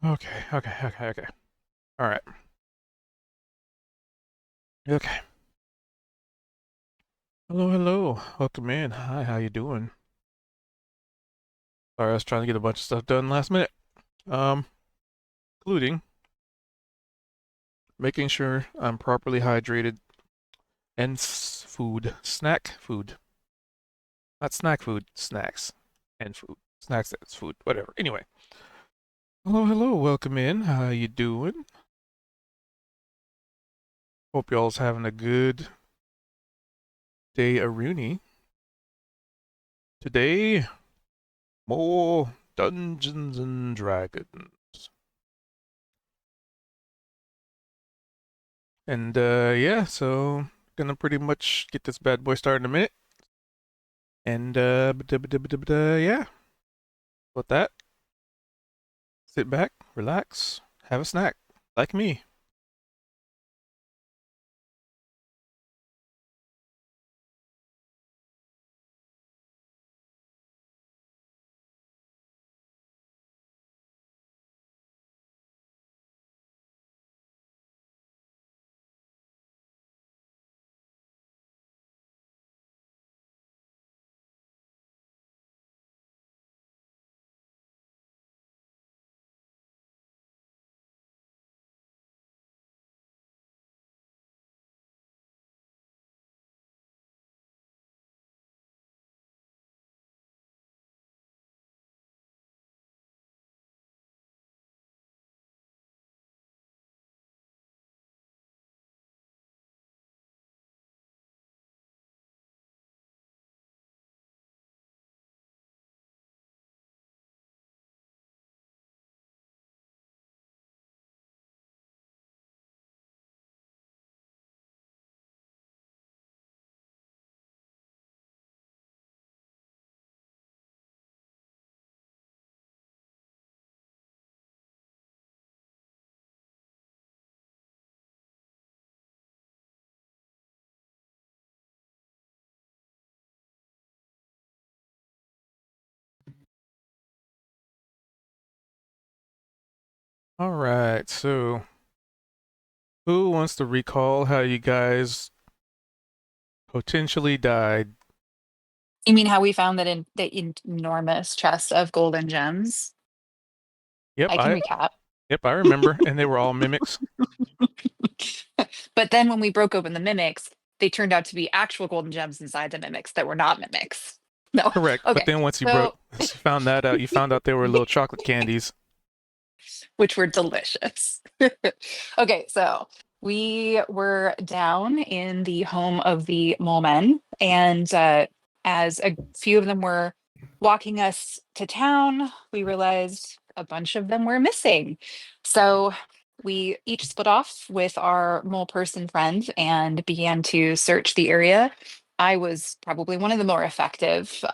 Okay. All right. Okay. Hello. Welcome in. Hi, how you doing? Sorry, I was trying to get a bunch of stuff done last minute. Um, Including making sure I'm properly hydrated and snack food. Not snack food, snacks and food. Snacks that's food, whatever. Anyway. Hello. Welcome in. How you doing? Hope y'all's having a good day, Aruni. Today, more Dungeons and Dragons. And yeah, so gonna pretty much get this bad boy started in a minute. And yeah, with that, sit back, relax, have a snack, like me. All right, so who wants to recall how you guys potentially died? You mean how we found that in the enormous chest of golden gems? Yep, I can I recap. yep, I remember, and they were all mimics. But then when we broke open the mimics, they turned out to be actual golden gems inside the mimics that were not mimics. No. Correct, but Okay. then once So, you found that out, you found out they were little chocolate candies. which were delicious. Okay, so we were down in the home of the mole men, and as a few of them were walking us to town, we realized a bunch of them were missing. So we each split off with our mole person friend and began to search the area. I was probably one of the more effective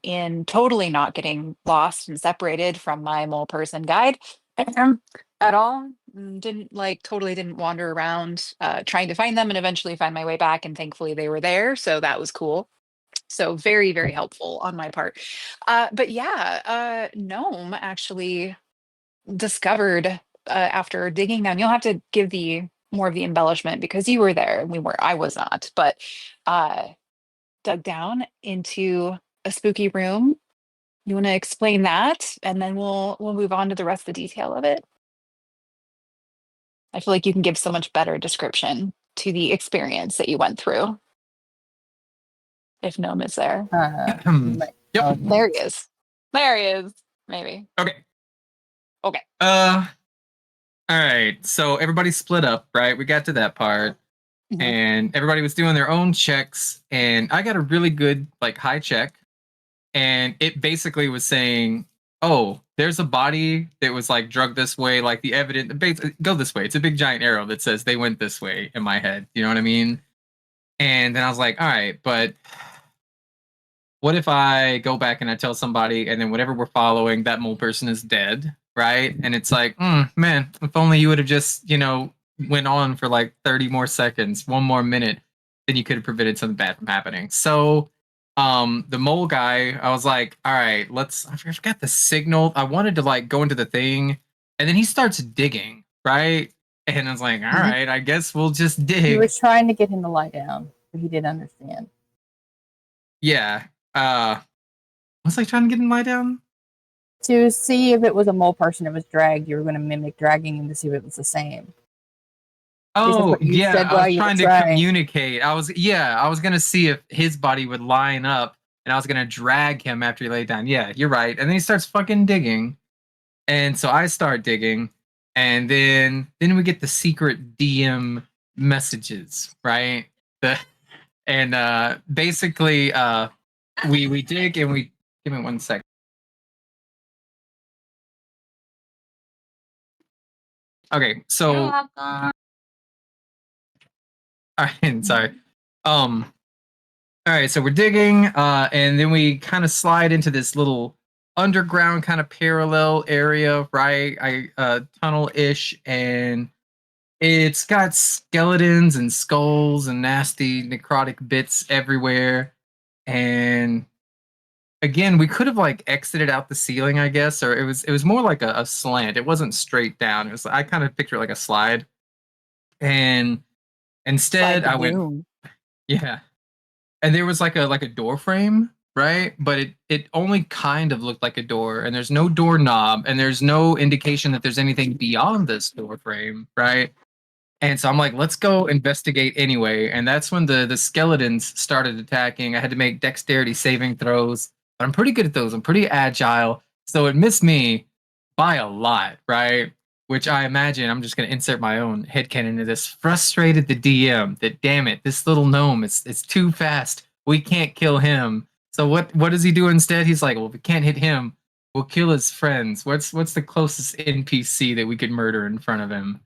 in totally not getting lost and separated from my mole person guide at all. Didn't like totally didn't wander around trying to find them and eventually find my way back. And thankfully they were there. So that was cool. So very, very helpful on my part. But yeah, Gnome actually discovered after digging down. You'll have to give the more of the embellishment because you were there and we were. I was not, but uh, dug down into a spooky room. You want to explain that, and then we'll move on to the rest of the detail of it. I feel like you can give so much better description to the experience that you went through if Gnome is there. Yep. There he is. There he is. Maybe. Okay. Okay. All right. So everybody split up, right? We got to that part, Mhm. and everybody was doing their own checks, and I got a really good like high check, and it basically was saying, "Oh, there's a body that was like drugged this way, like the evidence. Go this way." It's a big giant arrow that says they went this way in my head. You know what I mean? And then I was like, "All right, but." What if I go back and I tell somebody, and then whatever we're following, that mole person is dead, right? And it's like, man, if only you would have just, went on for like 30 more seconds, one more minute, then you could have prevented something bad from happening. So, the mole guy, I was like, all right, I forgot the signal. I wanted to like go into the thing And then he starts digging, right? And I was like, all right, I guess we'll just He dig. was trying to get him to lie down, but he didn't understand. Yeah. Was I trying to get him to lie down? To see if it was a mole person that was dragged, you were going to mimic dragging him to see if it was the same. Oh, what you yeah. said I while was you were trying to trying. communicate. I was gonna see if his body would line up, and I was gonna drag him after he laid down. Yeah, you're right. And then he starts fucking digging, and so I start digging, and then we get the secret DM messages, right? Basically we dig and we give me 1 second. Okay, so all right, sorry. All right, so we're digging, and then we kind of slide into this little underground kind of parallel area, right? Tunnel-ish, and it's got skeletons and skulls and nasty necrotic bits everywhere. And again, we could have like exited out the ceiling, I guess, or it was more like a slant. It wasn't straight down. It was I kind of picture it like a slide. And instead I went, yeah. And there was like a door frame, right? But it only kind of looked like a door, and there's no doorknob, and there's no indication that there's anything beyond this door frame, right? And so I'm like, let's go investigate anyway. And that's when the skeletons started attacking. I had to make dexterity saving throws, but I'm pretty good at those. I'm pretty agile. So it missed me by a lot, right? Which I imagine I'm just going to insert my own headcanon into this. Frustrated the DM that, damn it, this little gnome, it's too fast. We can't kill him. So what does he do instead? He's like, well, if we can't hit him, we'll kill his friends. What's the closest NPC that we could murder in front of him?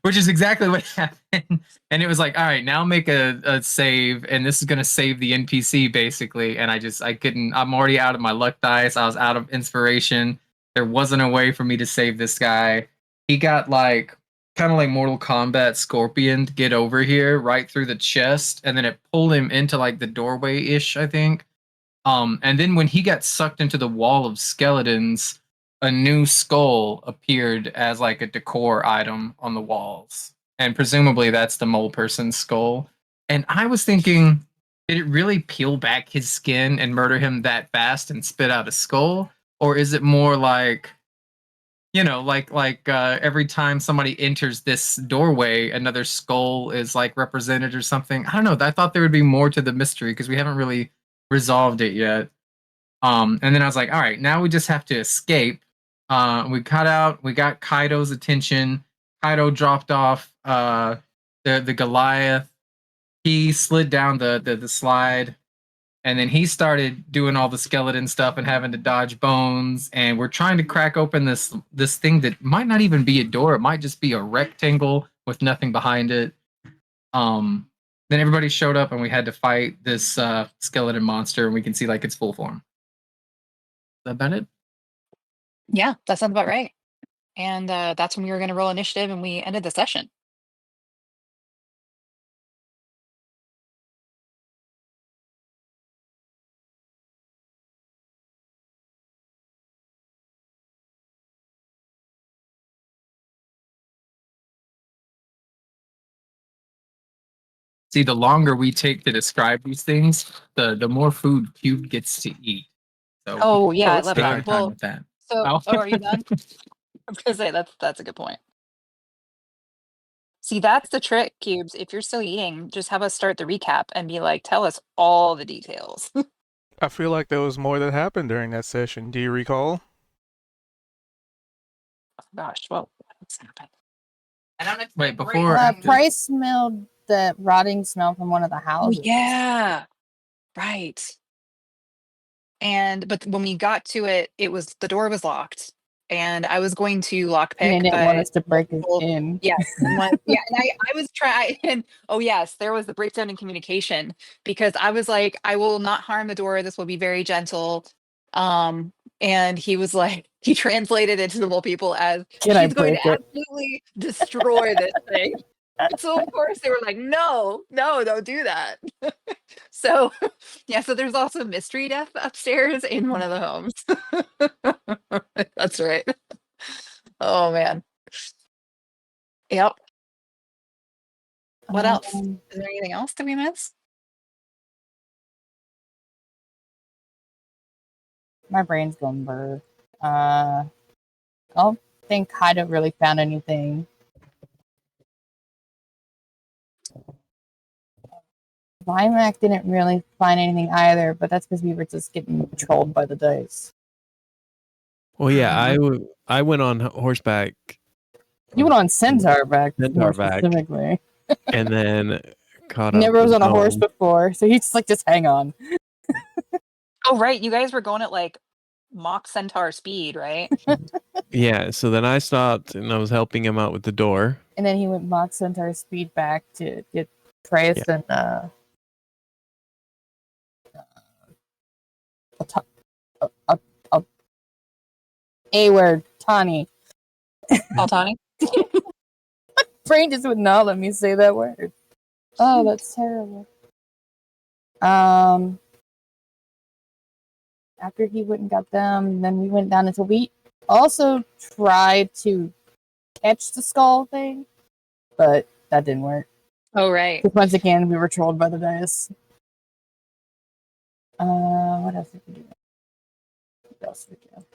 Which is exactly what happened. And it was like, all right, now make a save, and this is gonna save the NPC basically. And I couldn't. I'm already out of my luck dice. I was out of inspiration. There wasn't a way for me to save this guy. He got like kind of like Mortal Kombat Scorpion to get over here right through the chest, and then it pulled him into like the doorway ish, I think. And then when he got sucked into the wall of skeletons, a new skull appeared as like a decor item on the walls. And presumably that's the mole person's skull. And I was thinking, did it really peel back his skin and murder him that fast and spit out a skull? Or is it more like, every time somebody enters this doorway, another skull is like represented or something? I don't know. I thought there would be more to the mystery because we haven't really resolved it yet. And then I was like, all right, now we just have to escape. We got Kaido's attention. Kaido dropped off the Goliath. He slid down the slide, and then he started doing all the skeleton stuff and having to dodge bones. And we're trying to crack open this thing that might not even be a door. It might just be a rectangle with nothing behind it. Then everybody showed up, and we had to fight this skeleton monster, and we can see like its full form. Is that about it? Yeah, that sounds about right. And that's when we were going to roll initiative, and we ended the session. See, the longer we take to describe these things, the more food Cube gets to eat. So Oh yeah, I let's love take do our it. time Well, with that. so Oh. are you done? I was gonna say that's a good point. See, that's the trick, Cubes. If you're still eating, just have us start the recap and be like, tell us all the details. I feel like there was more that happened during that session. Do you recall? Gosh, well, what's happened? Wait, before Price smelled the rotting smell from one of the Oh houses. yeah, right. But when we got to it, the door was locked, and I was going to lockpick, And they didn't want but us to break it well, in. yes, and I was trying. And oh yes, there was the breakdown in communication because I was like, I will not harm the door. This will be very gentle. And he was like, he translated it to the little people as Can I she's going to break it? absolutely destroy this thing. So of course they were like, no, don't do that. So yeah, so there's also mystery death upstairs in one of the homes. That's right. Oh man. Yep. What else? Um, Is there anything else that we missed? my brain's going blur. I don't think Kaido really found anything. Vimac didn't really find anything either, but that's because we were just getting trolled by the dice. Well, yeah, Mhm. I went on horseback. You went on Centaur back, Centaur more back. specifically. And then caught up. Never was with on a horse Gnome. before, so he's like, just hang on. Oh right, you guys were going at like Mach Centaur speed, right? Yeah, so then I stopped and I was helping him out with the door. And then he went Mach Centaur speed back to get Trace and a word, Tani. Altani? Brain just would not let me say that word. Oh, that's terrible. After he went and got them, then we went down until we also tried to catch the skull thing, but that didn't work. Oh right. Because once again, we were trolled by the dice. What else did we do? What else did we do?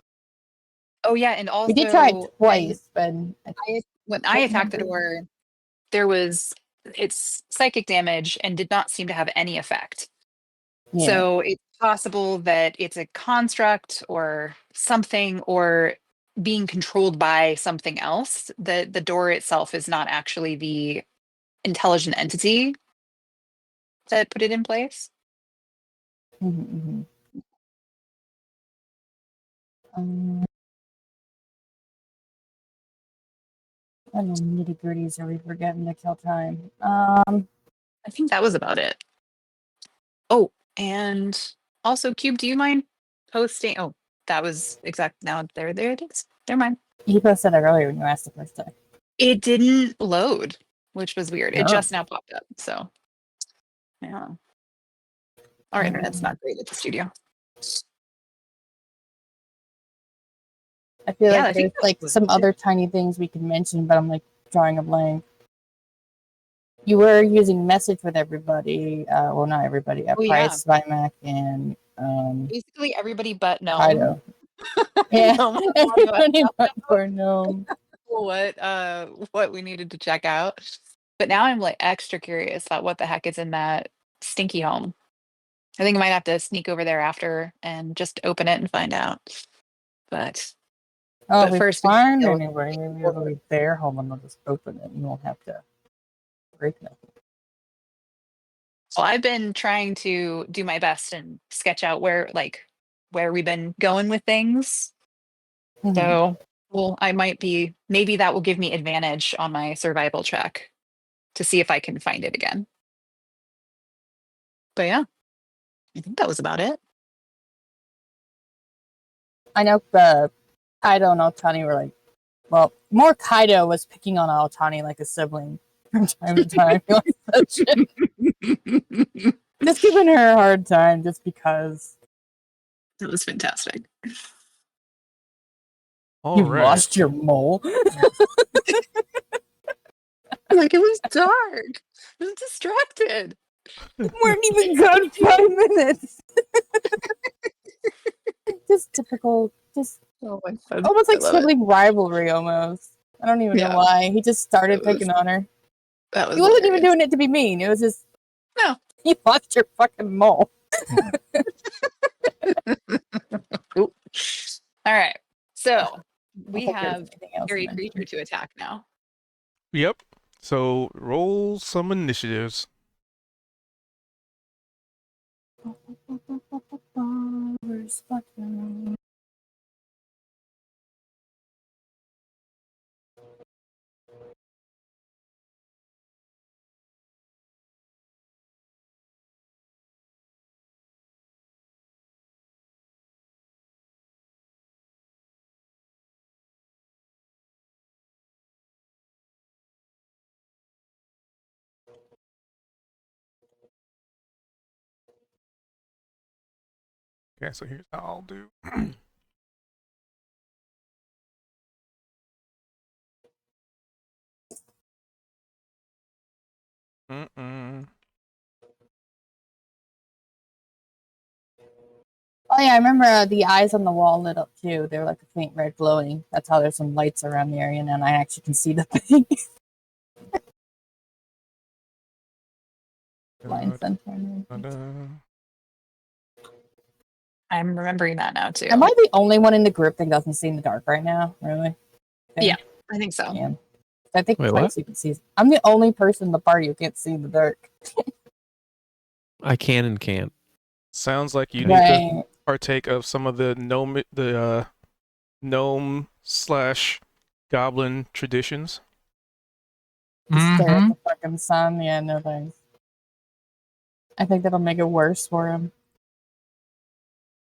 Oh yeah, and also We did try it twice, but when I attacked the door, there was it's psychic damage and did not seem to have any effect. yeah. So it's possible that it's a construct or something or being controlled by something else. The door itself is not actually the intelligent entity that put it in place. Mhm, mhm. I don't know, nitty gritties are we forgetting to kill time. I think that was about it. Oh, and also Cube, do you mind posting? Oh, that was exact. Now there it is. Never mind. He posted it earlier when you asked the first time. It didn't load, which was weird. It Oh. just now popped up. So, yeah. Our internet's not great at the studio. I feel Yeah, I like think there's that like was some it. other tiny things we could mention, but I'm like drawing a blank. You were using message with everybody. Well, not everybody. Oh, yeah. Price, Vimac, and Basically everybody but Gnome. Kaido. Yeah, Gnome had audio everybody out but poor Gnome. what we needed to check out. But now I'm like extra curious about what the heck is in that stinky home. I think I might have to sneak over there after and just open it and find out. But Oh, But if we first we find know- anywhere, maybe it'll be their home and we'll just open it and you won't have to break nothing. well, I've been trying to do my best and sketch out where we've been going with things. Mhm. So, well, I might be maybe that will give me advantage on my survival check to see if I can find it again. But yeah, I think that was about it. I know Kaido and Altani were like, well, more Kaido was picking on Altani like a sibling from time to time. Just giving her a hard time just because It was fantastic. All you right. lost your mole. Like it was dark. I was distracted. Weren't even gone 5 minutes. Just typical, just Oh my god. almost I like love it. sibling rivalry almost. I don't even know Yeah. why. He just started It was- picking on her. That was He wasn't even hilarious. doing it to be mean. It was just No. you lost your fucking mole. Oop. All right. So I we don't think there's have anything else Harry to Creature mention. to attack now. Yep. So roll some initiatives. Where's fucking- Okay, so here's how I'll do. Mm-mm. Oh yeah, I remember the eyes on the wall lit up too. They were like a faint red glowing. That's how there's some lights around the area now, and I actually can see the thing. Line center. Da-da. I'm remembering that now too. Am I the only one in the group that doesn't see in the dark right now? Really? Yeah. I think so. Yeah. I think Wait, twice what? you can see. I'm the only person in the party who can't see in the dark. I can and can't. Sounds like you need to Right. partake of some of the gnome slash goblin traditions. Just stare at Mhm. the fucking sun. Yeah, no thanks. I think that'll make it worse for him.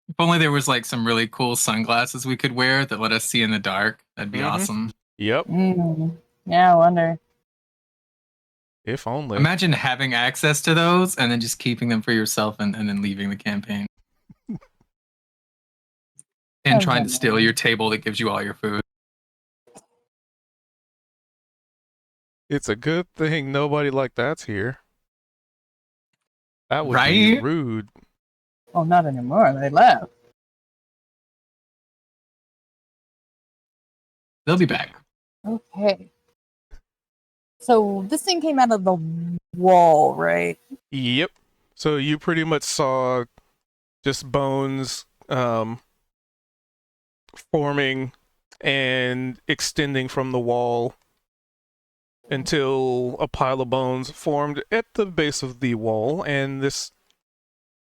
If only there was like some really cool sunglasses we could wear that let us see in the dark. That'd be Mhm. awesome. Yep. Yeah, I wonder. If only. Imagine having access to those and then just keeping them for yourself and then leaving the campaign. And Oh, trying to no. steal your table that gives you all your food. It's a good thing nobody like that's here. That would be Right? rude. Oh, not anymore. They left. They'll be back. Okay. So this thing came out of the wall, right? Yep. So you pretty much saw just bones forming and extending from the wall until a pile of bones formed at the base of the wall, and this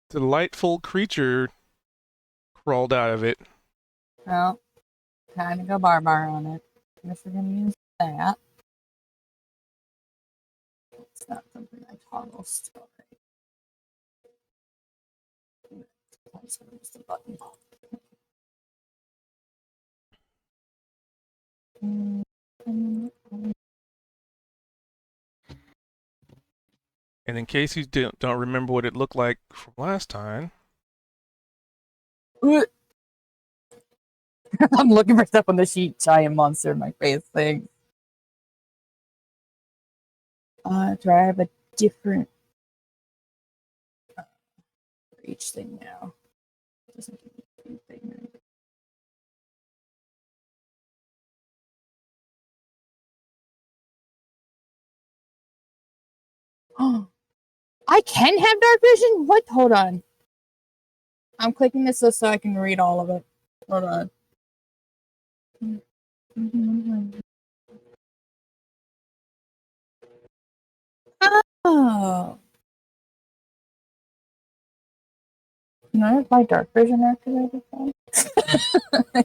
delightful creature crawled out of it. Well, kind of go barbar on it. Guess we're gonna use that. It's not something I toggle still. Right? That's just a button. And in case you don't remember what it looked like from last time, I'm looking for stuff on the sheet. Giant monster in my face thing. Do I have a different for each thing now? It doesn't give me anything. Oh, I can have dark vision? What? Hold on. I'm clicking this so I can read all of it. Hold on. Oh. Can I have my dark vision activated?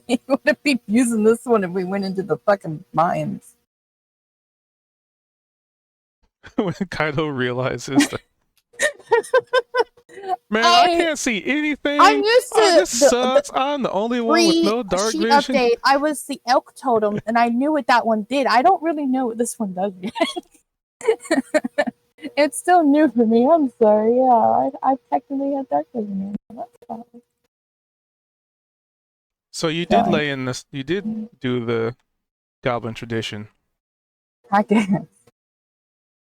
You would have been using this one if we went into the fucking mines. when Kaido realizes that, man, I can't see anything. I'm used to This the sucks. I'm the only one with no dark sheet vision. update. I was the elk totem, and I knew what that one did. I don't really know what this one does yet. It's still new for me. I'm sorry. Yeah, I technically had dark vision. That's fine. So you did Sorry. lay in this. You did do the goblin tradition. I guess.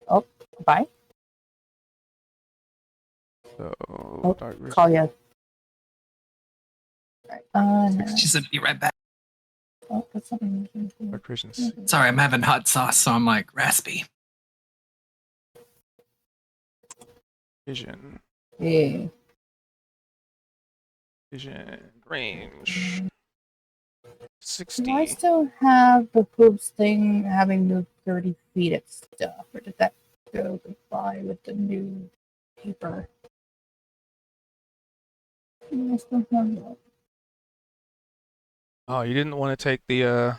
Oh, bye. So dark vision. Call you. Right. No. She said, be right back. Oh, that's something. Dark vision. Sorry, I'm having hot sauce, so I'm like raspy. Vision. Yeah. Vision. Range. 60. Do I still have the hoops thing having moved 30 feet of stuff, or did that go goodbye with the new paper? I still have that. Oh, you didn't want to take the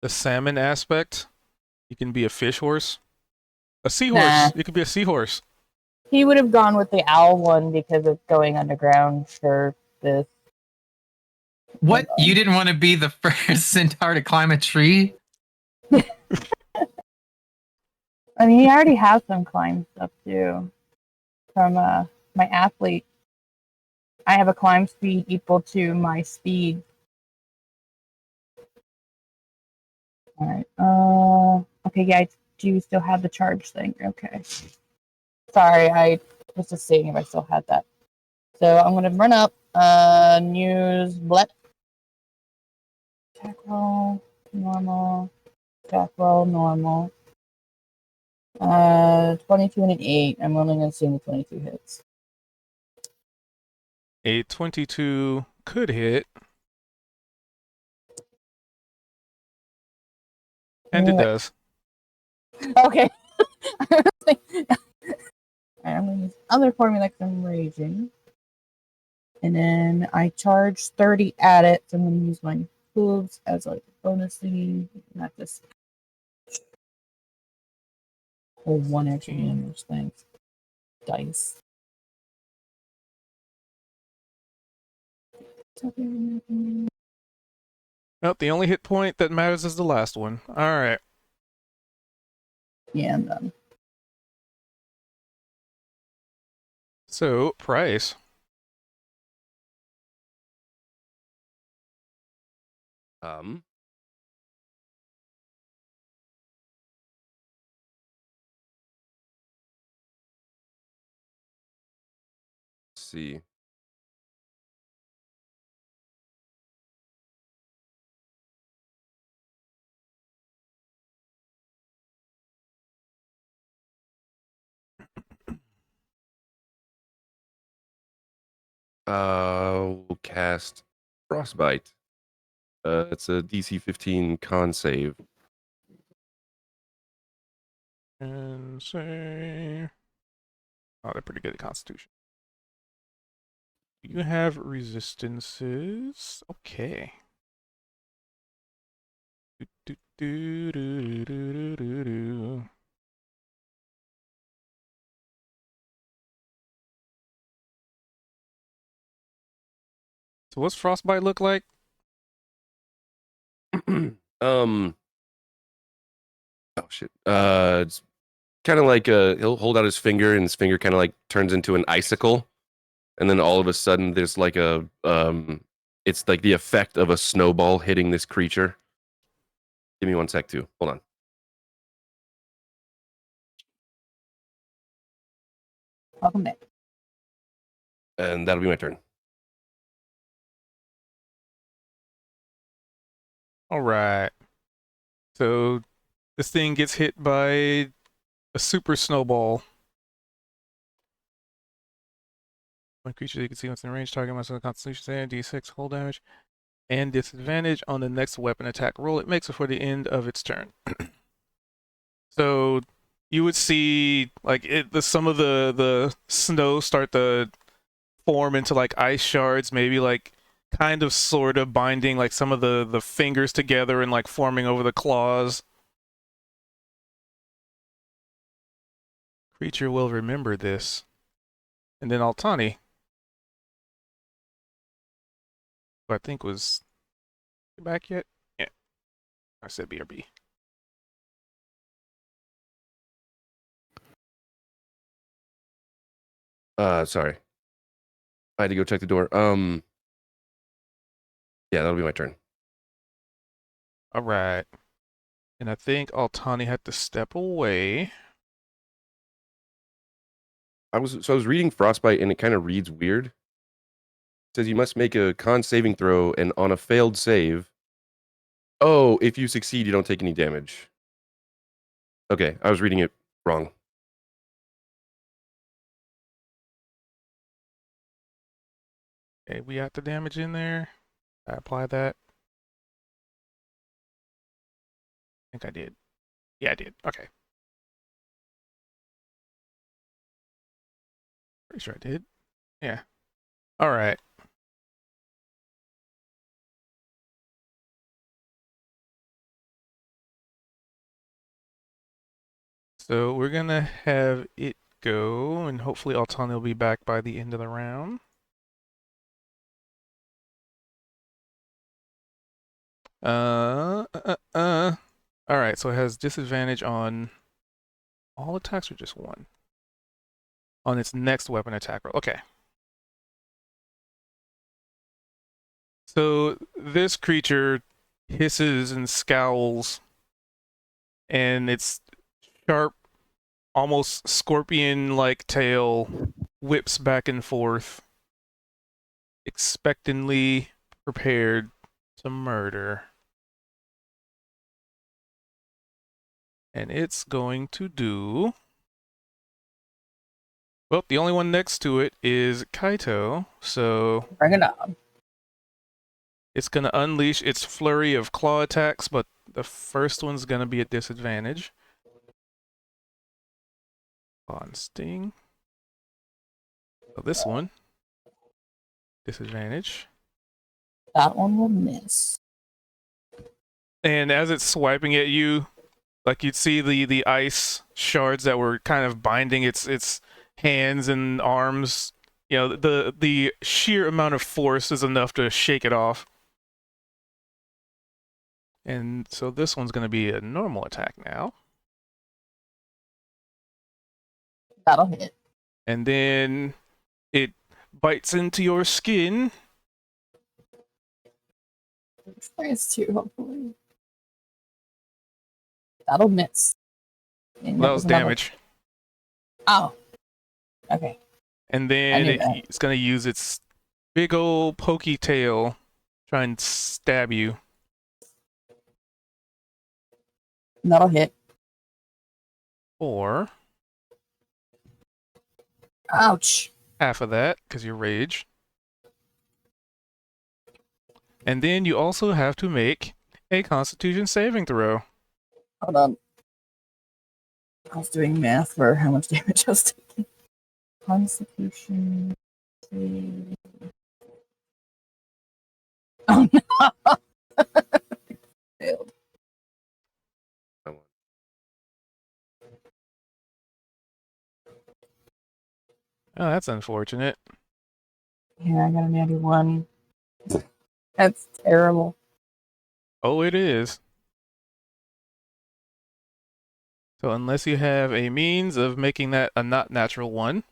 salmon aspect? You can be a fish horse. A seahorse. Nah. You could be a seahorse. He would have gone with the owl one because it's going underground for this. What? You didn't want to be the first centaur to climb a tree? I mean, he already has some climb stuff too. From my athlete, I have a climb speed equal to my speed. All right. Okay. Yeah, I do still have the charge thing. Okay. Sorry, I was just seeing if I still had that. So I'm gonna run up, use blep. Attack roll, normal. Attack roll, normal. 22 and an 8. I'm only gonna assume the 22 hits. A 22 could hit. And it Wait. does. Okay. I'm gonna use other formula because I'm raging. And then I charge 30 at it. So I'm gonna use my hooves as like a bonus thingy. Not this whole one actually on those things. Dice. Well, the only hit point that matters is the last one. Alright. Yeah, I'm done. So, Price. Let's see. We'll cast Frostbite. It's a DC 15 con save. And say. Oh, they're pretty good at Constitution. You have resistances. Okay. Do, do, do, do, do, do, do. So what's Frostbite look like? Oh shit. It's kind of like he'll hold out his finger, and his finger kind of like turns into an icicle, and then all of a sudden there's like a it's like the effect of a snowball hitting this creature. Give me one sec, too. Hold on. Welcome back. And that'll be my turn. Alright. So this thing gets hit by a super snowball. One creature you can see what's in range, target must have a Constitution save, D6 hull damage, and disadvantage on the next weapon attack roll it makes before the end of its turn. So you would see like some of the snow start to form into like ice shards, maybe like kind of sort of binding like some of the fingers together and like forming over the claws. Creature will remember this. And then Altani, who I think was back yet? Yeah. I said BRB. Sorry. I had to go check the door. Yeah, that'll be my turn. Alright. And I think Altani had to step away. I was reading Frostbite, and it kind of reads weird. It says you must make a con saving throw, and on a failed save, oh, if you succeed, you don't take any damage. Okay, I was reading it wrong. Okay, we got the damage in there. I apply that. I think I did. Yeah, I did. Okay. Pretty sure I did. Yeah. Alright. So we're gonna have it go, and hopefully Altani will be back by the end of the round. Alright, so it has disadvantage on all attacks or just one? On its next weapon attack roll. Okay. So this creature hisses and scowls, and its sharp almost scorpion-like tail whips back and forth, expectantly prepared to murder. And it's going to do... Well, the only one next to it is Kaito, so Bring it on. it's going to unleash its flurry of claw attacks, but the first one's going to be at disadvantage. On Sting. So this one, disadvantage. That one will miss. And as it's swiping at you, like you'd see the ice shards that were kind of binding its hands and arms. You know, the sheer amount of force is enough to shake it off. And so this one's going to be a normal attack now. That'll hit. And then it bites into your skin. Experience 2, hopefully. That'll miss. And That was another- damage. Oh. Okay. And I then knew that. it's going to use its big old pokey tail, try and stab you. That'll hit. Or Ouch. half of that, because you're rage. And then you also have to make a Constitution saving throw. Hold on. I was doing math for how much damage I was taking. Constitution. save. Oh no! Failed. Oh, that's unfortunate. Yeah, I got a natty 1. That's terrible. Oh, it is. So unless you have a means of making that a not natural one,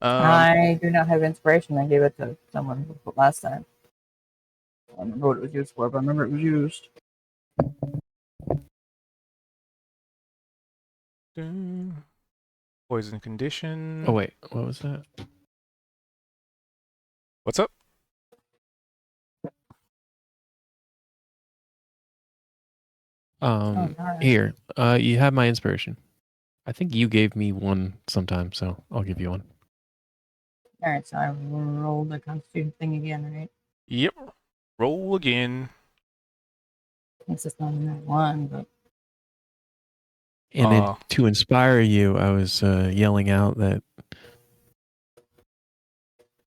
I do not have inspiration. I gave it to someone last time. I don't remember what it was used for, but I remember it was used. poison condition. Oh wait, what was that? What's up? Oh, darn. Here, you have my inspiration. I think you gave me one sometime, so I'll give you one. Alright, so I rolled the constitution thing again, right? Yep. Roll again. It's just not in that one, but And then Aw. to inspire you, I was yelling out that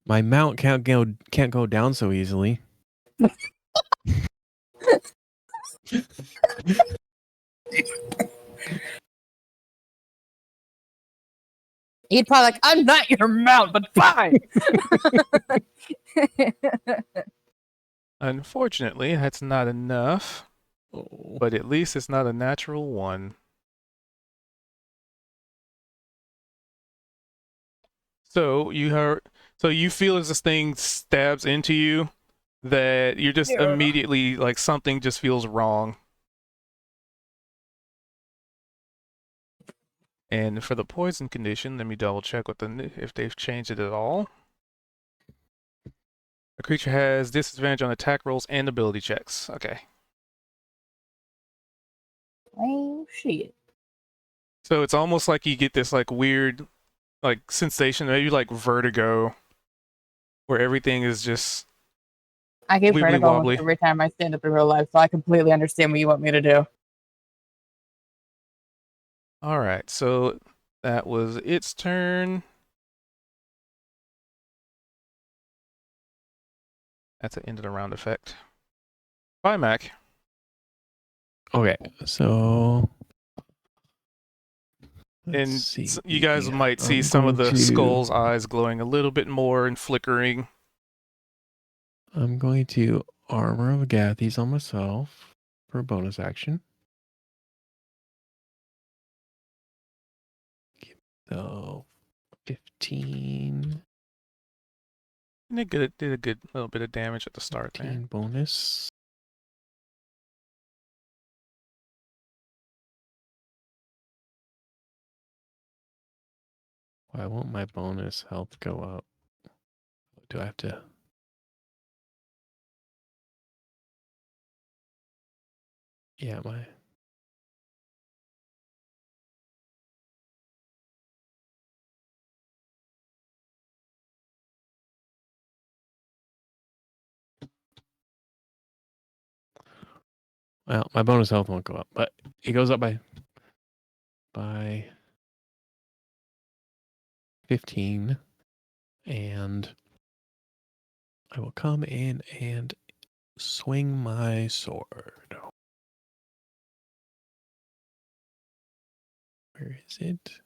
my mount can't go down so easily. he'd probably like, I'm not your mount, but fine. Unfortunately, that's not enough, Oh. but at least it's not a natural one. So you feel as this thing stabs into you that you're just Yeah. immediately like something just feels wrong. And for the poison condition, let me double check with if they've changed it at all. A creature has disadvantage on attack rolls and ability checks. Okay. Oh shit. So it's almost like you get this like weird like sensation, maybe like vertigo, where everything is just I get Wibbly vertigo almost wobbly. every time I stand up in real life, so I completely understand what you want me to do. all right. So that was its turn. That's the end of the round effect. Bye, Mac. Okay, so And let's see. you guys might see I'm some of going the to- skull's eyes glowing a little bit more and flickering. I'm going to Armor of Gathes on myself for a bonus action. So 15, And it did a good little bit of damage at the start there. 15 bonus. Why won't my bonus health go up? Do I have to? Yeah, my. Well, my bonus health won't go up, but it goes up by 15, and I will come in and swing my sword. Where is it?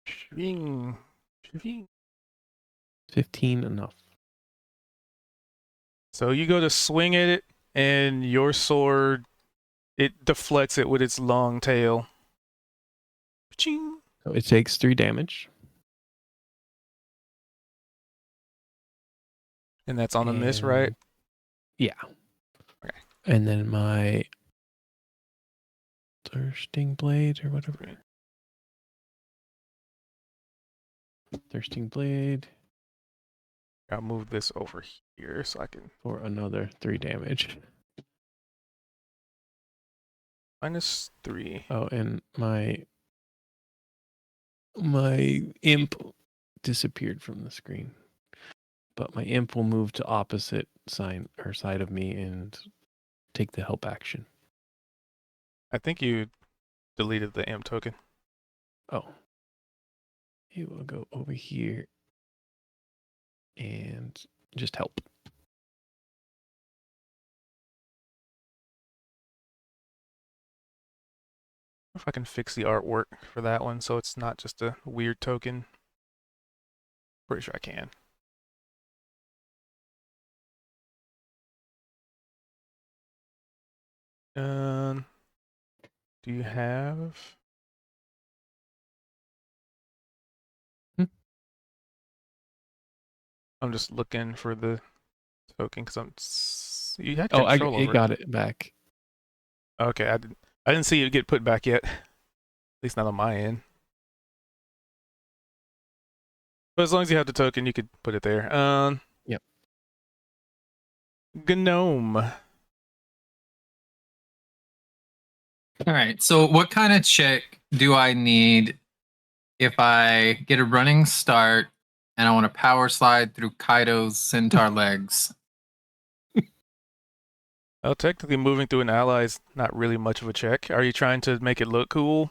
Shving. Shving. 15 enough. So you go to swing at it, and your sword, it deflects it with its long tail. Ching. So it takes 3 damage. And that's on a miss, right? and- Yeah. Okay. And then my thirsting blade or whatever. Thirsting blade I'll move this over here so I can for another 3 damage. -3. Oh, and my imp disappeared from the screen. But my imp will move to opposite side of me and take the help action. I think you deleted the M token. Oh. It will go over here and just help. If I can fix the artwork for that one so it's not just a weird token. Pretty sure I can. Do you have? I'm just looking for the token because you had control over it got it back. Okay, I didn't see it get put back yet. At least not on my end. But as long as you have the token, you could put it there. Yep. Gnome. All right. So, what kind of check do I need if I get a running start and I want to power slide through Kaido's centaur legs? Well, technically, moving through an ally is not really much of a check. Are you trying to make it look cool?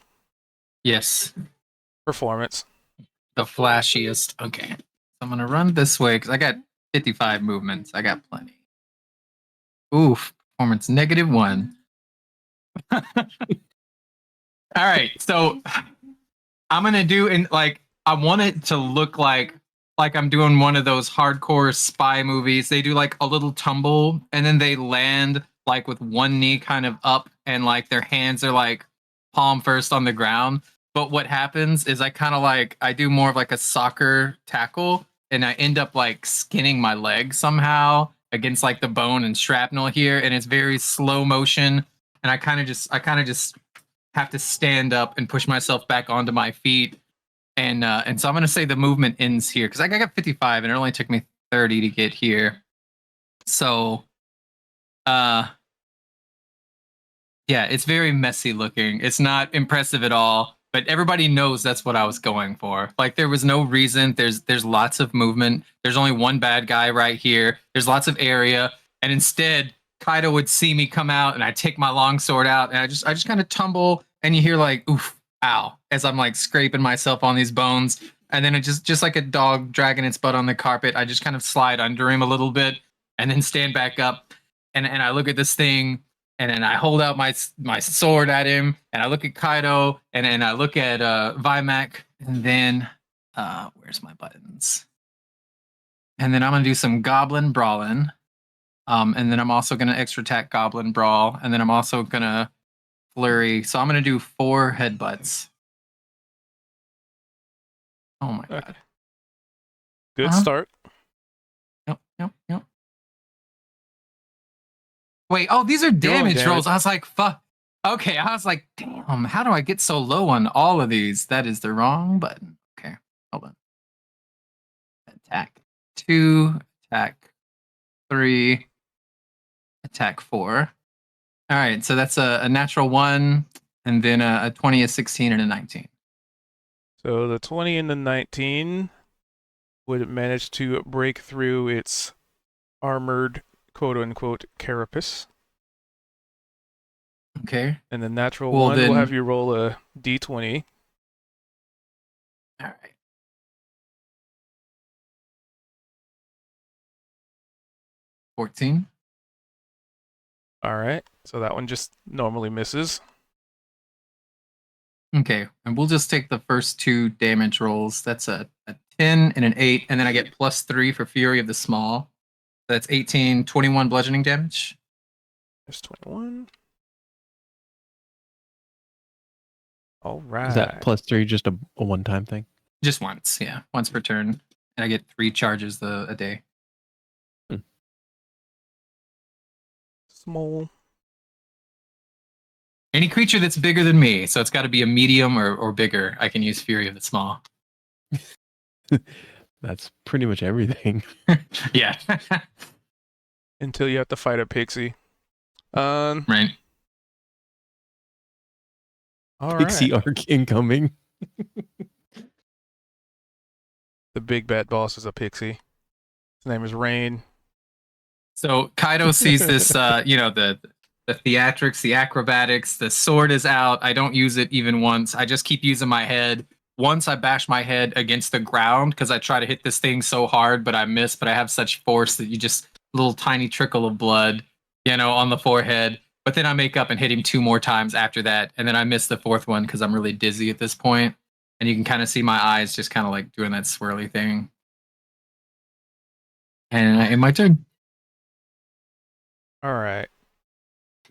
Yes, Performance. the flashiest. Okay. So I'm going to run this way because I got 55 movements. I got plenty. Oof. Performance -1. All right. So I'm going to do, and like, I want it to look like I'm doing one of those hardcore spy movies. They do like a little tumble and then they land like with one knee kind of up and like their hands are like palm first on the ground. But what happens is I kind of like I do more of like a soccer tackle and I end up like skinning my leg somehow against like the bone and shrapnel here and it's very slow motion and I kind of just have to stand up and push myself back onto my feet. And so I'm gonna say the movement ends here because I got 55 and it only took me 30 to get here. So, yeah, it's very messy looking. It's not impressive at all, but everybody knows that's what I was going for. Like there was no reason. There's lots of movement. There's only one bad guy right here. There's lots of area, and instead Kaido would see me come out, and I take my long sword out, and I just kind of tumble, and you hear like oof. Ow, as I'm like scraping myself on these bones. And then it just like a dog dragging its butt on the carpet, I just kind of slide under him a little bit and then stand back up. And I look at this thing and then I hold out my sword at him and I look at Kaido and then I look at Vimac and then where's my buttons? And then I'm going to do some Goblin Brawling. And then I'm also going to extra attack Goblin Brawl. And then I'm also going to flurry. So I'm going to do 4 headbutts. Oh my god. Good Uh-huh. start. Yep. Wait, oh, these are damage damage. rolls. I was like, fuck. Okay, I was like, damn, how do I get so low on all of these? That is the wrong button. Okay, hold on. Attack 2, attack 3, attack 4. All right, so that's a natural 1, and then a 20, a 16, and a 19. So the 20 and the 19 would manage to break through its armored quote-unquote carapace. Okay. And the natural Well, one will then- have you roll a d20. All right. $14. All right. So that one just normally misses. Okay, and we'll just take the first 2 damage rolls. That's a 10 and an 8, and then I get +3 for Fury of the Small. That's 18, 21 bludgeoning damage. There's 21. All right. Is that +3 just a one-time thing? Just once, yeah. Once per turn. And I get 3 charges a day. Small. Any creature that's bigger than me, so it's got to be a medium or bigger, I can use Fury of the Small. That's pretty much everything. Yeah. Until you have to fight a pixie. All Right. Pixie right. arc incoming. The big bad boss is a pixie. His name is Rain. So Kaido sees this, the theatrics, the acrobatics, the sword is out. I don't use it even once. I just keep using my head. Once I bash my head against the ground because I try to hit this thing so hard, but I miss, but I have such force that you just little tiny trickle of blood, on the forehead. But then I make up and hit him 2 more times after that. And then I miss the 4th one because I'm really dizzy at this point. And you can kind of see my eyes just kind of like doing that swirly thing. And in my turn. All right.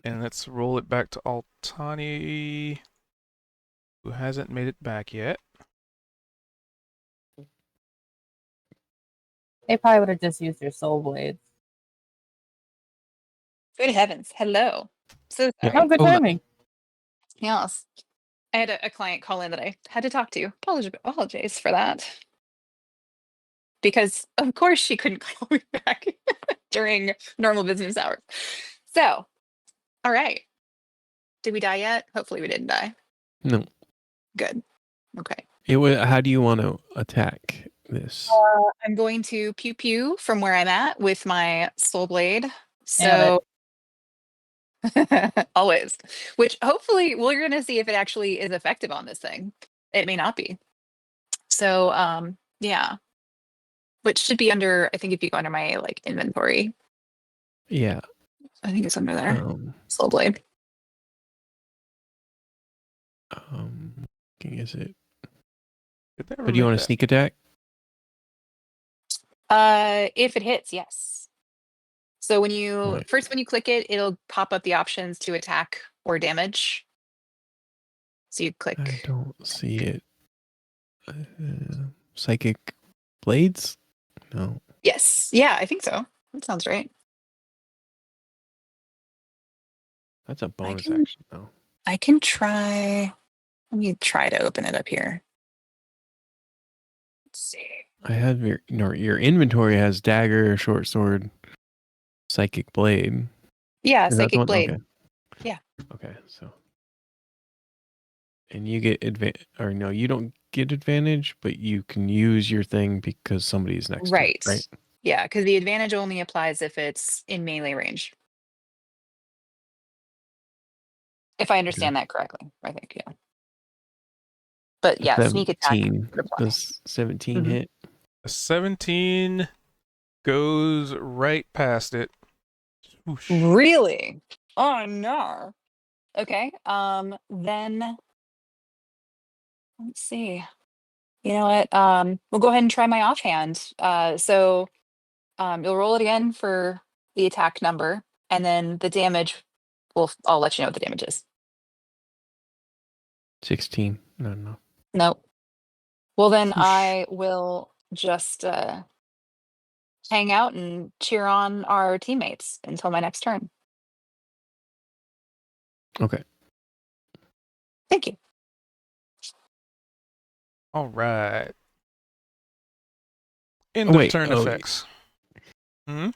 And let's roll it back to Altani, who hasn't made it back yet. They probably would have just used their soul blades. Good heavens. Hello. So Yeah. sorry. Oh, good Hold on. timing. Yes. I had a client call in that I had to talk to. Apologize for that. Because of course she couldn't call me back during normal business hours. So, all right. Did we die yet? Hopefully we didn't die. No. Good. Okay. How do you want to attack this? I'm going to pew pew from where I'm at with my soul blade. Nailed So always. Which hopefully we're gonna see if it actually is effective on this thing. It may not be. So yeah. Which should be under, I think if you go under my like inventory, Yeah. I think it's under there. Um, Soul blade. is it? Did they ever But do you make want a that? sneak attack? If it hits, yes. So when you Right. first when you click it, it'll pop up the options to attack or damage. So you click. I don't see it. Psychic blades? No. Yes. Yeah, I think so. That sounds right. That's a bonus can- action though. I can try. Let me try to open it up here. Let's see. I have your inventory has dagger, short sword, psychic blade. Yeah, Is that the psychic one? blade. Okay. Yeah. Okay, so. And you get or no, you don't get advantage, but you can use your thing because somebody's next to Right. it, right? Yeah, because the advantage only applies if it's in melee range. If I understand that correctly, I think, yeah. But yeah, sneak attack. 17. would apply. Does 17 Mhm. hit? A 17 goes right past it. Whoosh. Really? Oh no. Okay. Then let's see. You know what? We'll go ahead and try my offhand. So you'll roll it again for the attack number, and then the damage. I'll let you know what the damage is. 16. No. Nope. Well, then Whoosh. I will just hang out and cheer on our teammates until my next turn. Okay. Thank you. All right. End Oh, of wait. turn Oh, effects. Hmm?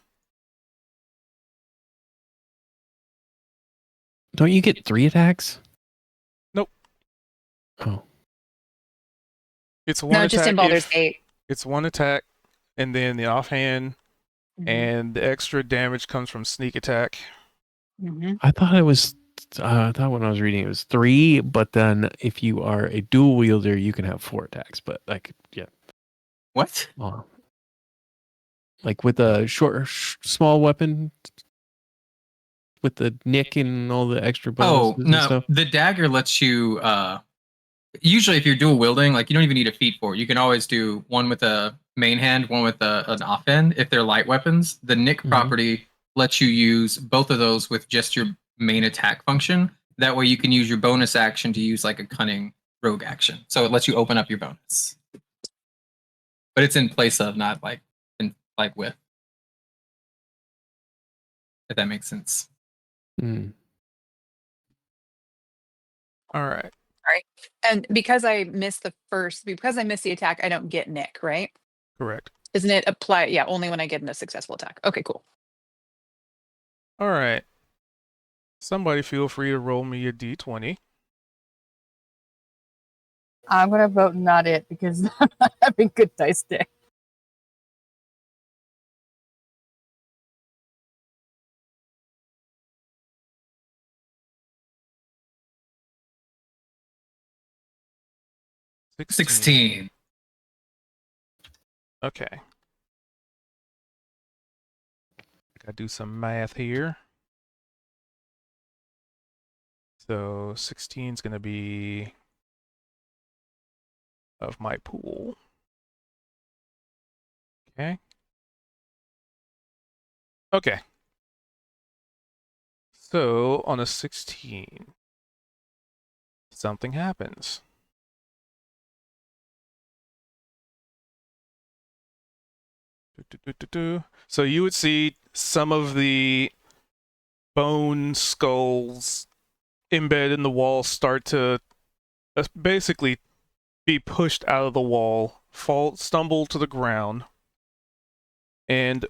Don't you get 3 attacks? Nope. Oh. It's one No, just in attack Baldur's if Gate. it's one attack, and then the offhand, Mhm. and the extra damage comes from sneak attack. Mhm. I thought it was. I thought when I was reading it was 3, but then if you are a dual wielder, you can have 4 attacks. But like, yeah, What? like with a small weapon, with the nick and all the extra bonuses Oh and no, stuff. the dagger lets you. Usually, if you're dual wielding, like you don't even need a feat for it. You can always do one with a main hand, one with an offhand. If they're light weapons, the nick Mhm. property lets you use both of those with just your main attack function. That way, you can use your bonus action to use like a cunning rogue action. So it lets you open up your bonus, but it's in place of, not like with. If that makes sense. Mm. All right. And because I missed the attack, I don't get Nick, right? Correct. Isn't it apply? Yeah, only when I get in a successful attack. Okay, cool. All right. Somebody feel free to roll me a d20. I'm gonna vote not it because I'm not having good dice day. $16. 16. Okay. Gotta do some math here. So 16 is gonna be of my pool. Okay. Okay. So on a 16, something happens. So you would see some of the bone skulls embedded in the wall start to basically be pushed out of the wall, stumble to the ground, and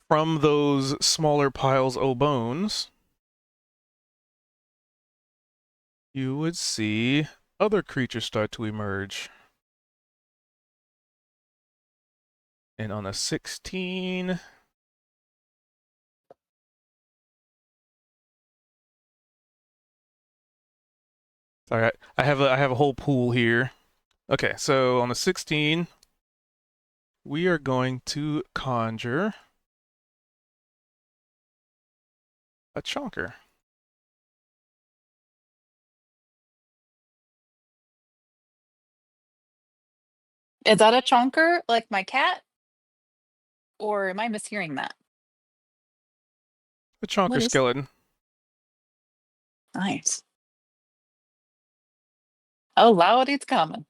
from those smaller piles of bones, you would see other creatures start to emerge. And on a 16, sorry, I have a whole pool here. Okay, so on a 16, we are going to conjure a chonker. Is that a chonker like my cat? Or am I mishearing that? A chonker What is- skeleton. Nice. Oh, loud, it's coming.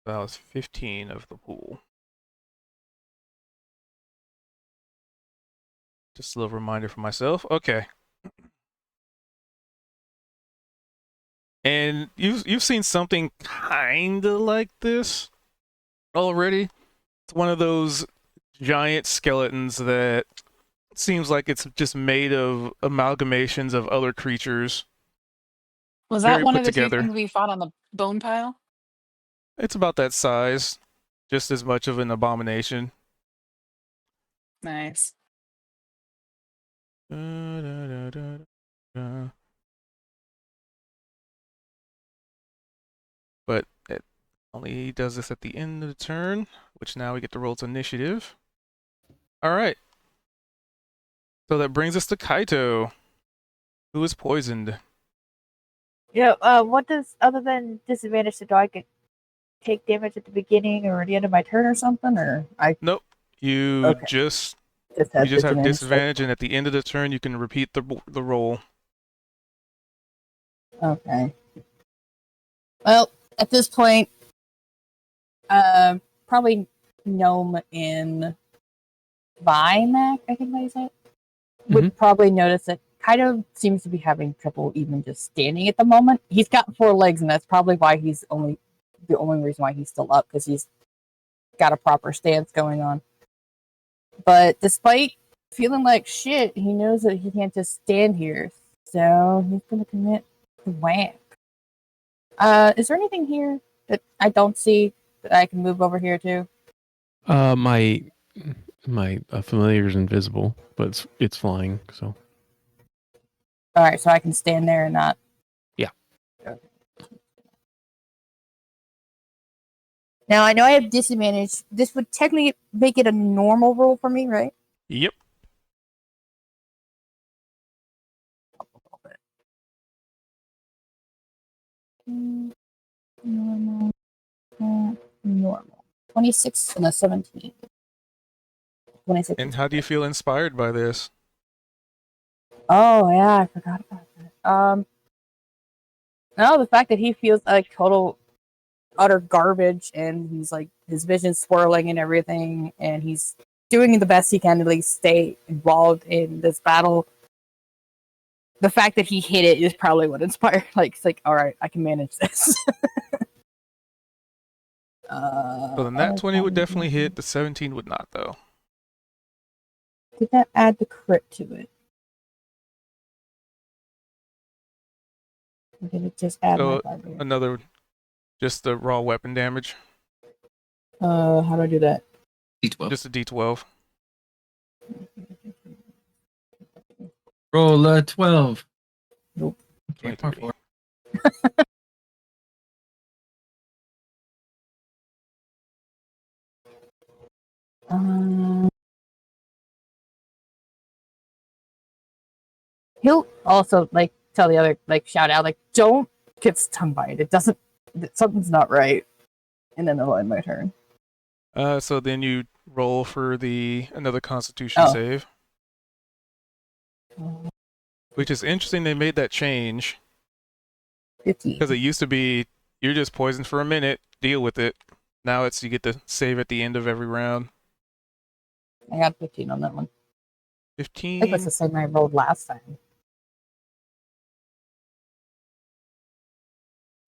That was 15 of the pool. Just a little reminder for myself. Okay. And you've seen something kind of like this already. It's one of those giant skeletons that seems like it's just made of amalgamations of other creatures. Was Very that one put of the two together. things we fought on the bone pile? It's about that size, just as much of an abomination. Nice. But it only does this at the end of the turn, which now we get to roll its initiative. All right. So that brings us to Kaito, who is poisoned. Yeah. What does other than disadvantage? Do I get take damage at the beginning or at the end of my turn or something? Or I Nope. You Okay. just just you have just have disadvantage. disadvantage, and at the end of the turn, you can repeat the roll. Okay. Well, at this point, probably gnome in Vimac, I think that is it, would probably notice that kind of seems to be having trouble even just standing at the moment. He's got 4 legs, and that's probably why he's the only reason why he's still up, because he's got a proper stance going on. But despite feeling like shit, he knows that he can't just stand here, so he's gonna commit to whack. Is there anything here that I don't see that I can move over here to? My familiar is invisible, but it's flying. So All right, so I can stand there and not. Yeah. Okay. Now I know I have disadvantage. This would technically make it a normal roll for me, right? Yep. Normal. Normal. 26 and a 17. 26. And how do you feel inspired by this? Oh yeah, I forgot about that. No, the fact that he feels like total utter garbage, and he's like his vision's swirling and everything, and he's doing the best he can to at least stay involved in this battle. The fact that he hit it is probably what inspired. Like, it's like, all right, I can manage this. So the nat 20 would definitely hit. The 17 would not, though. Did that add the crit to it? Or did it just add So, my barbarian? Another, just the raw weapon damage. How do I do that? D12. Just a D12. Roll a 12. Nope. Okay, 23. 4. He'll also like tell the other, like, shout out, like, don't get stung by it. It doesn't. Something's not right. And then it'll end my turn. So then you roll for another Constitution Oh. save, which is interesting. They made that change 15. because it used to be you're just poisoned for a minute, deal with it. Now it's you get to save at the end of every round. I got 15 on that one. I 15. think that's the same I rolled last time.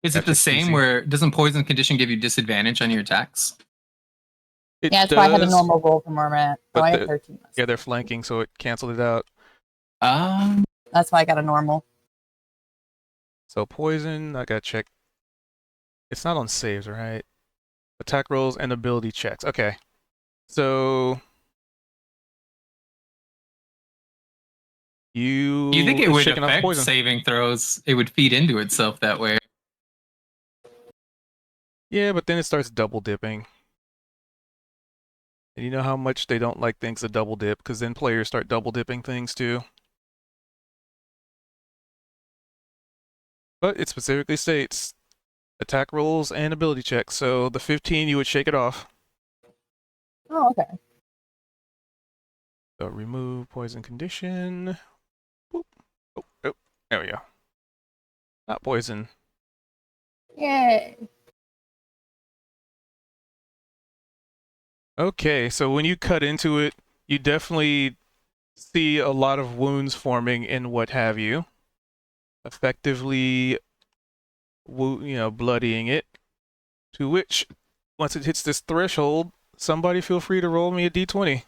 Is it the That's same easy. where doesn't poison condition give you disadvantage on your attacks? It Yeah, that's why I had a does, normal roll from where I'm at. Oh, but I had the- 13. Yeah, they're flanking, so it canceled it out. That's why I got a normal. So poison, I gotta check. It's not on saves, right? Attack rolls and ability checks. Okay. So You think it it's would shaking off affect poison. saving throws? It would feed into itself that way. Yeah, but then it starts double dipping. And you know how much they don't like things to double dip, because then players start double dipping things too. But it specifically states attack rolls and ability checks. So the 15, you would shake it off. Oh, okay. So remove poison condition. Boop. Oh, oh, there we go. Not poison. Yay. Okay, so when you cut into it, you definitely see a lot of wounds forming and what have you. Effectively, bloodying it. To which, once it hits this threshold, somebody feel free to roll me a d20.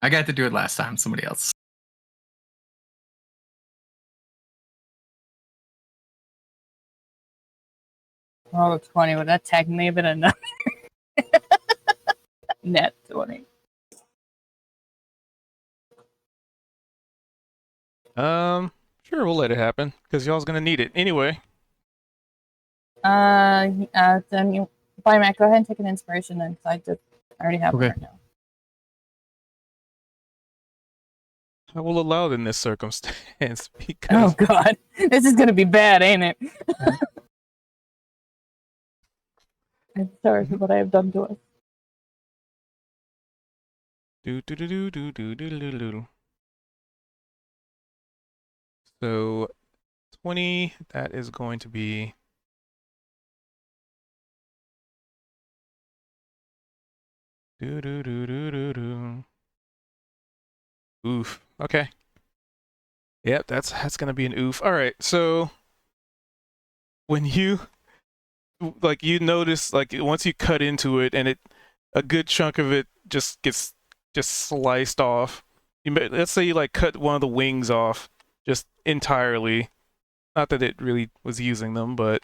I got to do it last time. Somebody else. Oh, 20. Would that technically have been enough? Net 20. Sure, we'll let it happen, because y'all's gonna need it. Anyway, Then you, Matt, go ahead and take an inspiration then, because I already have one Okay. right now. I will allow it in this circumstance, Oh, because God. This is going to be bad, ain't it? I'm sorry for what I have done to us. do. So 20, that is going to be Do do do do do do. Oof. Okay. Yep, that's gonna be an oof. All right. So when you like you notice like once you cut into it and it a good chunk of it just gets just sliced off. Let's say you like cut one of the wings off just entirely. Not that it really was using them, but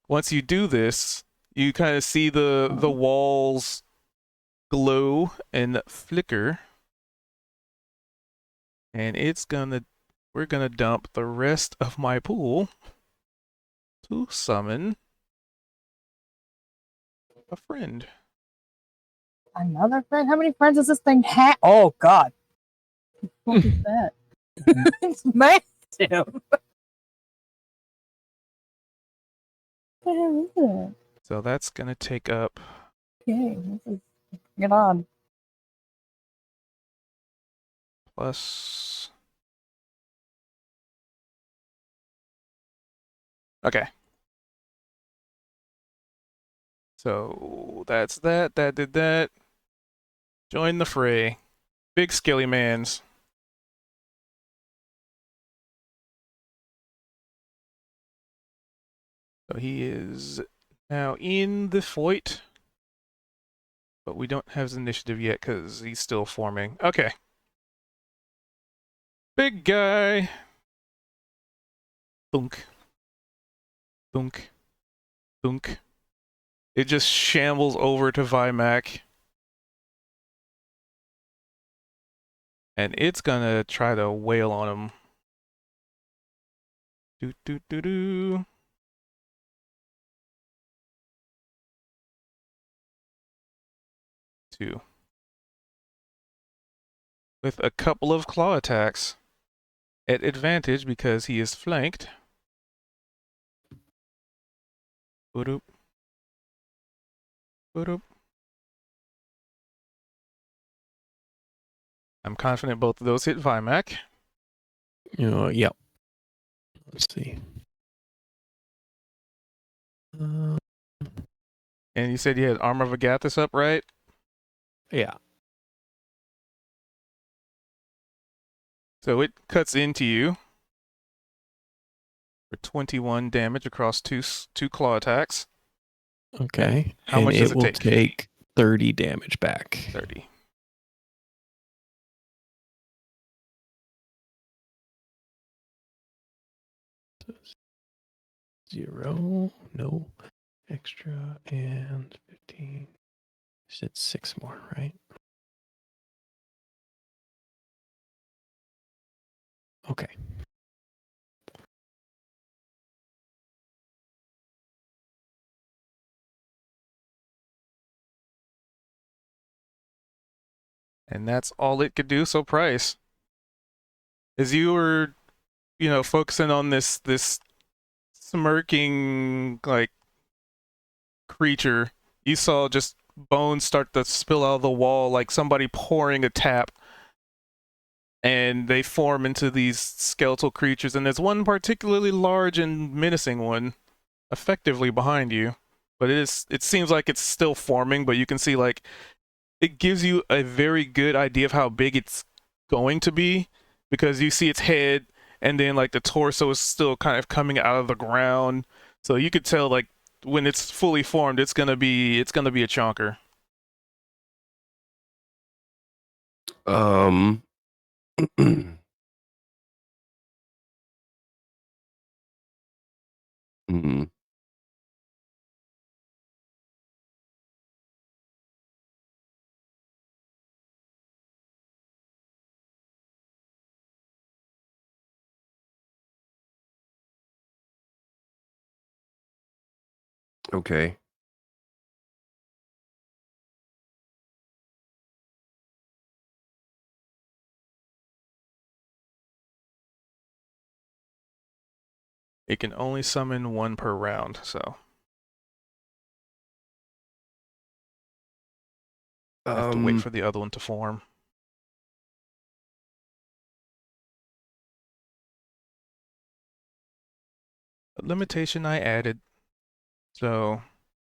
once you do this, you kind of see the walls glow and flicker. And we're gonna dump the rest of my pool to summon a friend. Another friend? How many friends does this thing have? Oh god. What is that? It's massive. What the hell is it? So that's gonna take up Okay, this is get on. plus. Okay. So that's that. That did that. Join the fray. Big skilly mans. So he is now in the fight. But we don't have his initiative yet because he's still forming. Okay. Big guy. Thunk. Thunk. Thunk. It just shambles over to Vimac. And it's gonna try to wail on him. Do do do do. Two. With a couple of claw attacks. At advantage because he is flanked. Boop. Boop. I'm confident both of those hit Vimac. Yep. Let's see. And you said you had Armor of Agathis up, right? Yeah. So it cuts into you for 21 damage across two claw attacks. Okay. How and much does it will take? take 30 damage back. 30. Zero. No. Extra and 15. Said 6 more, right? Okay. And that's all it could do. So Price, as you were, focusing on this smirking like creature, you saw just bones start to spill out of the wall like somebody pouring a tap. And they form into these skeletal creatures, and there's one particularly large and menacing one effectively behind you. But it seems like it's still forming, but you can see like it gives you a very good idea of how big it's going to be because you see its head and then like the torso is still kind of coming out of the ground. So you could tell like when it's fully formed, it's gonna be a chonker. Hmm. Okay. It can only summon one per round, so I have to wait for the other one to form. A limitation I added, so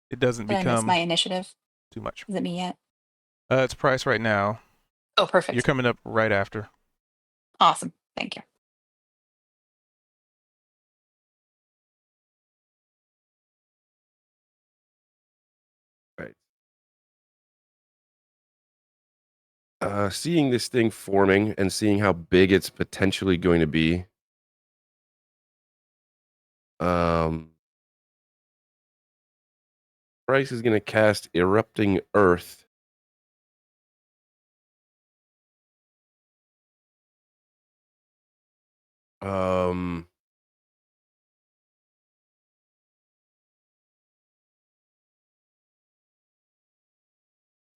it doesn't Did I miss become. my initiative? too much. Is it me yet? It's price right now. Oh, perfect. You're coming up right after. Awesome. Thank you. Seeing this thing forming and seeing how big it's potentially going to be, Bryce is going to cast Erupting Earth. Um,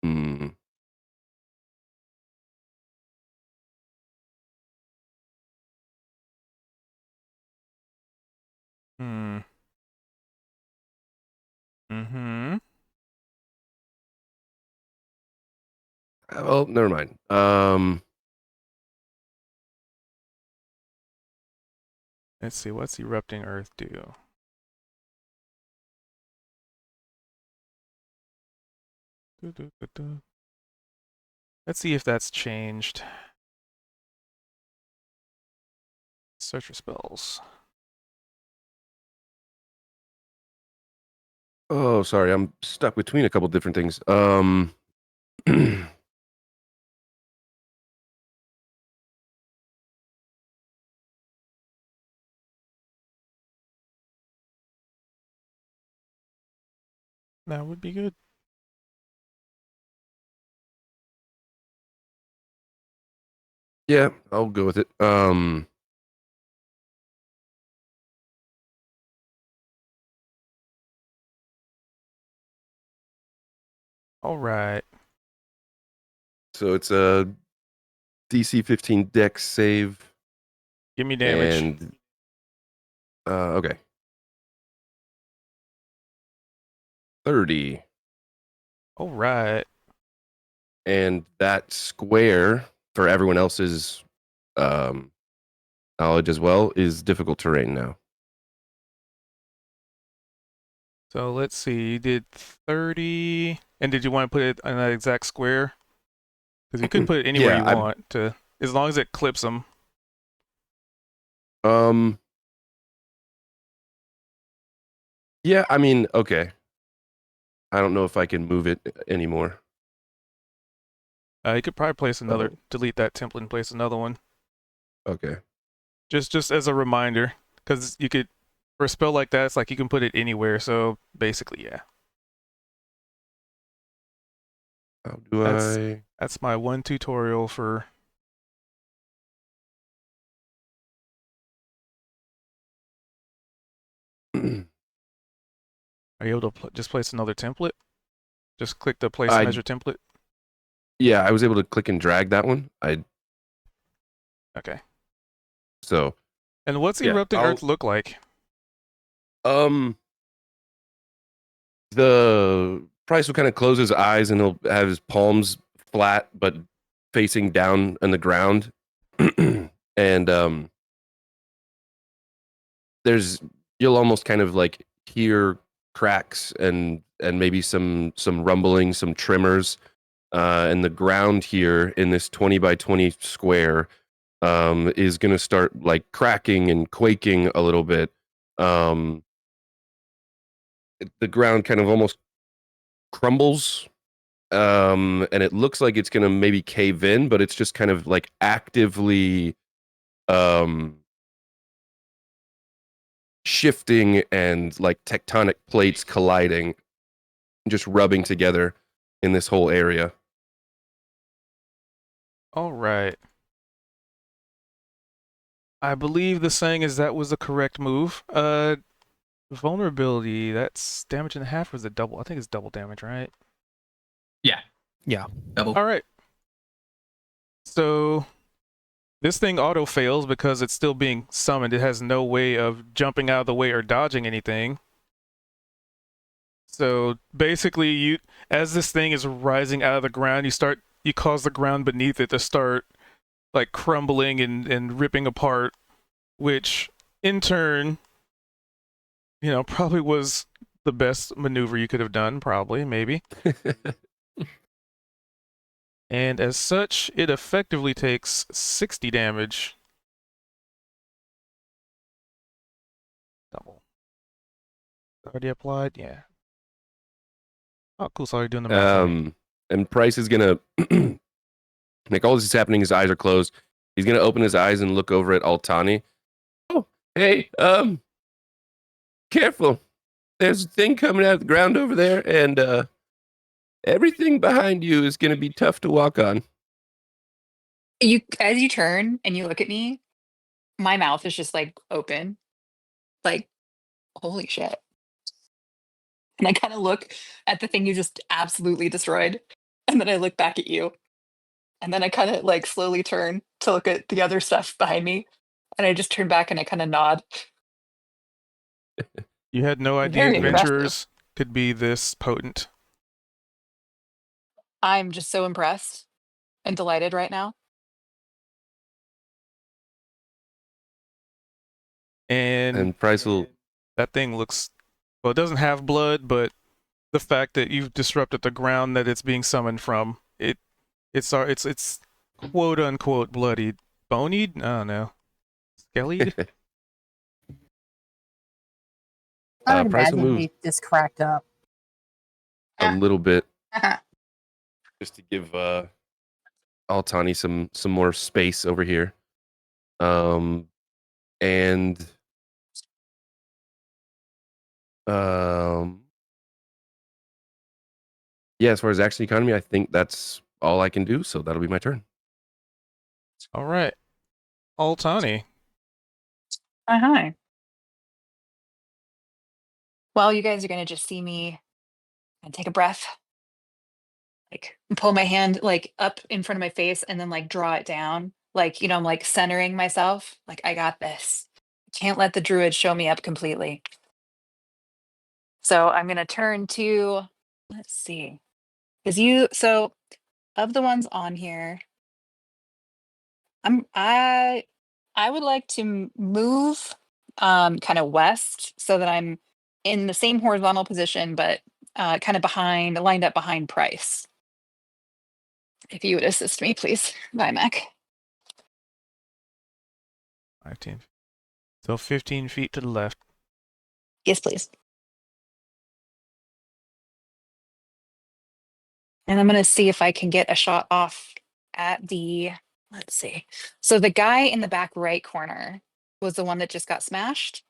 hmm. Hmm. Mm-hmm. Well, never mind. Let's see. What's Erupting Earth do? Let's see if that's changed. Search for spells. Oh, sorry, I'm stuck between a couple different things. That would be good. Yeah, I'll go with it. All right. So it's a DC 15 Dex save, Give me damage. and okay, 30, All right. and that square for everyone else's knowledge as well is difficult terrain now. So let's see. You did 30, and did you want to put it in that exact square? Because you could put it anywhere Yeah, you want to, as long as it clips them. Yeah, I mean, okay. I don't know if I can move it anymore. You could probably place another, Oh. delete that template and place another one. Okay. Just as a reminder, because you could, for a spell like that, it's like you can put it anywhere. So basically, yeah. How do That's- That's my one tutorial for. I? Are you able to just place another template? Just click the place I- measure template. Yeah, I was able to click and drag that one. Okay. So And what's Yeah, Erupting I'll- Earth look like? the Price will kind of close his eyes and he'll have his palms flat but facing down on the ground. And you'll almost kind of like hear cracks and maybe some rumbling, some tremors, and the ground here in this 20 by 20 square is going to start like cracking and quaking a little bit. The ground kind of almost crumbles, and it looks like it's going to maybe cave in, but it's just kind of like actively shifting and like tectonic plates colliding, just rubbing together in this whole area. All right. I believe the saying is that was the correct move. Vulnerability, that's damage in half, or is it double? I think it's double damage, right? Yeah. Double. All right. So this thing auto fails because it's still being summoned. It has no way of jumping out of the way or dodging anything. So basically, as this thing is rising out of the ground, you cause the ground beneath it to start like crumbling and ripping apart, which in turn, probably was the best maneuver you could have done, probably, maybe. And as such, it effectively takes 60 damage. Double. Already applied? Yeah. Oh, cool. So already doing the math. for me. And Price is gonna like all this is happening. His eyes are closed. He's gonna open his eyes and look over at Altani. Oh, hey, careful. There's a thing coming out of the ground over there, and everything behind you is gonna be tough to walk on. As you turn and you look at me, my mouth is just like open, like holy shit. And I kind of look at the thing you just absolutely destroyed, and then I look back at you, and then I kind of like slowly turn to look at the other stuff behind me, and I just turn back and I kind of nod. You had no idea Very impressive. adventurers could be this potent. I'm just so impressed and delighted right now. And Price will that thing looks, well, it doesn't have blood, but the fact that you've disrupted the ground that it's being summoned from, it's quote unquote bloodied. Bonied? I don't know. Skellied? I would Price will imagine move he just cracked up. a little bit just to give Altani some more space over here. And yeah, as far as action economy, I think that's all I can do, so that'll be my turn. All right. Altani. Hi. Well, you guys are gonna just see me and take a breath, like pull my hand like up in front of my face and then like draw it down. Like, I'm like centering myself. Like, I got this. Can't let the druid show me up completely. So I'm gonna turn to, let's see. So of the ones on here, I would like to move kind of west so that I'm in the same horizontal position, but kind of lined up behind Price. If you would assist me, please. Bye, Mac. 15. So 15 feet to the left. Yes, please. And I'm going to see if I can get a shot off at let's see. So the guy in the back right corner was the one that just got smashed.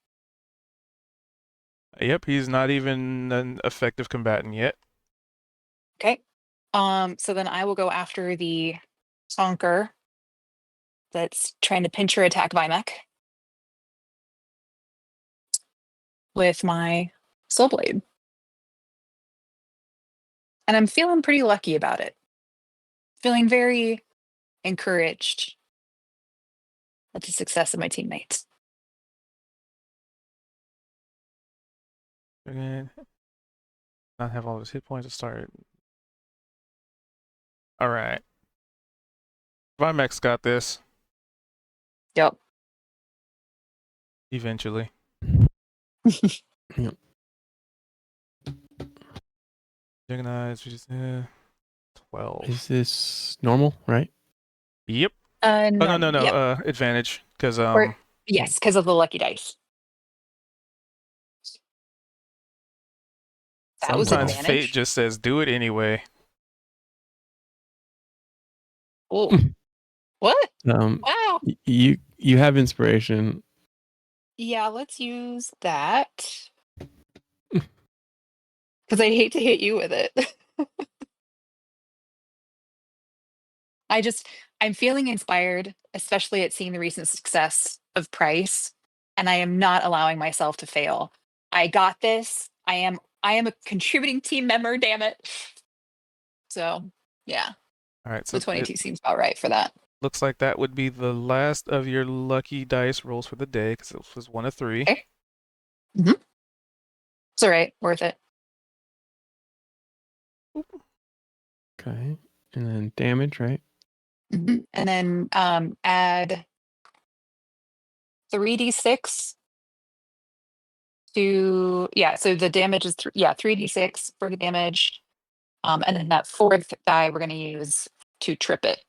Yep, he's not even an effective combatant yet. Okay. So then I will go after the Sonker that's trying to pinch or attack Vimek with my Soul Blade. And I'm feeling pretty lucky about it. Feeling very encouraged at the success of my teammates. Again, not have all of his hit points to start. All right. Vimek's got this Yep. eventually. Yep. Juggernaut, 12. Is this normal, right? Yep. No. Oh, no. Yep. Advantage. Because Yes, because of the lucky dice. That was sometimes advantage. fate just says do it anyway. Oh. What? Wow. You have inspiration. Yeah, let's use that. Because I'd hate to hit you with it. I'm feeling inspired, especially at seeing the recent success of Price, and I am not allowing myself to fail. I got this. I am a contributing team member, damn it. So, yeah. All right. So The 22 seems about right for that. looks like that would be the last of your lucky dice rolls for the day because it was 1 of 3. Okay. Mm-hmm. It's all right. Worth it. Okay. And then damage, right? Mm-hmm. And then add 3d6 So the damage is 3d6 for the damage. And then that fourth die we're going to use to trip it.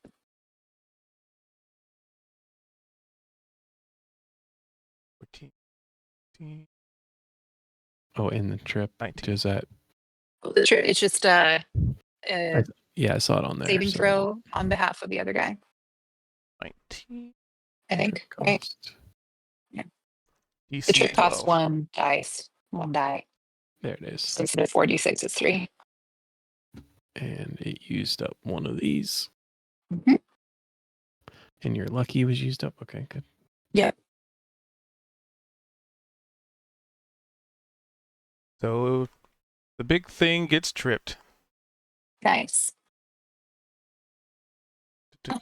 Oh, in the trip. 19. Does that? It's just a Yeah, I saw it on there. saving so throw on behalf of the other guy, 19. I think. trip Right? cost. The DC trip costs 12. one die. There it is. So instead of 4d6, it's 3. And it used up one of these. Mhm. And your lucky was used up. Okay, good. So the big thing gets tripped. Nice.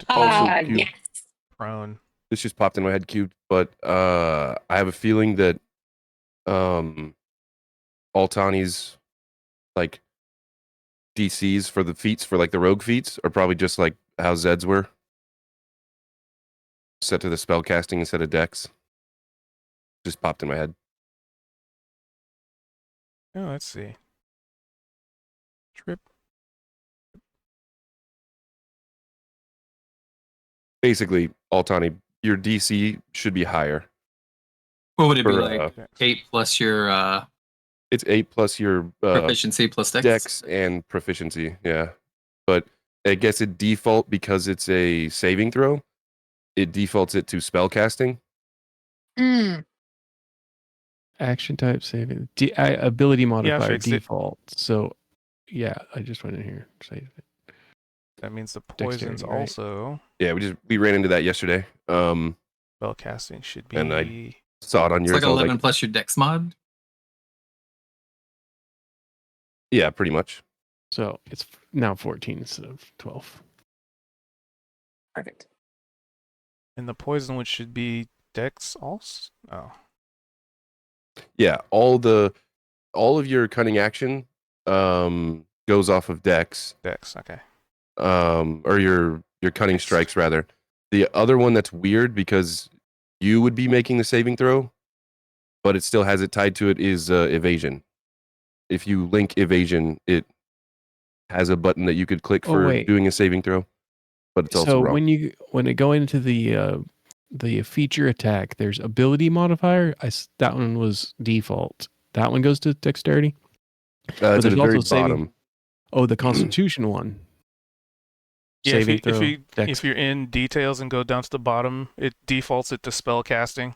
Also, Q, Yes. Prone. this just popped in my head, Q, but I have a feeling that Altani's like DCs for the feats, for like the rogue feats, are probably just like how Zed's were. Set to the spell casting instead of dex. Just popped in my head. Oh, let's see. Trip. Basically, Altani, your DC should be higher. What would it be For, like? Dex. 8 plus your It's 8 plus your proficiency plus dex? dex and proficiency, yeah. But I guess it default because it's a saving throw. It defaults it to spell casting. Mm, Action type saving. Ability modifier fixed it. default. So, yeah, I just went in here. Saved it. That means the poisons Dexterity, right? also Yeah, we ran into that yesterday. spell casting should be. And I saw it on It's yours. like I was 11 plus your dex mod. yeah, pretty much. So it's now 14 instead of 12. perfect. And the poison, which should be Dex also. Oh, Yeah, all of your cunning action goes off of dex, Dex. Okay. or your cunning Dex. strikes rather. The other one that's weird because you would be making the saving throw, but it still has it tied to it is evasion. If you link evasion, it has a button that you could click Oh, for wait. doing a saving throw, but it's also So wrong. when it go into the feature attack, there's ability modifier. That one was default. That one goes to dexterity. It's at there's the very also saving- bottom. Oh, the Constitution one. Yeah, Saving if throw, you dex. if you're in details and go down to the bottom, it defaults it to spell casting.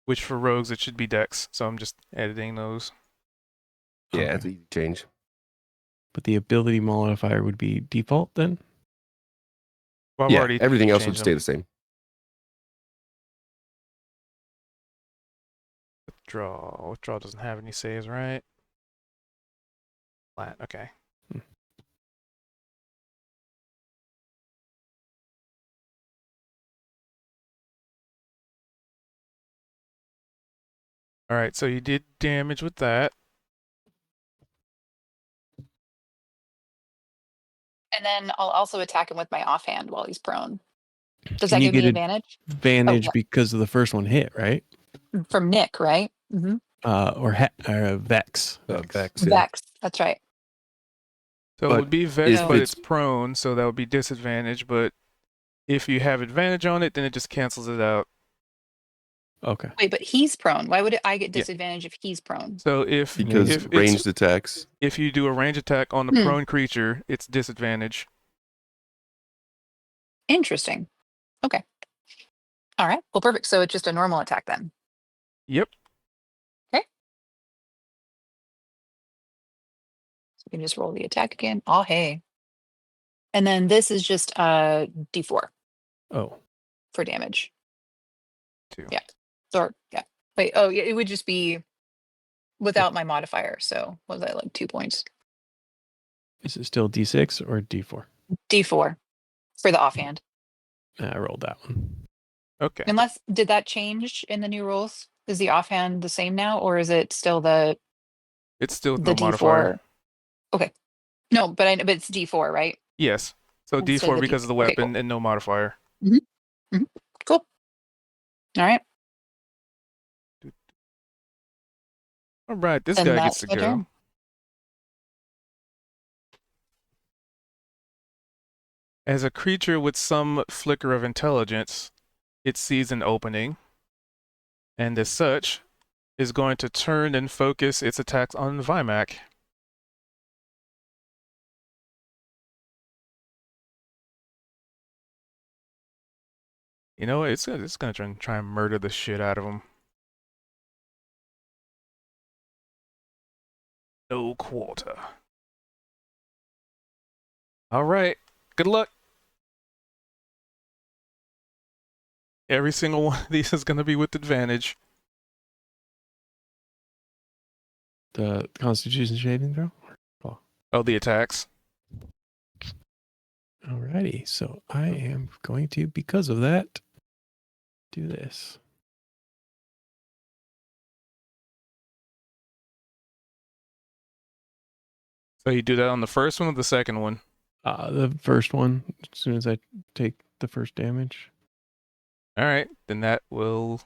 Which for rogues it should be Dex. So I'm just editing those. Yeah, Okay. it's an easy change. But the ability modifier would be default then. Well, I've Yeah, already everything else would changed stay them. the same. Withdraw. Withdraw doesn't have any saves, right? Flat. Okay. All right, so you did damage with that. And then I'll also attack him with my offhand while he's prone. Does Can that you give me get advantage? advantage yeah. because of the first one hit, right? From Nick, right? Mm-hmm. Or Vex. Vex, yeah. Vex. That's right. So But it would be Vex, if but it's- it's prone, so that would be disadvantage. But if you have advantage on it, then it just cancels it out. Okay. Wait, but he's prone. Why would I get Yeah. disadvantage if he's prone? So if Because if ranged attacks. if you do a range attack on the Hmm. prone creature, it's disadvantage. Interesting. Okay. All right. Well, perfect. So it's just a normal attack then. Yep. So we can just roll the attack again. Oh, hey. And then this is just D4 Oh, for damage. 2. Yeah. Or yeah. Wait. Oh, yeah. It would just be without my modifier. So what was that, like 2 points? is it still D6 or D4? D4 for the offhand. I rolled that one. Okay. Unless did that change in the new rules? Is the offhand the same now, or is it still the It's still with the no D4? modifier. Okay. No, but but it's D4, right? Yes. So Instead D4 of the because of the D4. Okay, weapon cool. and no modifier. Cool. All right. All right, this And guy that's gets to my go. turn. As a creature with some flicker of intelligence, it sees an opening, and as such, is going to turn and focus its attacks on Vimac. You know what? It's gonna try and murder the shit out of him. No quarter. All right. Good luck. Every single one of these is gonna be with advantage. The Constitution saving throw. Oh, the attacks. Alrighty, so I am going to, because of that, do this. So you do that on the first one or the second one? The first one, as soon as I take the first damage. All right, then that will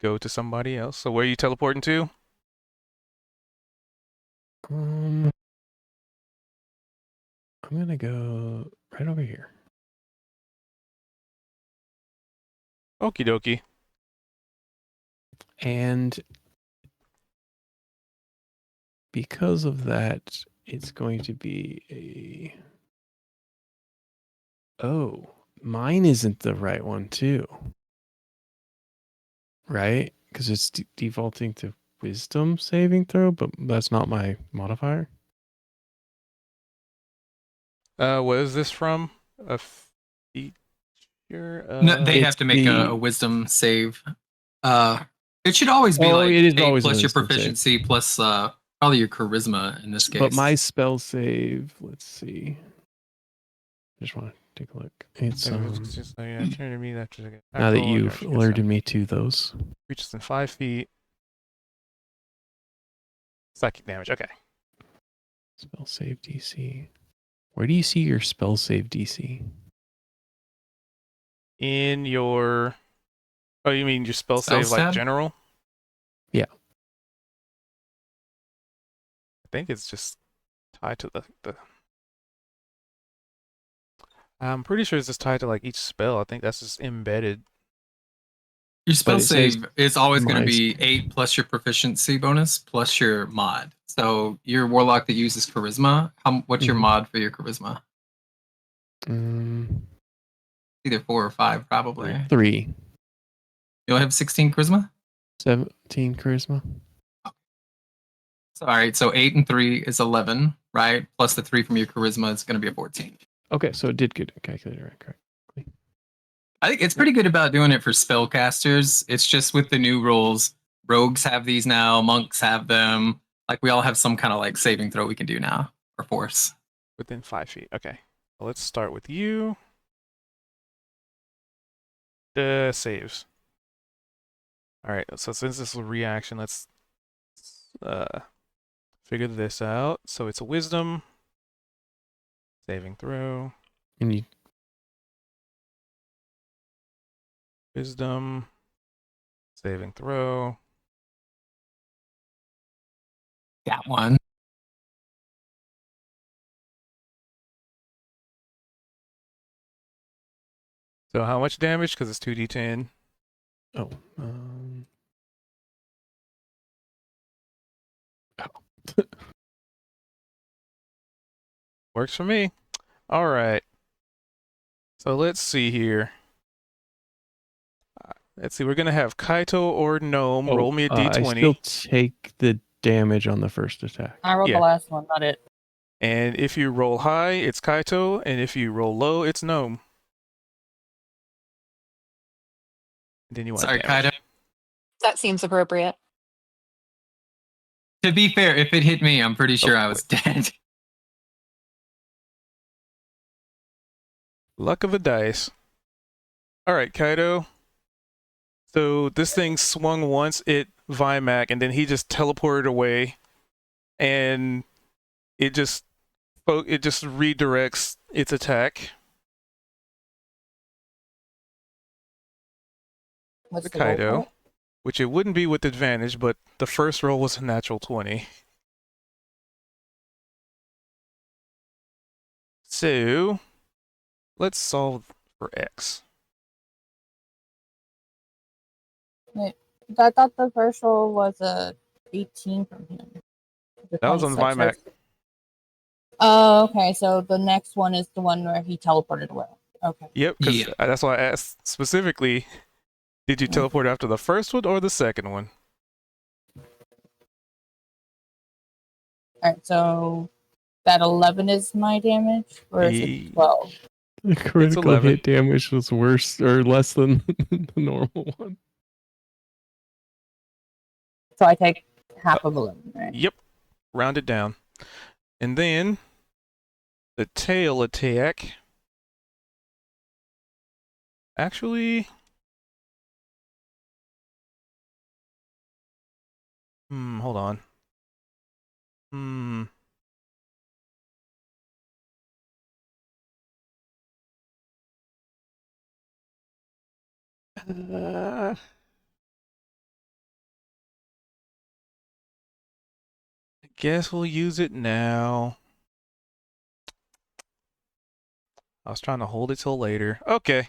go to somebody else. So where are you teleporting to? I'm gonna go right over here. Okie dokie. And because of that, it's going to be a... Oh, mine isn't the right one too. Right? Because it's defaulting to wisdom saving throw, but that's not my modifier. What is this from? A feature? No, they It's have to make the- a wisdom save. It should always be Oh, like it is 8 always a plus your wisdom save. proficiency plus probably your charisma in this case. But my spell save, let's see. Just want to take a look. It's It's just yeah, turn to me after I get now that roll, I you've got you, alerted so me to those. reaches in 5 feet. Psychic damage. Okay. Spell save DC. Where do you see your spell save DC? In your. Oh, you mean your spell save Spells like tab? general? Yeah. I think it's just tied to the. I'm pretty sure it's just tied to like each spell. I think that's just embedded. Your spell it says save is always going to my be 8 plus your proficiency bonus plus your mod. So your warlock that uses charisma, what's your Mhm. mod for your charisma? Um, Either 4 or 5, probably. 3. You'll have 16 charisma? 17 charisma. So, all right, so 8 and 3 is 11, right? Plus the 3 from your charisma is going to be a 14. Okay, so it did get a calculator right, correct. I think it's pretty good about doing it for spellcasters. It's just with the new rules, rogues have these now, monks have them. Like we all have some kind of like saving throw we can do now, or force. Within 5 feet. Okay. Well, let's start with you. The saves. All right. So since this is a reaction, let's figure this out. So it's a wisdom saving throw. And you Wisdom saving throw. That one. So how much damage? Because it's 2d10. oh, Works for me. All right. So let's see here. Let's see. We're gonna have Kaito or Gnome roll me a I d20, still take the damage on the first attack. I rolled Yeah. the last one, not it. and if you roll high, it's Kaito, and if you roll low, it's Gnome. And then you want Sorry, damage. Kaito. That seems appropriate. To be fair, if it hit me, I'm pretty sure I was dead. Luck of the dice. All right, Kaito. So this thing swung once, it Vimac, and then he just teleported away, and it just redirects its attack. What's The the roll for Kaido. it? which it wouldn't be with advantage, but the first roll was a natural 20. So, let's solve for X. I thought the first roll was a 18 from him. The That was on 26 Vimac. Oh, okay. So the next one is the one where he teleported away. Okay. Yep, because Yeah. that's why I asked specifically, did you teleport after the first one or the second one? All right. So that 11 is my damage, or is Ye- it 12? The critical 11. hit damage was worse or less than the normal one. So I take half of 11, right? Yep, round it down. And then the tail attack. Actually, hold on. I guess we'll use it now. I was trying to hold it till later. Okay.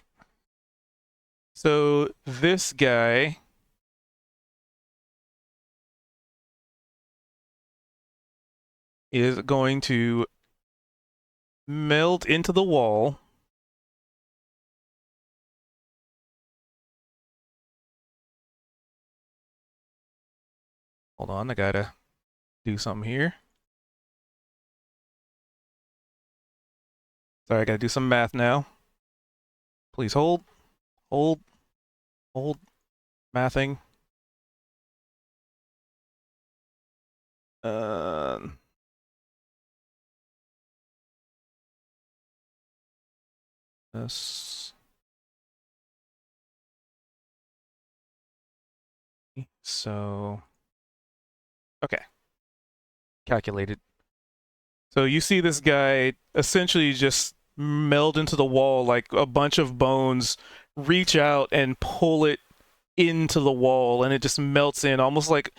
So this guy is going to melt into the wall. Hold on, I gotta do something here. Sorry, I gotta do some math now. Please hold, hold, hold, mathing. This. So, okay. Calculated. So you see this guy essentially just meld into the wall, like a bunch of bones reach out and pull it into the wall, and it just melts in, almost like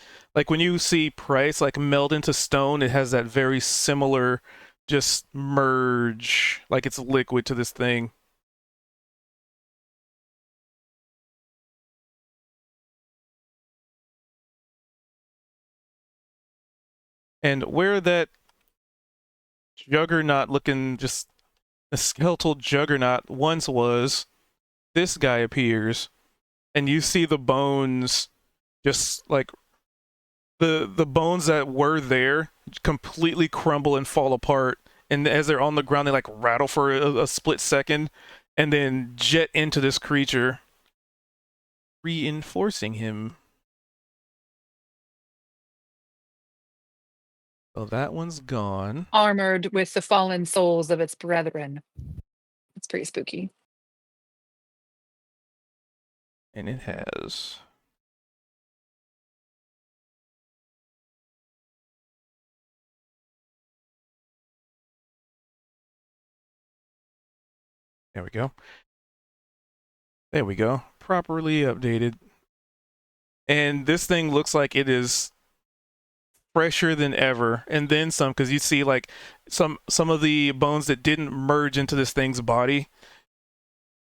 when you see Price like meld into stone. It has that very similar just merge, like it's liquid to this thing. And where that juggernaut looking, just a skeletal juggernaut once was, this guy appears, and you see the bones, just like the bones that were there completely crumble and fall apart, and as they're on the ground they like rattle for a split second and then jet into this creature, reinforcing him. So that one's gone. Armored with the fallen souls of its brethren. It's pretty spooky. And it has there we go. There we go. Properly updated. And this thing looks like it is fresher than ever, and then some, because you see like some of the bones that didn't merge into this thing's body.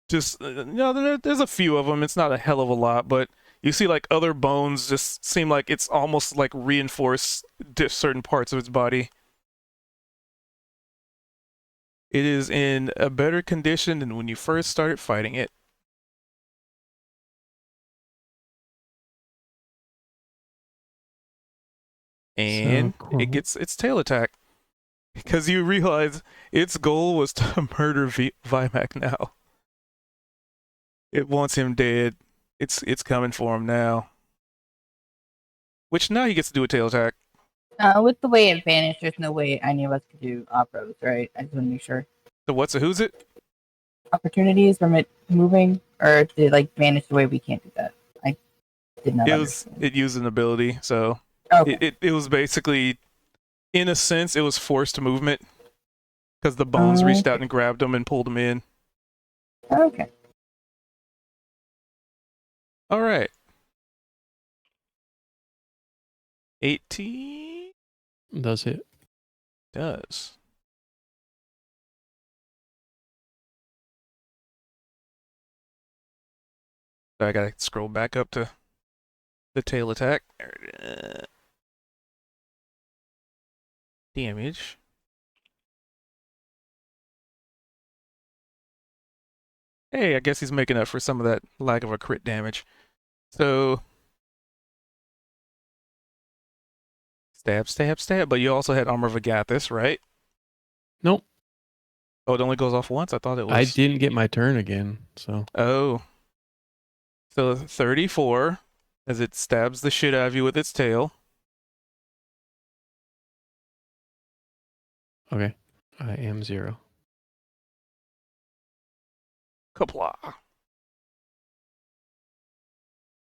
Just there's a few of them. It's not a hell of a lot, but you see like other bones just seem like it's almost like reinforced certain parts of its body. It is in a better condition than when you first started fighting it. And cool. it gets its tail attack, because you realize its goal was to murder Vimac now. It wants him dead. It's coming for him now. Which now he gets to do a tail attack. With the way it vanished, there's no way any of us could do off-roads, right? I just want to make sure. So what's a who's it? Opportunities from it moving, or did it like vanish the way we can't do that? I did not understand. It used an ability, so Okay. it was basically, in a sense, it was forced movement, because the bones reached out and grabbed him and pulled him in. Okay. All right. 18 Does it? does. So I gotta scroll back up to the tail attack. There it is. Damage. Hey, I guess he's making up for some of that lack of a crit damage. So stab, stab, stab. But you also had Armor of Agathis, right? Nope. Oh, it only goes off once? I thought it was. I didn't get my turn again, so Oh. So 34 as it stabs the shit out of you with its tail. okay. I am 0. Kapla.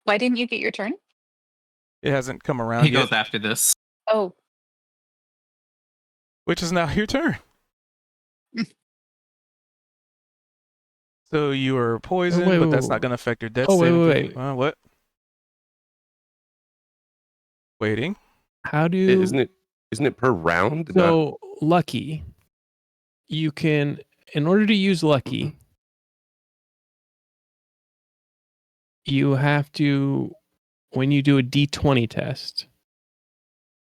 Why didn't you get your turn? It hasn't come around He yet, goes after this. Oh, which is now your turn. So you are poisoned, wait, but wait, that's wait, not wait. going to affect your death Oh, wait, saving wait, throw. wait. What? Waiting. How do Isn't it per round? Not- so lucky? You can, in order to use lucky, you have to, when you do a D20 test,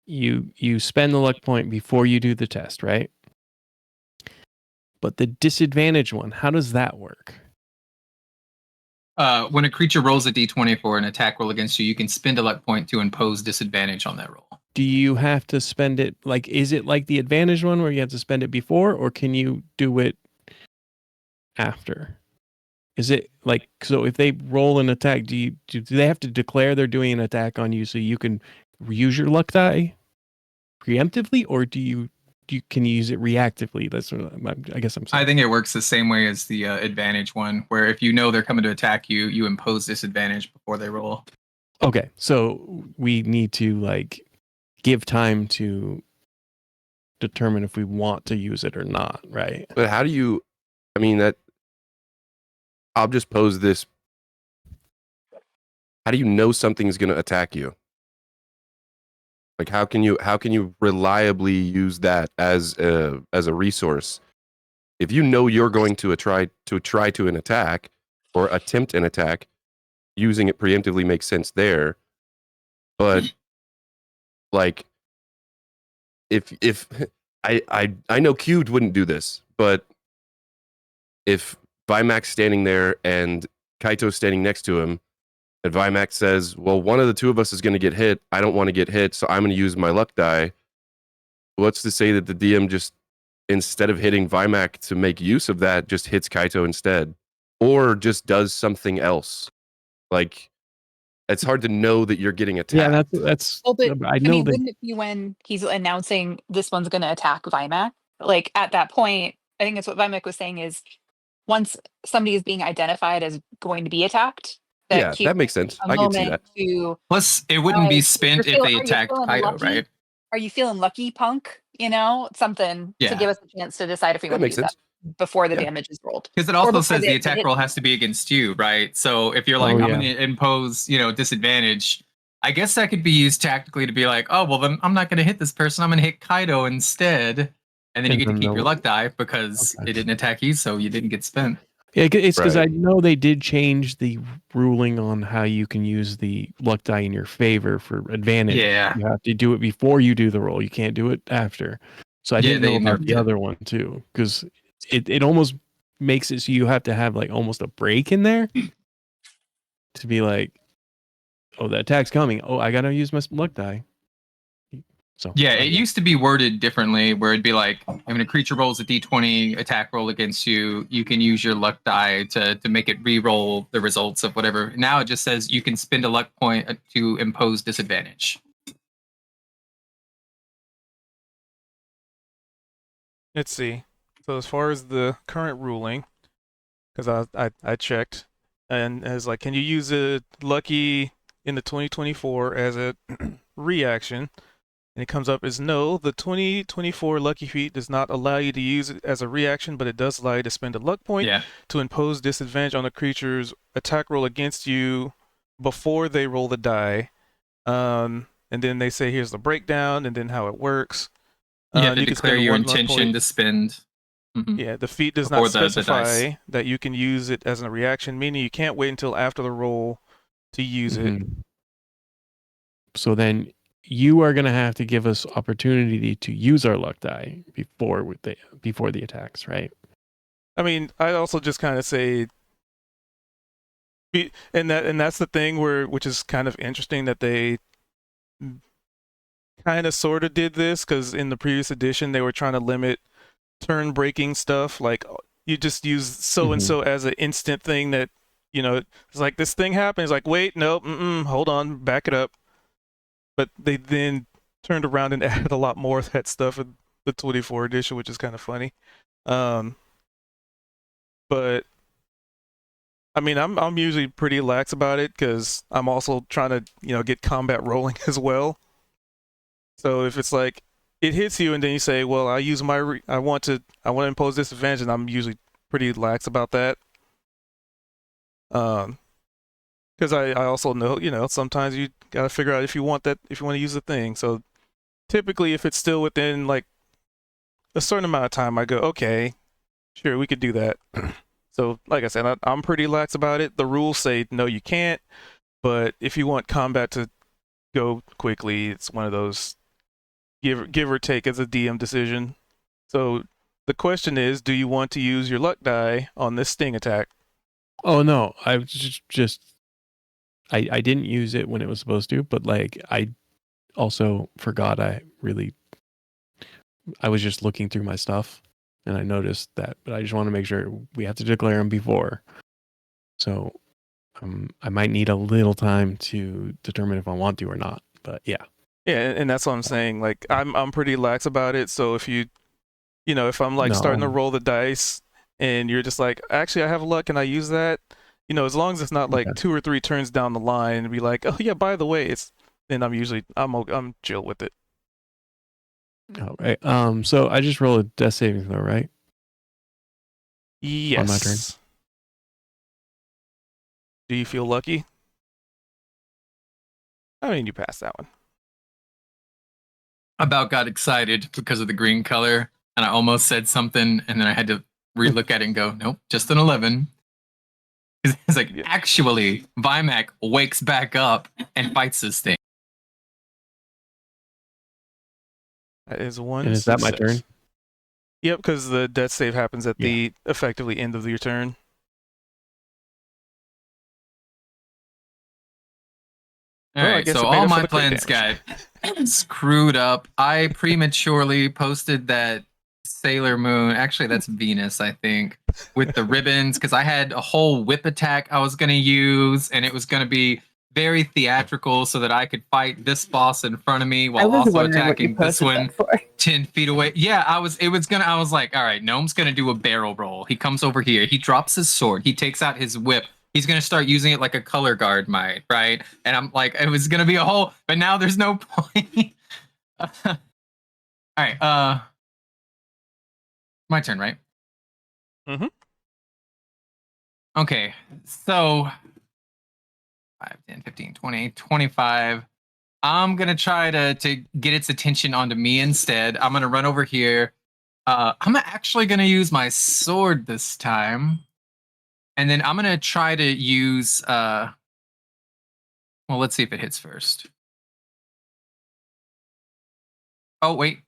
you spend the luck point before you do the test, right? But the disadvantage one, how does that work? When a creature rolls a d20 for an attack roll against you, you can spend a luck point to impose disadvantage on that roll. Do you have to spend it, like, is it like the advantage one where you have to spend it before, or can you do it after? Is it like, so if they roll an attack, do they have to declare they're doing an attack on you so you can use your luck die preemptively, or can you use it reactively? That's what I guess I'm saying. I think it works the same way as the advantage one, where if you know they're coming to attack you, you impose disadvantage before they roll. Okay, so we need to like give time to determine if we want to use it or not, right? But how do you? I mean that. I'll just pose this. How do you know something's going to attack you? Like how can you reliably use that as a resource? If you know you're going to try to an attack or attempt an attack, using it preemptively makes sense there. But like if I know Cubed wouldn't do this, but if Vimax standing there and Kaito standing next to him, and Vimax says, well, one of the two of us is going to get hit. I don't want to get hit, so I'm going to use my luck die. What's to say that the DM just, instead of hitting Vimac to make use of that, just hits Kaito instead? Or just does something else? Like, it's hard to know that you're getting attacked. Yeah, that's well, but I know that. wouldn't it be when he's announcing this one's going to attack Vimac? Like at that point, I think that's what Vimac was saying is once somebody is being identified as going to be attacked, Yeah, Q that makes sense. a I can see moment that. to Plus, it wouldn't be you're spent if feel- they are you attacked feeling Kaito, lucky? right? Are you feeling lucky, punk? You know, something to Yeah. give us a chance to decide if we That want to makes use sense. that before the Yeah. damage is rolled. Because it Or also before says the the attack hit- roll has to be against you, right? So if you're like, Oh, I'm yeah. going to impose, disadvantage, I guess that could be used tactically to be like, oh, well, then I'm not going to hit this person. I'm going to hit Kaido instead. And then you And get to then keep your they'll- luck die because Okay. it didn't attack you, so you didn't get spent. Yeah, it's because Right. I know they did change the ruling on how you can use the luck die in your favor for advantage. Yeah. You have to do it before you do the roll. You can't do it after. So I Yeah, didn't know they about nerfed the it. other one too, because it almost makes it so you have to have like almost a break in there to be like, oh, the attack's coming. Oh, I gotta use my luck die. So Yeah, it used to be worded differently where it'd be like, when a creature rolls a d20 attack roll against you, you can use your luck die to make it re-roll the results of whatever. Now it just says you can spend a luck point to impose disadvantage. Let's see. So as far as the current ruling, because I checked, and it's like, can you use a lucky in the 2024 as a reaction? And it comes up as no. The 2024 lucky feat does not allow you to use it as a reaction, but it does allow you to spend a luck point Yeah. to impose disadvantage on a creature's attack roll against you before they roll the die. and then they say here's the breakdown and then how it works. You have to can declare spend your one luck intention point. to spend. Mhm. Yeah, the feat does Before not the dice. specify that you can use it as a reaction, meaning you can't wait until after the roll to use it. Mhm. So then you are going to have to give us opportunity to use our luck die before the attacks, right? I mean, I also just kind of say, and that's the thing which is kind of interesting that they kind of sort of did this, because in the previous edition they were trying to limit turn breaking stuff, like you just use so and so as an instant thing that, you know, it's like this thing happens, like wait, nope, hold on, back it up. But they then turned around and added a lot more of that stuff in the 24 edition, which is kind of funny. But I mean, I'm usually pretty lax about it because I'm also trying to, you know, get combat rolling as well. So if it's like it hits you and then you say, well, I use my I want to impose disadvantage, and I'm usually pretty lax about that. Because I also know, you know, sometimes you gotta figure out if you want to use the thing. So typically, if it's still within like a certain amount of time, I go, okay, sure, we could do that. So, like I said, I'm pretty lax about it. The rules say no, you can't. But if you want combat to go quickly, it's one of those give or take as a DM decision. So the question is, do you want to use your luck die on this sting attack? Oh no, I just I didn't use it when it was supposed to, but like I also forgot I was just looking through my stuff and I noticed that, but I just want to make sure we have to declare them before. So I might need a little time to determine if I want to or not, but yeah. Yeah, and that's what I'm saying. Like I'm pretty lax about it. So if you know, if I'm like starting to No. roll the dice and you're just like, actually I have luck and I use that, you know, as long as it's not like Okay. 2 or 3 turns down the line and be like, oh yeah, by the way, then I'm chill with it. All right. So I just roll a death saving throw, right? Yes. On my turn. Do you feel lucky? I mean, you passed that one. About got excited because of the green color, and I almost said something, and then I had to relook at it and go, nope, just an 11. It's like, Yeah. actually, Vimac wakes back up and fights this thing. That is one. And is that my success. turn? Yep, because the death save happens at Yeah. the effectively end of your turn. All Well, I right, guess so it made all up for my the crit plans damage. got screwed up. I prematurely posted that Sailor Moon, actually that's Venus, I think, with the ribbons, because I had a whole whip attack I was going to use, and it was going to be very theatrical so that I could fight this boss in front of me I while was also wondering what you attacking this posted one that for. 10 feet away. Yeah, I was like, all right, Gnome's going to do a barrel roll. He comes over here, he drops his sword, he takes out his whip. He's going to start using it like a color guard might, right? And I'm like, it was going to be a whole, but now there's no point. All right, my turn, right? Mhm. Okay, so 5, 10, 15, 20, 25. I'm going to try to get its attention onto me instead. I'm going to run over here. I'm actually going to use my sword this time. And then I'm going to try to use, well, let's see if it hits first. Oh, wait,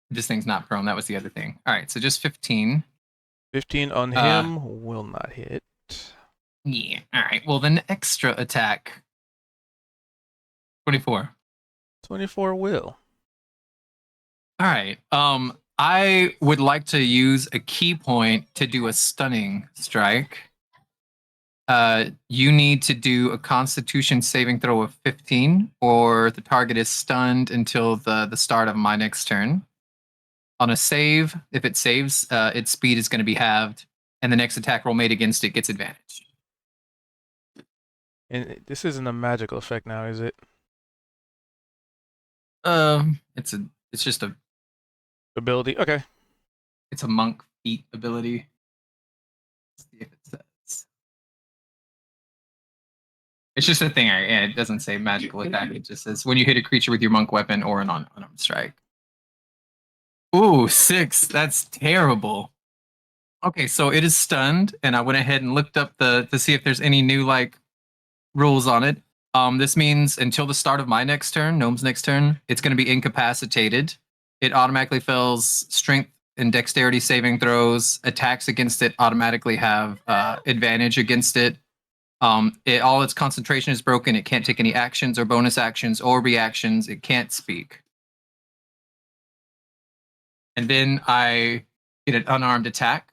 this thing's not prone. That was the other thing. All right, so just 15. 15 on him will not hit. Yeah. All right. Well, then extra attack. 24. 24 will. All right. I would like to use a key point to do a stunning strike. You need to do a Constitution saving throw of 15, or the target is stunned until the start of my next turn. On a save, if it saves, its speed is going to be halved, and the next attack roll made against it gets advantage. And this isn't a magical effect now, is it? It's just a Ability. Okay. it's a monk feat ability. Let's see if it says. It's just a thing. It doesn't say magical attack. It just says when you hit a creature with your monk weapon or an unarmed strike. Ooh, 6. That's terrible. Okay, so it is stunned, and I went ahead and looked up to see if there's any new like rules on it. This means until the start of my next turn, Gnome's next turn, it's going to be incapacitated. It automatically fails strength and dexterity saving throws. Attacks against it automatically have advantage against it. All its concentration is broken. It can't take any actions or bonus actions or reactions. It can't speak. And then I get an unarmed attack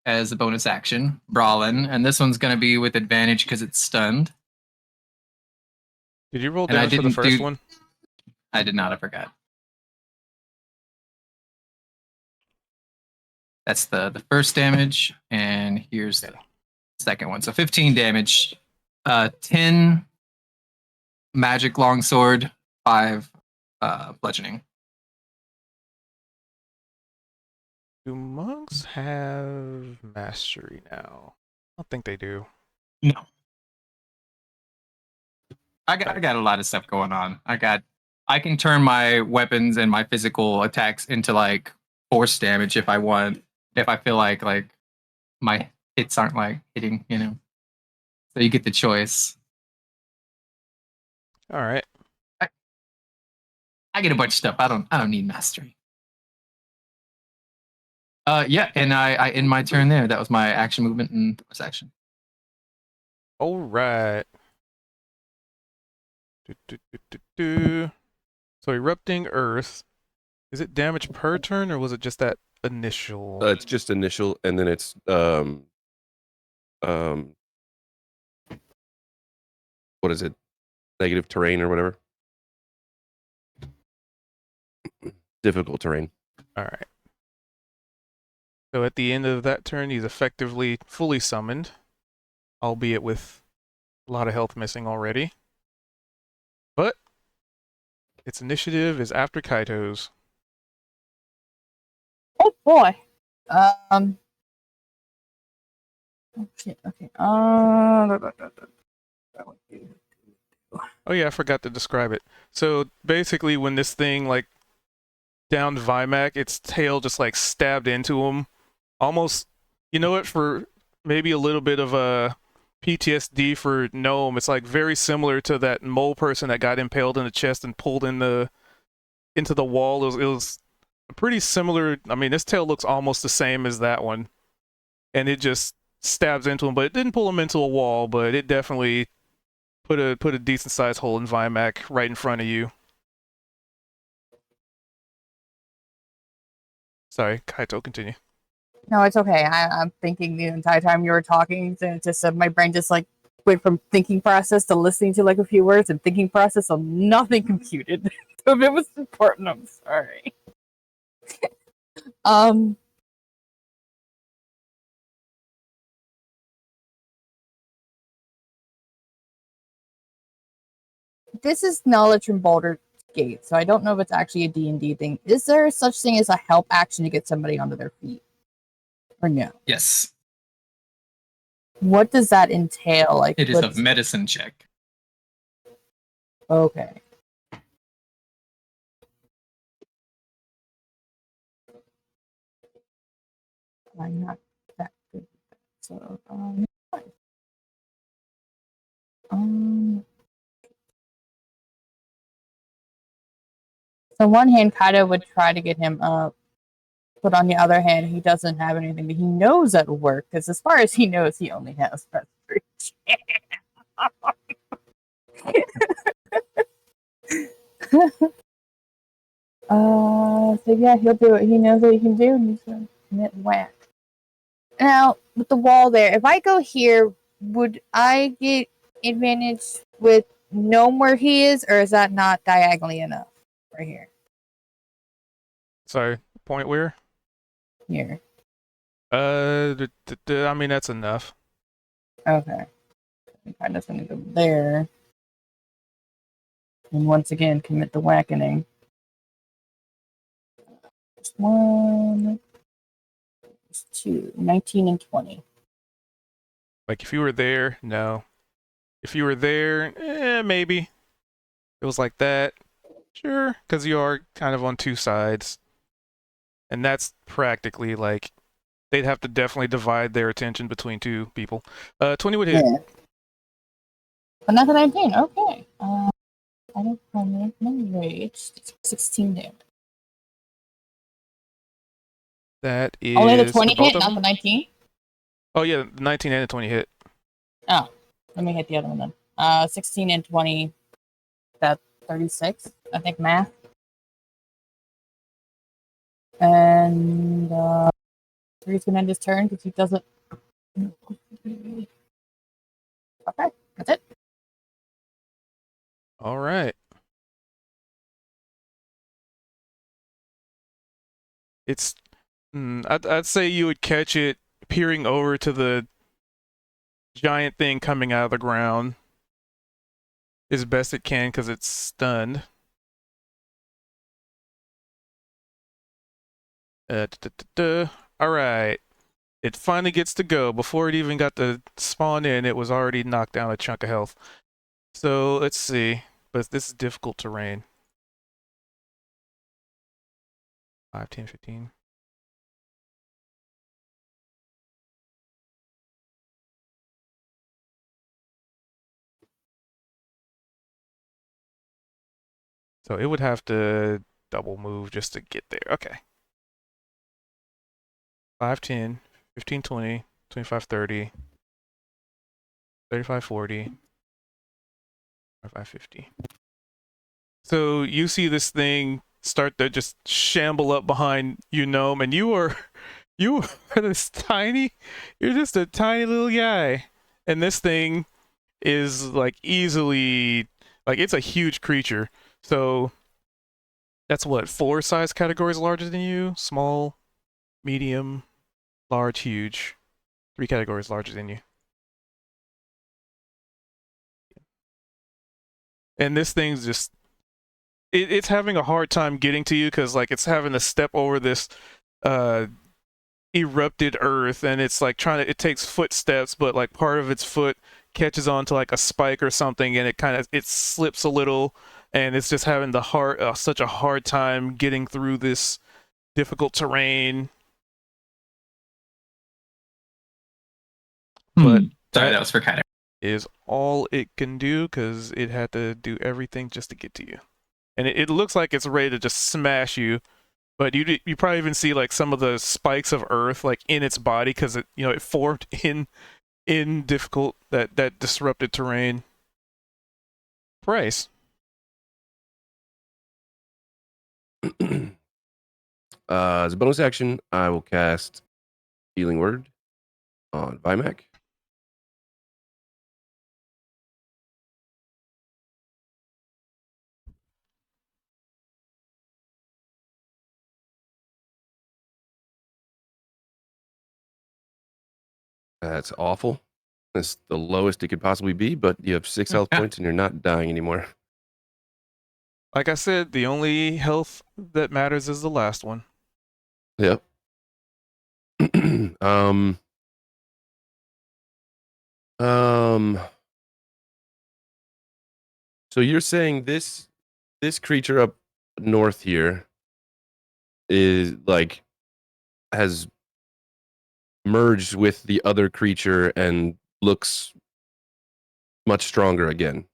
as a bonus action, Brawlin, and this one's going to be with advantage because it's stunned. Did you roll And I damage for the didn't first do- one? I did not. I forgot. That's the first damage, and here's the second one. So 15 damage, 10 magic longsword, 5 bludgeoning. Do monks have mastery now? I don't think they do. No. I got a lot of stuff going on. I can turn my weapons and my physical attacks into like force damage if I want. If I feel like my hits aren't like hitting, you know. So you get the choice. All right. I get a bunch of stuff. I don't need mastery. Yeah, and I end my turn there. That was my action movement and bonus action. All right. So erupting earth. Is it damage per turn or was it just that initial? It's just initial, and then it's what is it? Negative terrain or whatever. Difficult terrain. All right. So at the end of that turn, he's effectively fully summoned, albeit with a lot of health missing already. But its initiative is after Kaito's. Oh boy. Oh shit. Okay. Oh yeah, I forgot to describe it. So basically, when this thing like downed Vimac, its tail just like stabbed into him. Almost, you know what? For maybe a little bit of a PTSD for Gnome, it's like very similar to that mole person that got impaled in the chest and pulled into the wall. It was pretty similar. I mean, this tail looks almost the same as that one, and it just stabs into him, but it didn't pull him into a wall. But it definitely put a decent sized hole in Vimac right in front of you. Sorry, Kaito, continue. No, it's okay. I'm thinking the entire time you were talking, and it just my brain just like went from thinking process to listening to like a few words and thinking process, so nothing computed. So if it was important, I'm sorry. This is knowledge from Baldur's Gate, so I don't know if it's actually a D&D thing. Is there such thing as a help action to get somebody onto their feet? Or no? Yes, What does that entail? Like, it is a what's- medicine check. Okay. I'm not that good with that. So, so one hand, Kaido would try to get him up, but on the other hand, he doesn't have anything that he knows that'll work, because as far as he knows, he only has restoration. So yeah, he'll do what he knows what he can do, and he's gonna commit whack. Now, with the wall there, if I go here, would I get advantage with Gnome where he is, or is that not diagonally enough? Right here. Sorry, point where? Here. I mean that's enough. Okay. I'm just gonna go there. And once again, commit the whackening. Just 1, just 2, 19 and 20. Like if you were there, no. If you were there, maybe. It was like that. Sure, because you are kind of on two sides. And that's practically like they'd have to definitely divide their attention between two people. 20 would hit. Yeah. Another 19. Okay. I don't know. Rage. 16 damage. That is Only the 20 both hit, of not them? the 19. Oh yeah, the 19 and the 20 hit. Oh, let me hit the other one then. 16 and 20. That's 36. I think math. And he's gonna end his turn because he doesn't. Okay, that's it. All right. It's I'd say you would catch it peering over to the giant thing coming out of the ground as best it can because it's stunned. All right. It finally gets to go. Before it even got to spawn in, it was already knocked down a chunk of health. So let's see. But this is difficult terrain. 5, 10, 15. So it would have to double move just to get there. Okay. 5, 10, 15, 20, 25, 30, 35, 40, 45, 50. So you see this thing start to just shamble up behind you, Gnome, and you are this tiny, you're just a tiny little guy. And this thing is like easily, like it's a huge creature. So that's what, 4 size categories larger than you? Small, medium, large, huge. 3 categories larger than you. And this thing's just, it's having a hard time getting to you because like it's having to step over this erupted earth, and it's like it takes footsteps, but like part of its foot catches onto like a spike or something, and it slips a little, and it's just having such a hard time getting through this difficult terrain. But Sorry, that was for Kyder. is all it can do because it had to do everything just to get to you, and it looks like it's ready to just smash you. But you probably even see like some of the spikes of earth like in its body because it formed in difficult that disrupted terrain. Price. As a bonus action, I will cast Healing Word on Vimac. That's awful. That's the lowest it could possibly be, but you have 6 health points and you're not dying anymore. Like I said, the only health that matters is the last one. Yep. So you're saying this creature up north here is like has merged with the other creature and looks much stronger again.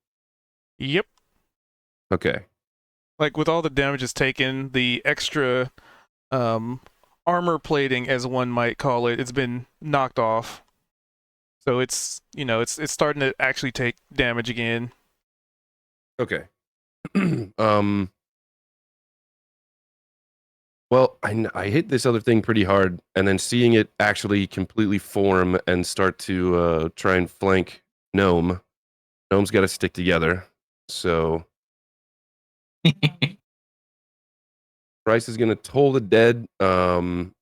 Yep. Okay. Like with all the damages taken, the extra armor plating, as one might call it, it's been knocked off. So it's it's starting to actually take damage again. Okay. Well, I hit this other thing pretty hard, and then seeing it actually completely form and start to try and flank Gnome. Gnome's got to stick together. So Bryce is going to Toll the Dead and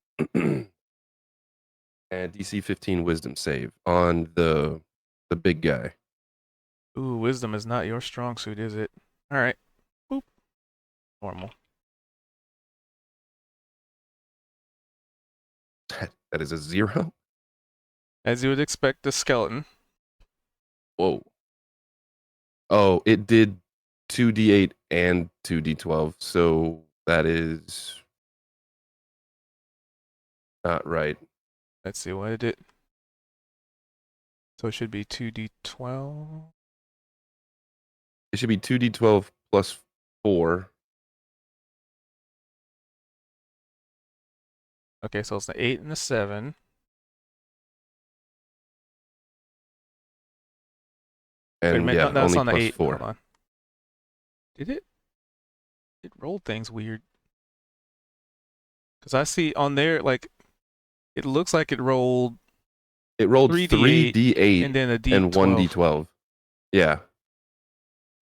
DC 15 Wisdom save on the big guy. Ooh, wisdom is not your strong suit, is it? All right. Boop. Normal. That is a 0. As you would expect, the skeleton. Whoa. Oh, it did 2d8 and 2d12, so that is not right. Let's see, what did it? So it should be 2d12. It should be 2d12 plus 4. Okay, so it's an 8 and a 7. Wait a And minute, yeah, no, it's only on the plus 8. 4. Hold on. Did it? It rolled things weird. Because I see on there, like, it looks like it rolled It rolled 3d8 3d8 and then a d12. and 1d12. Yeah.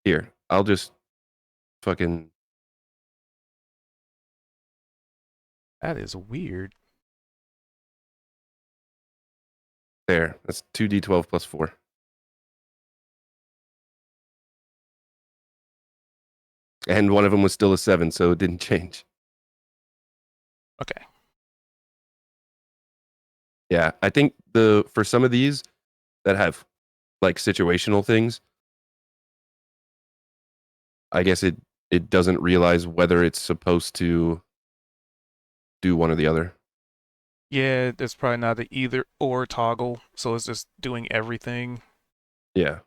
Here, I'll just fucking. That is weird. There. That's 2d12 plus 4. And one of them was still a 7, so it didn't change. Okay. Yeah, I think for some of these that have like situational things, I guess it doesn't realize whether it's supposed to do one or the other. Yeah, it's probably not the either or toggle, so it's just doing everything. Yeah.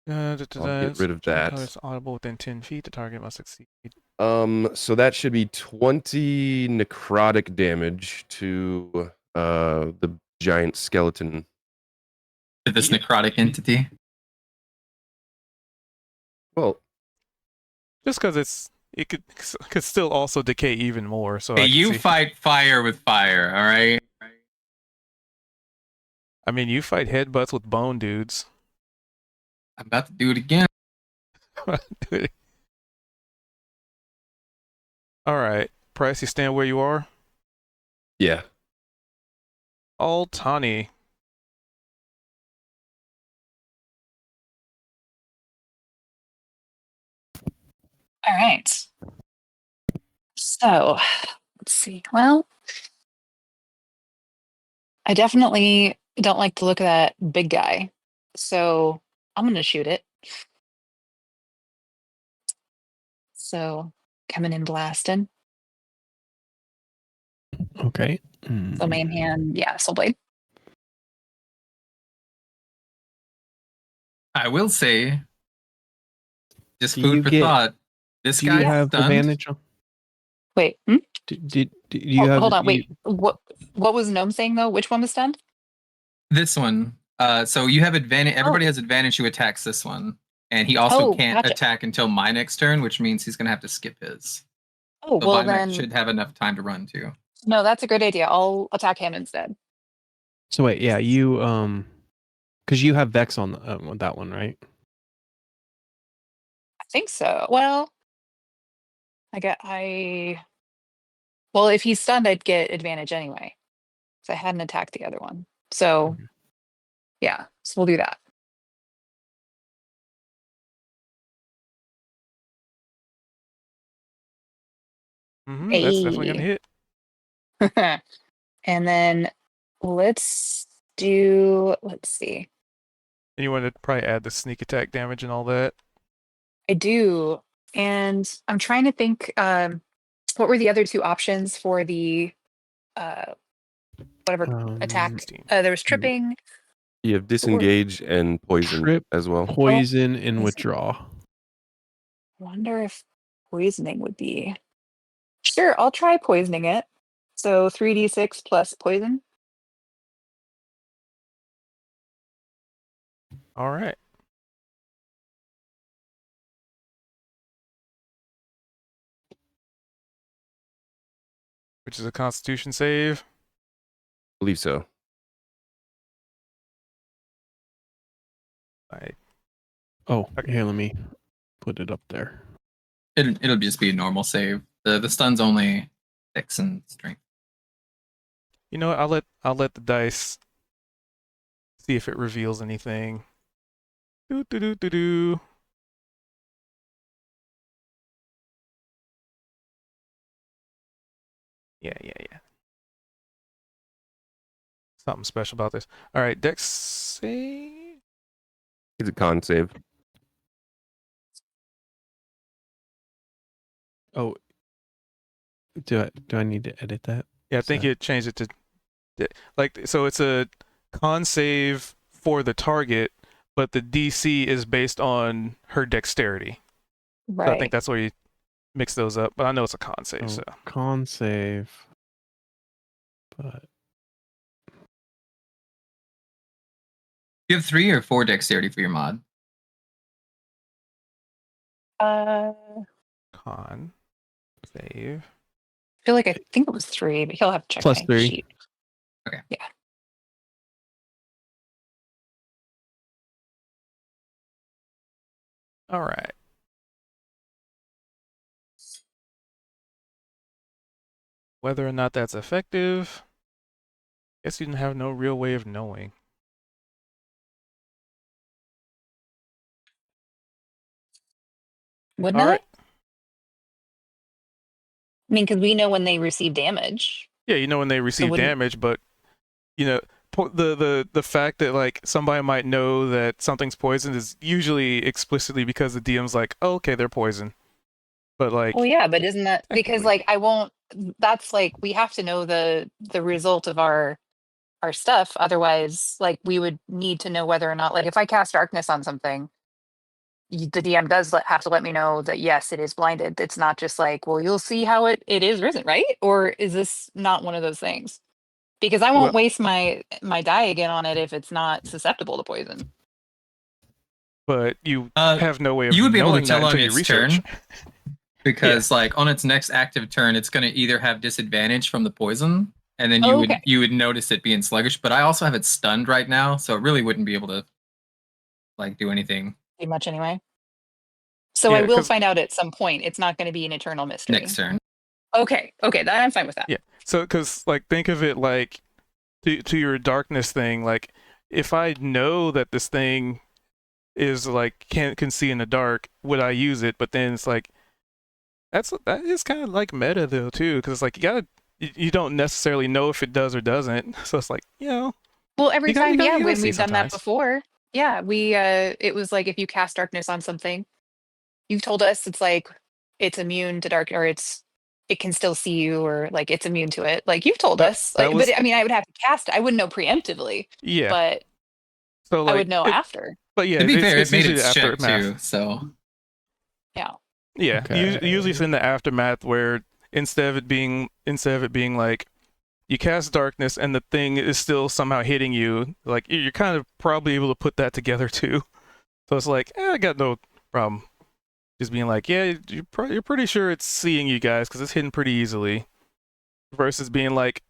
I'll get rid of that. It's audible within 10 feet. The target must succeed. So that should be 20 necrotic damage to the giant skeleton. To this necrotic entity. Well, Just because it could still also decay even more. So Hey, I can you see. fight fire with fire, all right? I mean, you fight headbutts with bone dudes. I'm about to do it again. All right, Price, you stand where you are. yeah. All Tani. All right. So let's see. Well, I definitely don't like the look of that big guy. So I'm going to shoot it. So coming in blasting. Okay. So main hand, yeah, soul blade. I will say, just Do you food for get- thought. This Do you guy have stunned. advantage on? Wait, Do you have? hold on, you- wait. What was Gnome saying though? Which one was stunned? This one. So you have advantage. Everybody has advantage who attacks this one, and he also Oh, can't gotcha. attack until my next turn, which means he's gonna have to skip his. Oh, So well Vimac then, should have enough time to run too. no, that's a great idea. I'll attack him instead. So wait, yeah, you because you have Vex on that one, right? I think so. Well, well, if he's stunned, I'd get advantage anyway. So I hadn't attacked the other one. So Okay. yeah, so we'll do that. That's definitely gonna hit. And then let's see. And you want to probably add the sneak attack damage and all that. I do. And I'm trying to think what were the other two options for the whatever attack? 16. There was tripping. You have disengage and poison Trip, as well. poison, and poison. withdraw. Wonder if poisoning would be. Sure, I'll try poisoning it. So 3d6 plus poison. All right. Which is a Constitution save. believe so. Oh, Okay. here, let me put it up there. It'll just be a normal save. The stun's only 6 in strength. You know what? I'll let the dice see if it reveals anything. Do do do do do. Yeah. something special about this. All right, Dex save. It's a con save. Oh, do I need to edit that? Yeah, I Is think that- you changed it to like so. It's a con save for the target, but the DC is based on her dexterity. Right. So I think that's where you mix those up. But I know it's a con save. Oh, So con save. But You have 3 or 4 dexterity for your mod. I con save. feel like I think it was 3, but he'll have to check Plus my 3. sheet. Okay. Yeah. All right. Whether or not that's effective, guess you didn't have no real way of knowing. Wouldn't All it? right. I mean, because we know when they receive damage. Yeah, you know when they receive wouldn't- damage, but you know the fact that like somebody might know that something's poisoned is usually explicitly because the DM's like, oh, okay, they're poison. But like, Well, yeah, but isn't that because technically. like I won't? That's like we have to know the result of our stuff. Otherwise, like we would need to know whether or not like if I cast darkness on something, the DM does have to let me know that yes, it is blinded. It's not just like, well, you'll see how it is risen, right? Or is this not one of those things? Because I won't Well- waste my die again on it if it's not susceptible to poison. but you Uh, have no way of you would be able to knowing that tell on until you its research. turn. Because like on its next active turn, it's going to either have disadvantage from the poison, and then Okay. you would notice it being sluggish. But I also have it stunned right now, so it really wouldn't be able to like do anything Pretty much anyway. So I Yeah, will 'cause- find out at some point. It's not going to be an eternal mystery. next turn. Okay, that I'm fine with that. Yeah. So, because like think of it like to your darkness thing. Like, if I know that this thing is like can see in the dark, would I use it? But then it's like that is kind of like meta though too, because it's like you don't necessarily know if it does or doesn't. So it's like Well, every You gotta- time, you gotta- yeah, you gotta when see we've done that sometimes. before, yeah, we it was like if you cast darkness on something, you've told us it's like it's immune to dark, or it can still see you, or like it's immune to it. Like you've told That- us. that Like, was- but I mean, I would have to cast it. I wouldn't know preemptively, yeah. but So like I would know it- after. But yeah, To be fair, it's it made usually its the check aftermath. too. So Yeah, Okay. usually it's in the aftermath where instead of it being like you cast darkness and the thing is still somehow hitting you, like you're kind of probably able to put that together too. So it's like, I got no problem just being like, yeah, you're pretty sure it's seeing you guys because it's hidden pretty easily, versus being like,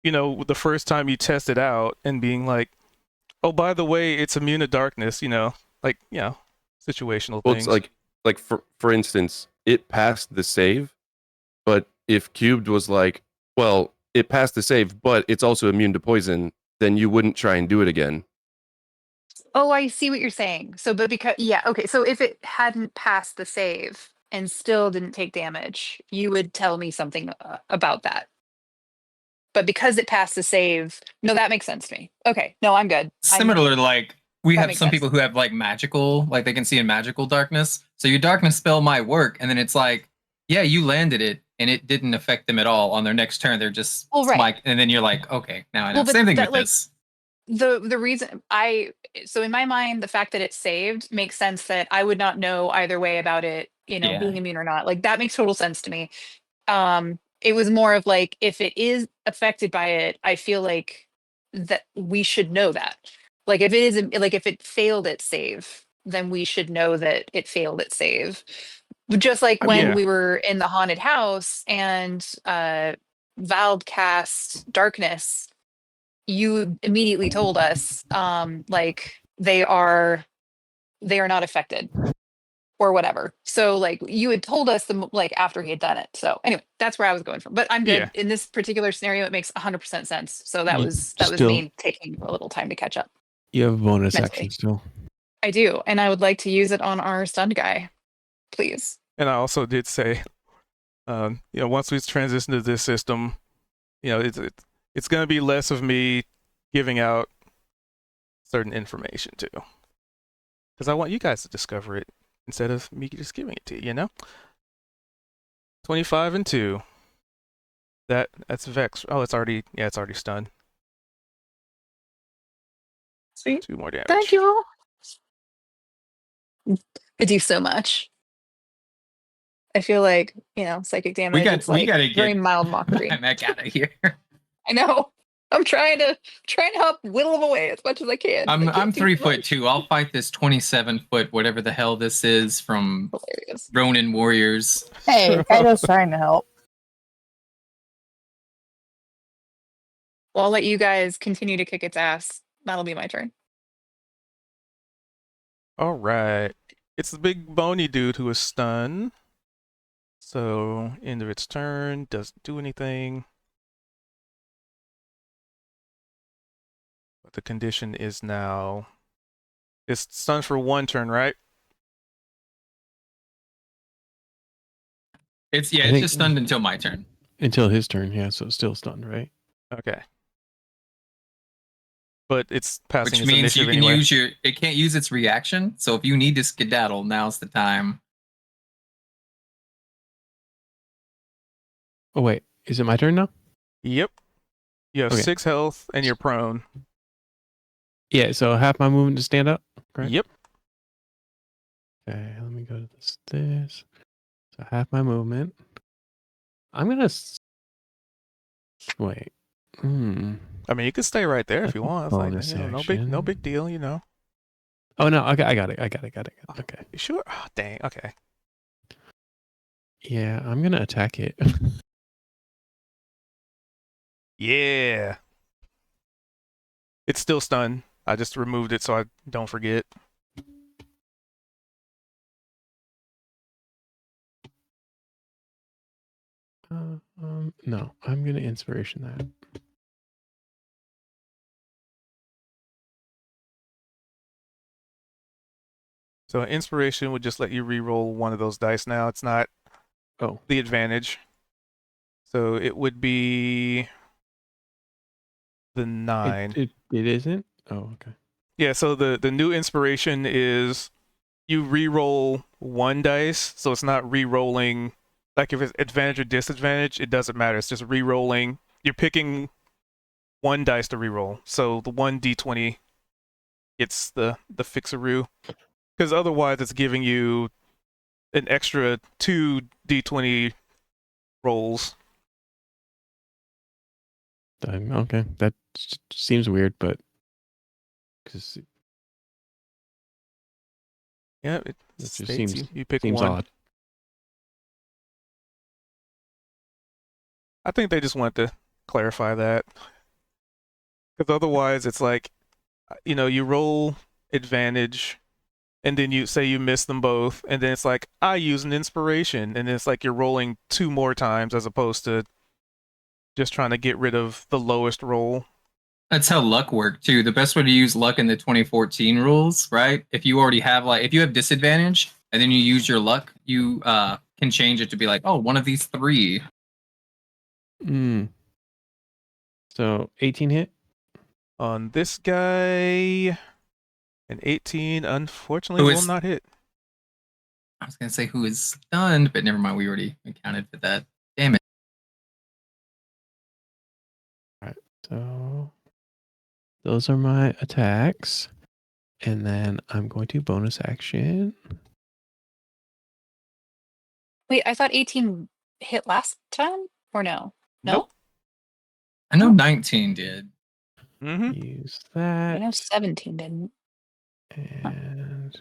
the first time you test it out and being like, oh, by the way, it's immune to darkness. Situational Well, things. it's like for instance, it passed the save, but if Cubed was like, well, it passed the save, but it's also immune to poison, then you wouldn't try and do it again. Oh, I see what you're saying. So, but because okay. So if it hadn't passed the save and still didn't take damage, you would tell me something about that. But because it passed the save, no, that makes sense to me. Okay, no, I'm good. similar, like we That have makes some sense. people who have like magical, like they can see in magical darkness. So your darkness spell might work, and then it's like, yeah, you landed it, and it didn't affect them at all. On their next turn, they're just Well, right. smite, and then you're like, okay, now I know. Well, but Same thing that, with like, this. The reason so in my mind, the fact that it's saved makes sense that I would not know either way about it, Yeah. being immune or not. Like that makes total sense to me. It was more of like if it is affected by it, I feel like that we should know that. Like if it is like if it failed its save, then we should know that it failed its save. Just like when Yeah. we were in the haunted house and Vald cast darkness, you immediately told us like they are not affected or whatever. So like you had told us like after he had done it. So anyway, that's where I was going from. But I'm good Yeah. in this particular scenario. It makes 100% sense. So that You was still- me taking a little time to catch up. You have a bonus Mentally. action still. I do, and I would like to use it on our stunned guy, please. And I also did say, once we transition to this system, it's going to be less of me giving out certain information to. Because I want you guys to discover it instead of me just giving it to you, you know? 25 and 2. That's Vex. Oh, it's already stunned. Sweet. 2 more damage. Thank you all. I do so much. I feel like, psychic damage. It's we like gotta very get mild mockery. Mac out of here. I know. I'm trying to help whittle them away as much as I can. I I'm can't do 3'2". I'll fight this 27-foot whatever the hell this is from much. Hilarious. Ronin Warriors. Hey, Kaido's trying to help. Well, I'll let you guys continue to kick its ass. That'll be my turn. All right. It's the big bony dude who is stunned. So, end of its turn, doesn't do anything. But the condition is now... It's stunned for 1 turn, right? It's I it's think- just stunned until my turn. Until his turn, yeah, so it's still stunned, right? Okay. But it's passing Which its means you initiative can anyway. it can't use its reaction. So if you need to skedaddle, now's the time. Oh wait, is it my turn now? Yep. You have Okay. 6 health and you're prone. Yeah, so half my movement to stand up. Correct? Yep. Okay, let me go to this. So half my movement. I'm gonna wait. I mean, you could stay right there if you want. It's like, Bonus no action. big deal, you know. Oh no, okay, I got it. Okay. You sure? Oh, dang. Okay. Yeah, I'm gonna attack it. Yeah. It's still stunned. I just removed it so I don't forget. No, I'm gonna inspiration that. So inspiration would just let you re-roll one of those dice now. It's not the advantage. So it would be the 9. It isn't? Oh, okay. Yeah, so the new inspiration is you re-roll 1 dice, so it's not re-rolling. Like if it's advantage or disadvantage, it doesn't matter. It's just re-rolling. You're picking 1 dice to re-roll. So the 1d20 gets the fixaroo. Because otherwise it's giving you an extra 2 d20 rolls. Okay, that seems weird, but because Yeah, it just states seems you pick seems 1. odd. I think they just want to clarify that. Because otherwise it's like, you roll advantage and then you say you miss them both, and then it's like, I use an inspiration, and then it's like you're rolling 2 more times as opposed to just trying to get rid of the lowest roll. That's how luck worked too. The best way to use luck in the 2014 rules, right? If you already have if you have disadvantage and then you use your luck, you can change it to be like, oh, one of these 3. So 18 hit. On this guy, an 18 unfortunately will not hit. I was gonna say who is stunned, but never mind. We already accounted for that. Damn it. So those are my attacks. And then I'm going to bonus action. Wait, I thought 18 hit last time? Or no? No? Nope. I know 19 did. Mm-hmm. Use I that. know 17 didn't. And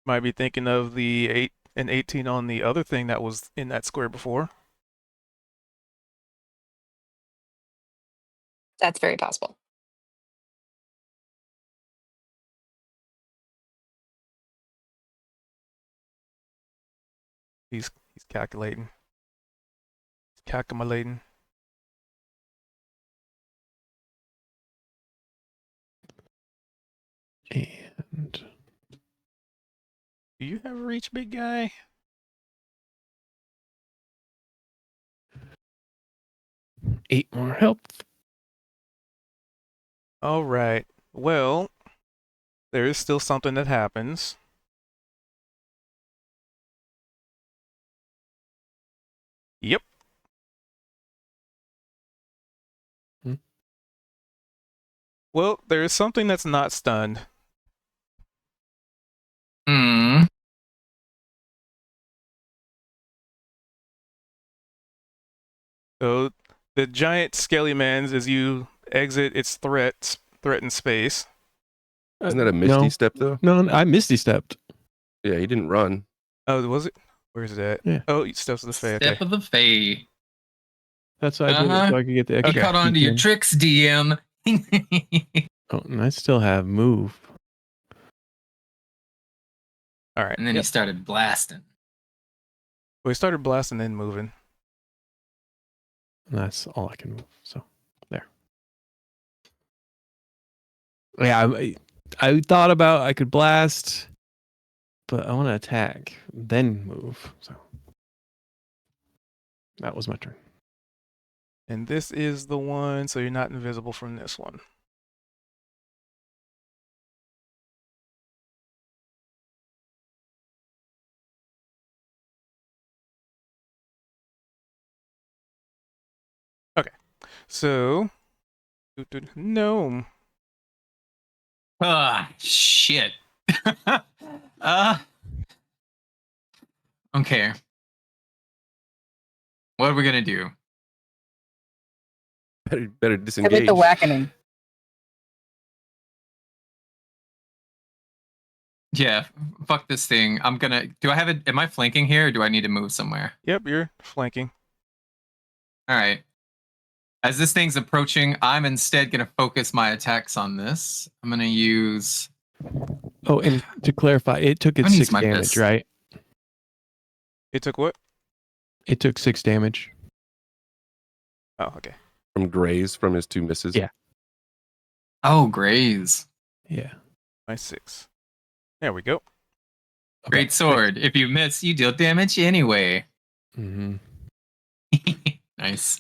Might be thinking of the 8 and 18 on the other thing that was in that square before. That's very possible. He's calculating. He's calculating. and Do you have reach, big guy? 8 more health. All right. Well, there is still something that happens. Yep. Hmm. Well, there is something that's not stunned. Hmm. So the giant scaly man's as you exit its threatened space. Isn't that a Misty No, step though? no, I misty stepped. Yeah, he didn't run. Oh, was it? Where's it at? Yeah. Oh, steps of the Fae. Step Okay. of the Fae. That's what I did it, Uh-huh. so I could get the You extra. caught on to your P10. tricks, DM. Oh, and I still have move. All right. And then Yep. he started blasting. We started blasting and moving. And that's all I can move. So there. Yeah, I thought about I could blast, but I want to attack, then move. So that was my turn. And this is the one, so you're not invisible from this one. Okay. So, gnome. Ah, shit. Okay. What are we gonna do? Better Give disengage. it the whackening. Yeah, fuck this thing. I'm gonna. Do I have it? Am I flanking here, or do I need to move somewhere? Yep, you're flanking. All right. As this thing's approaching, I'm instead gonna focus my attacks on this. I'm gonna use. Oh, and to clarify, it took I its need 6 my damage, fist. right? It took what? It took 6 damage. Oh, okay. From Graze from his 2 misses. Yeah. Oh, graze. Yeah. My 6. There we go. Great sword. If you miss, you deal damage anyway. Mm-hmm. Nice.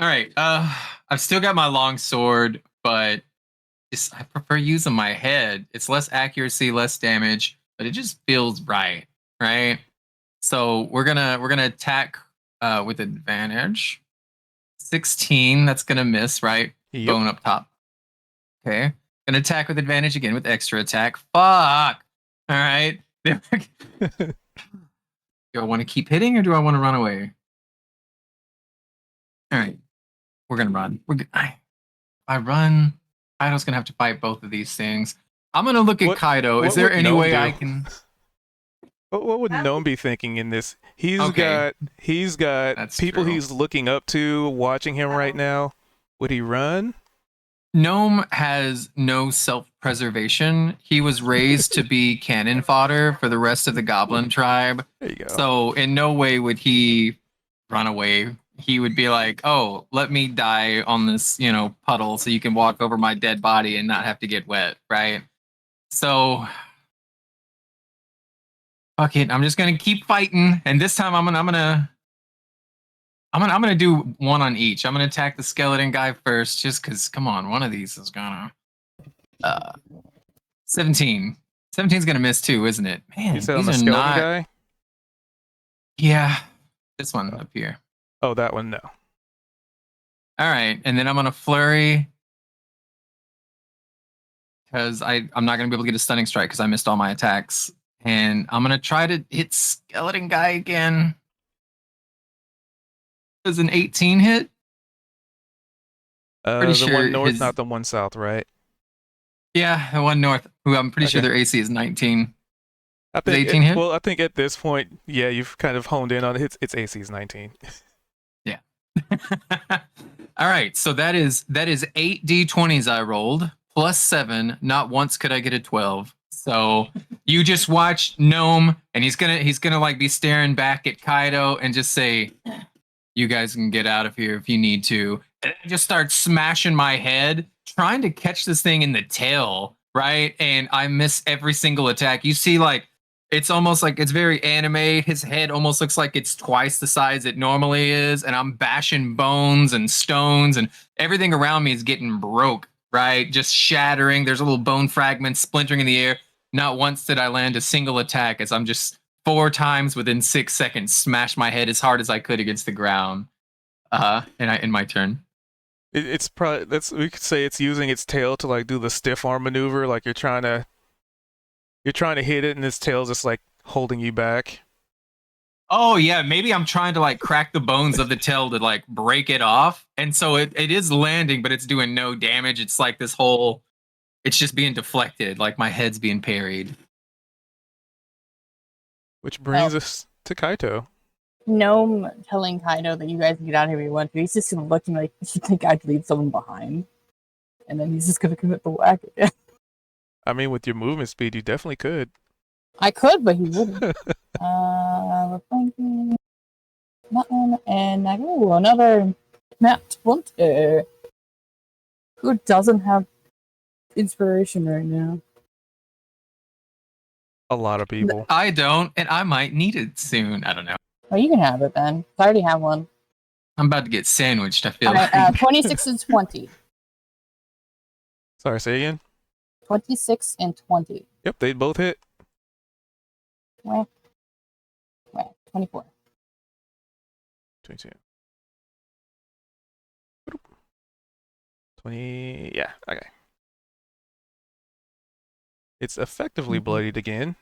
All right. I've still got my long sword, but I prefer using my head. It's less accuracy, less damage, but it just feels right, right? So we're gonna attack with advantage. 16. That's gonna miss, right? Yep. Bone up top. Okay. Gonna attack with advantage again with extra attack. Fuck. All right. Do I want to keep hitting or do I want to run away? All right. We're gonna run. I run. Kaido's gonna have to fight both of these things. I'm gonna look at What- Kaido. Is what there would any Gnome way do? I can? What would Gnome be thinking in this? He's Okay. got That's people true. he's looking up to, watching him right now. Would he run? Gnome has no self-preservation. He was raised to be cannon fodder for the rest of the goblin tribe. There you go. So in no way would he run away. He would be like, "Oh, let me die on this, puddle so you can walk over my dead body and not have to get wet," right? So fuck it. I'm just gonna keep fighting, and this time I'm gonna do one on each. I'm gonna attack the skeleton guy first, just because. Come on, one of these is gonna. 17. 17's gonna miss too, isn't it? Man, you said on these the are skeleton not. guy? Yeah, this one up here. Oh, that one, no. All right, and then I'm gonna flurry because I'm not gonna be able to get a stunning strike because I missed all my attacks, and I'm gonna try to hit skeleton guy again. Does an 18 hit? Pretty The sure one north, his- not the one south, right? Yeah, the one north. Who I'm pretty sure Okay. their AC is 19. I think 18 hit? Well, I think at this point, yeah, you've kind of honed in on it. Its AC is 19. All right, so that is 8 d20s I rolled plus 7. Not once could I get a 12. So you just watch Gnome, and he's gonna like be staring back at Kaido and just say, "You guys can get out of here if you need to." And I just start smashing my head, trying to catch this thing in the tail, right? And I miss every single attack. You see, like It's almost like it's very anime. His head almost looks like it's twice the size it normally is, and I'm bashing bones and stones, and everything around me is getting broke, right? Just shattering. There's little bone fragments splintering in the air. Not once did I land a single attack as I'm just 4 times within 6 seconds smash my head as hard as I could against the ground. In my turn. It's probably we could say it's using its tail to like do the stiff arm maneuver, like you're trying to hit it, and its tail's just like holding you back. Oh yeah, maybe I'm trying to like crack the bones of the tail to like break it off, and so it is landing, but it's doing no damage. It's like this whole, it's just being deflected, like my head's being parried. Which brings us to Kaito. Gnome telling Kaido that you guys can get out of here if you want to. He's just gonna look at me like, you think I'd leave someone behind? And then he's just gonna commit the whack again. I mean, with your movement speed, you definitely could. I could, but he wouldn't. We're thinking that one, and another Nat 20. Who doesn't have inspiration right now? A lot of people. I don't, and I might need it soon. I don't know. Oh, you can have it then. I already have one. I'm about to get sandwiched. I feel Alright, like. 26 and 20. Sorry, say again. 26 and 20. Yep, they both hit. Where? 24. 22. 20. Yeah, okay. It's effectively Mhm. bloodied again.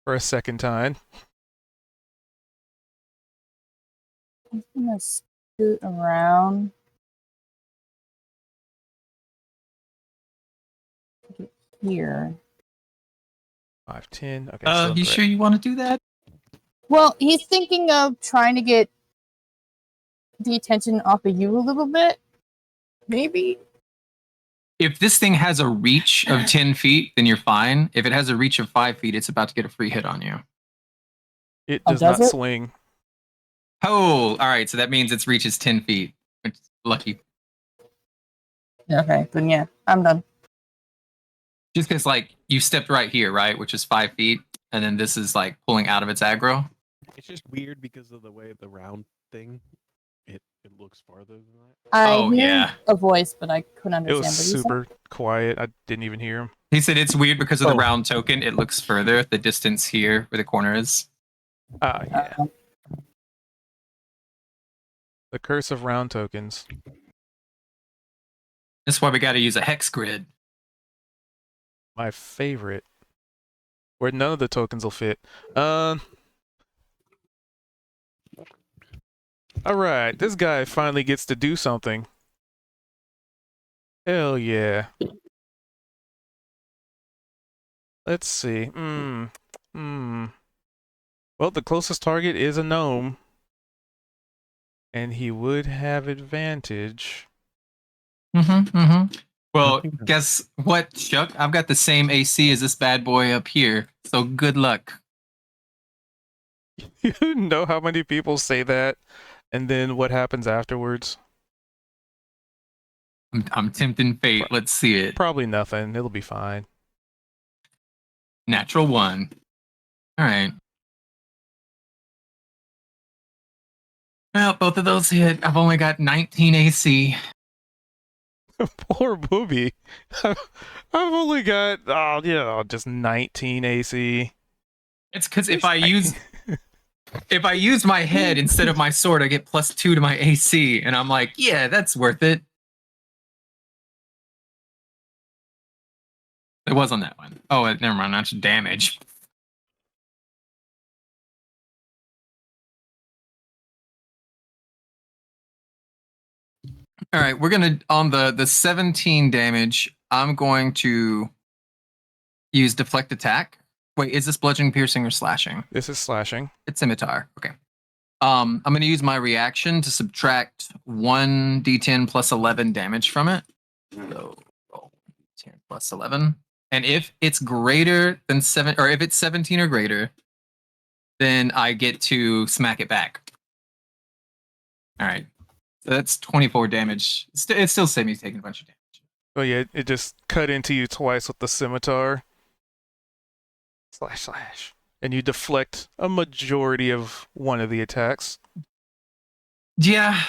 For a second time. I'm gonna scoot around. Get here. 5, 10. Okay, still You incorrect. sure you want to do that? Well, he's thinking of trying to get the attention off of you a little bit. Maybe. If this thing has a reach of 10 feet, then you're fine. If it has a reach of 5 feet, it's about to get a free hit on you. It Oh, does does not it? swing. Oh, all right. So that means its reach is 10 feet. It's lucky. Okay, then yeah, I'm done. Just because, like, you stepped right here, right? Which is 5 feet. And then this is, like, pulling out of its aggro. It's just weird because of the way the round thing. It looks farther than that. I Oh, hear yeah. a voice, but I couldn't It understand was what he said. super quiet. I didn't even hear him. He said it's weird because of the Oh. round token. It looks further, the distance here where the corner is. Ah, yeah. Uh, The curse of round tokens. That's why we got to use a hex grid. My favorite. Where none of the tokens will fit. Alright, this guy finally gets to do something. Hell yeah. Let's see. Well, the closest target is a gnome. And he would have advantage. Well, think that's- guess what, Chuck? I've got the same AC as this bad boy up here. So good luck. You know how many people say that? And then what happens afterwards? I'm tempting fate. Let's see it. Probably nothing. It'll be fine. Natural 1. All right. Well, both of those hit. I've only got 19 AC. Poor booby. I've only got just 19 AC. It's because if I use my head instead of my sword, I get +2 to my AC, and I'm like, yeah, that's worth it. It was on that one. Oh, never mind. That's damage. All right, we're gonna on the 17 damage. I'm going to use deflect attack. Wait, is this bludgeoning, piercing, or slashing? This is slashing. It's scimitar. Okay. I'm going to use my reaction to subtract 1d10 plus 11 damage from it. So roll 10 plus 11. And if it's greater than 7, or if it's 17 or greater, then I get to smack it back. All right. So that's 24 damage. It still saved me taking a bunch of damage. Oh yeah, it just cut into you twice with the scimitar. // and you deflect a majority of one of the attacks. Yeah.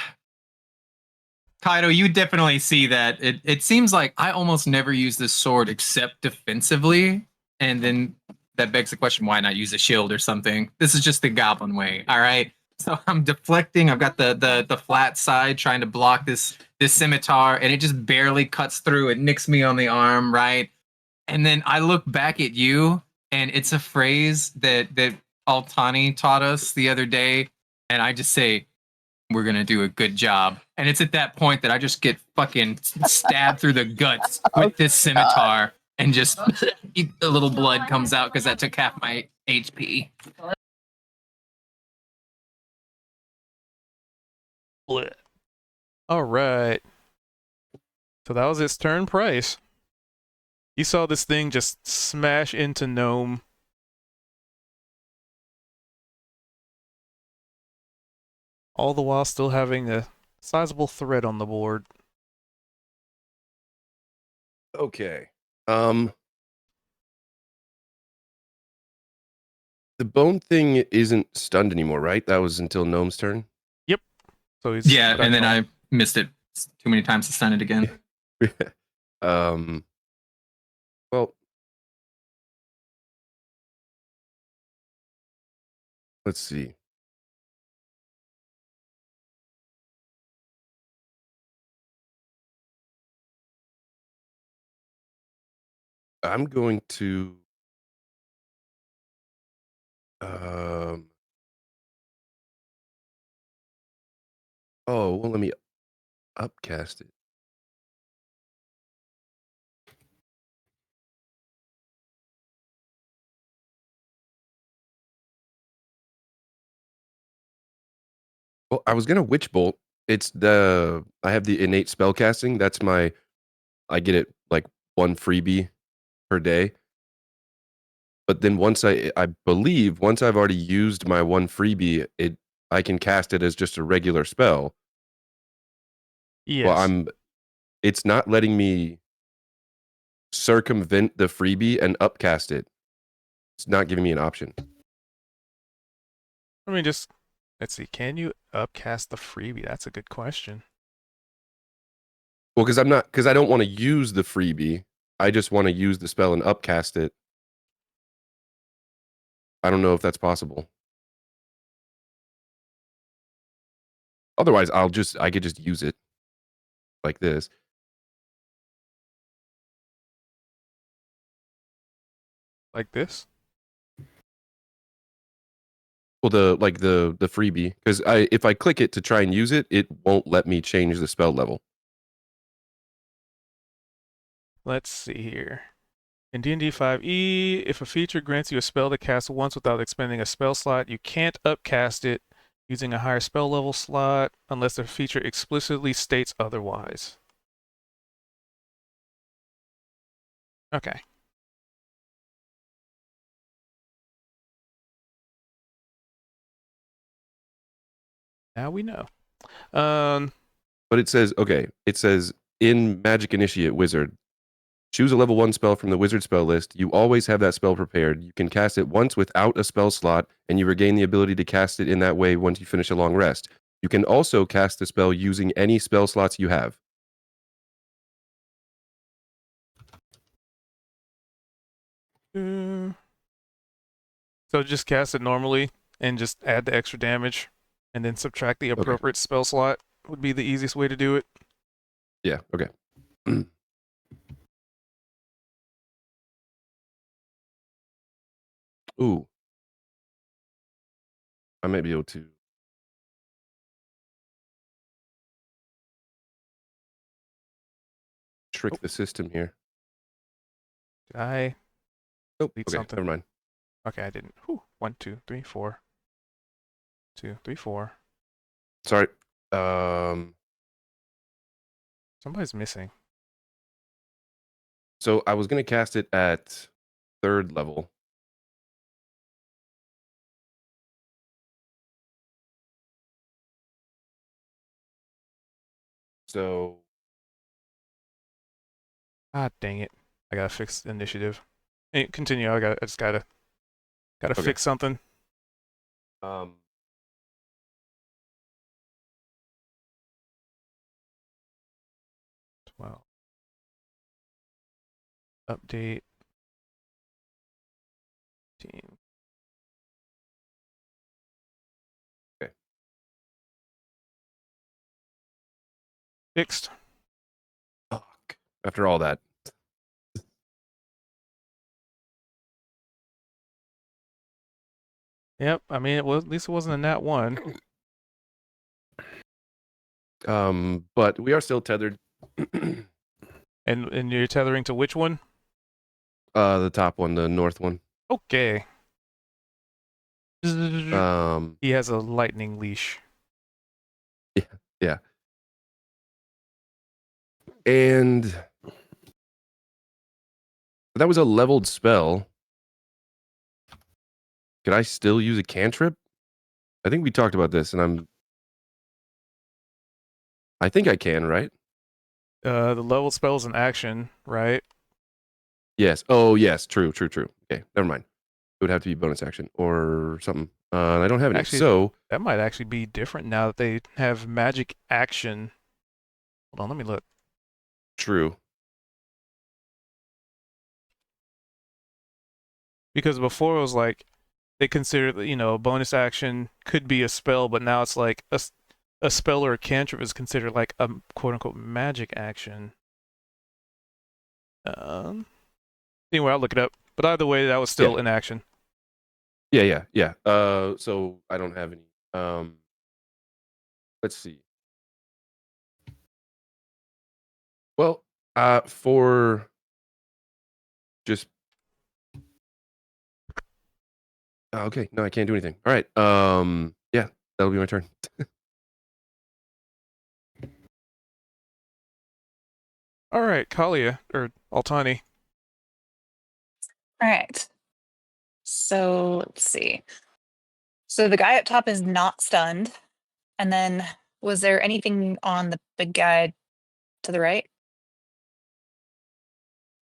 Kaido, you definitely see that. It seems like I almost never use this sword except defensively. And then that begs the question, why not use a shield or something? This is just the goblin way, all right? So I'm deflecting. I've got the flat side trying to block this scimitar, and it just barely cuts through. It nicks me on the arm, right? And then I look back at you, and it's a phrase that Altani taught us the other day, and I just say, we're gonna do a good job. And it's at that point that I just get fucking stabbed through the guts with this scimitar, and just a little blood comes out because that took half my HP. Blech. All right. So that was its turn price. You saw this thing just smash into Gnome. All the while still having a sizable threat on the board. Okay. The bone thing isn't stunned anymore, right? That was until Gnome's turn. So he's Yeah, back and then home. I missed it too many times to stun it again. Well, let's see. I'm going to oh, well, let me upcast it. Well, I was gonna Witch Bolt. It's I have the innate spellcasting. That's my I get it like one freebie per day. But then once I believe once I've already used my one freebie, I can cast it as just a regular spell. Yes. Well, it's not letting me circumvent the freebie and upcast it. It's not giving me an option. Let me just, let's see. Can you upcast the freebie? That's a good question. Well, because I don't want to use the freebie. I just want to use the spell and upcast it. I don't know if that's possible. Otherwise, I could just use it like this. Like this? Well, the freebie, because if I click it to try and use it, it won't let me change the spell level. Let's see here. In D&D 5e, if a feature grants you a spell to cast once without expending a spell slot, you can't upcast it using a higher spell level slot unless the feature explicitly states otherwise. Okay. Now we know. But it says in Magic Initiate Wizard, choose a level 1 spell from the wizard spell list. You always have that spell prepared. You can cast it once without a spell slot, and you regain the ability to cast it in that way once you finish a long rest. You can also cast the spell using any spell slots you have. So just cast it normally and just add the extra damage and then subtract the appropriate spell slot would be the easiest way to do it. Yeah, okay. Ooh. I might be able to trick the system here. Did I? Oh, delete okay, something? never mind. Okay, I didn't. Whew. 1, 2, 3, 4. 2, 3, 4. Sorry. Somebody's missing. So I was going to cast it at 3rd level. So Ah, dang it. I gotta fix the initiative. Hey, continue. I just gotta Gotta Okay. fix something. Um, Well, update team. Okay. Fixed. fuck. After all that. Yep. I mean, it was at least it wasn't a nat 1. But we are still tethered. And you're tethering to which one? The top one, the north one. Okay. Um, He has a lightning leash. and that was a leveled spell. Could I still use a cantrip? I think we talked about this, and I think I can, right? The level spell is an action, right? Yes. Oh, yes. True. Okay, never mind. It would have to be bonus action or something. And I don't have any. Actually- So That might actually be different now that they have magic action. Hold on, let me look. true. Because before it was like they considered, a bonus action could be a spell, but now it's like a spell or a cantrip is considered like a quote unquote magic action. Anyway, I'll look it up. But either way, that was still in action. Yeah. So I don't have any. Let's see. Well, for just okay. No, I can't do anything. All right. Yeah, that'll be my turn. All right, Kalia or Altani. All right. So let's see. So the guy up top is not stunned. And then was there anything on the big guy to the right?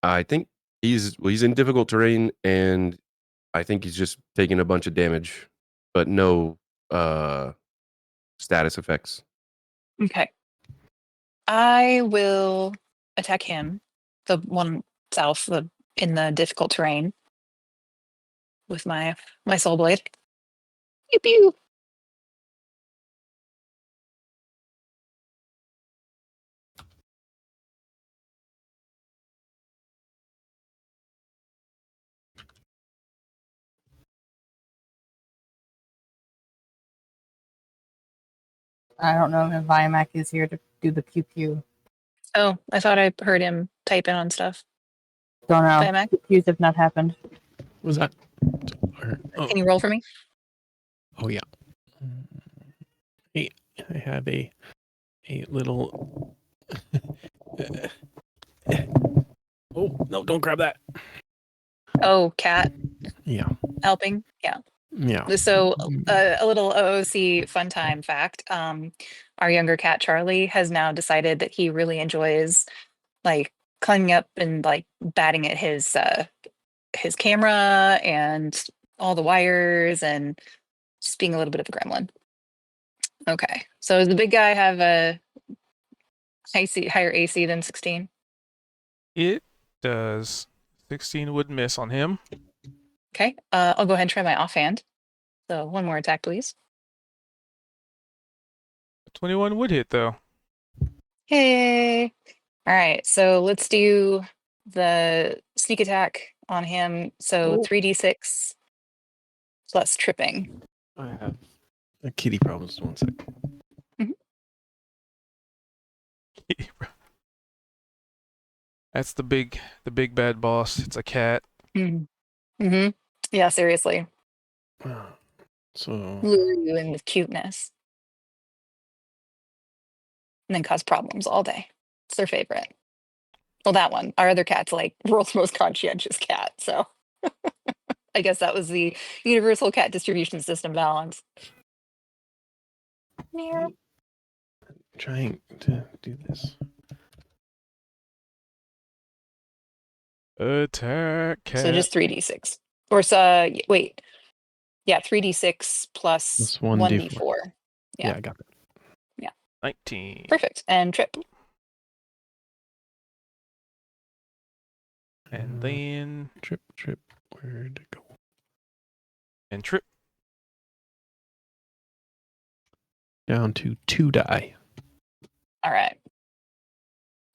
I think he's in difficult terrain, and I think he's just taking a bunch of damage, but no status effects. Okay. I will attack him, the one south, in the difficult terrain, with my soul blade. Pew pew. I don't know if Viamac is here to do the pew pew. Oh, I thought I heard him type in on stuff. Don't know. Viamac, Pews have not happened. Was that? Oh, can you roll for me? oh yeah. Hey, I have a little. Oh no! Don't grab that. Oh, cat Yeah. helping. Yeah. Yeah. So a little OOC fun time fact. Our younger cat Charlie has now decided that he really enjoys like climbing up and like batting at his camera and all the wires and just being a little bit of a gremlin. Okay. So does the big guy have a higher AC than 16? It does. 16 would miss on him. Okay. I'll go ahead and try my offhand. So one more attack, please. 21 would hit though. Hey. All right. So let's do the sneak attack on him. So Oh. 3d6 plus tripping. I have a kitty problems. 1 sec. That's the big bad boss. It's a cat. Mm-hmm. Yeah, seriously. So Lure you in with cuteness. And then cause problems all day. It's their favorite. Well, that one. Our other cat's like world's most conscientious cat. So I guess that was the universal cat distribution system balance. Meow. trying to do this. Attack cat. So just 3d6. Or wait. Yeah, 3d6 plus Plus 1d4. Yeah, Yeah. I got it. 19. Perfect. And trip. And then Trip. Where'd it go? and trip. Down to 2 die. All right.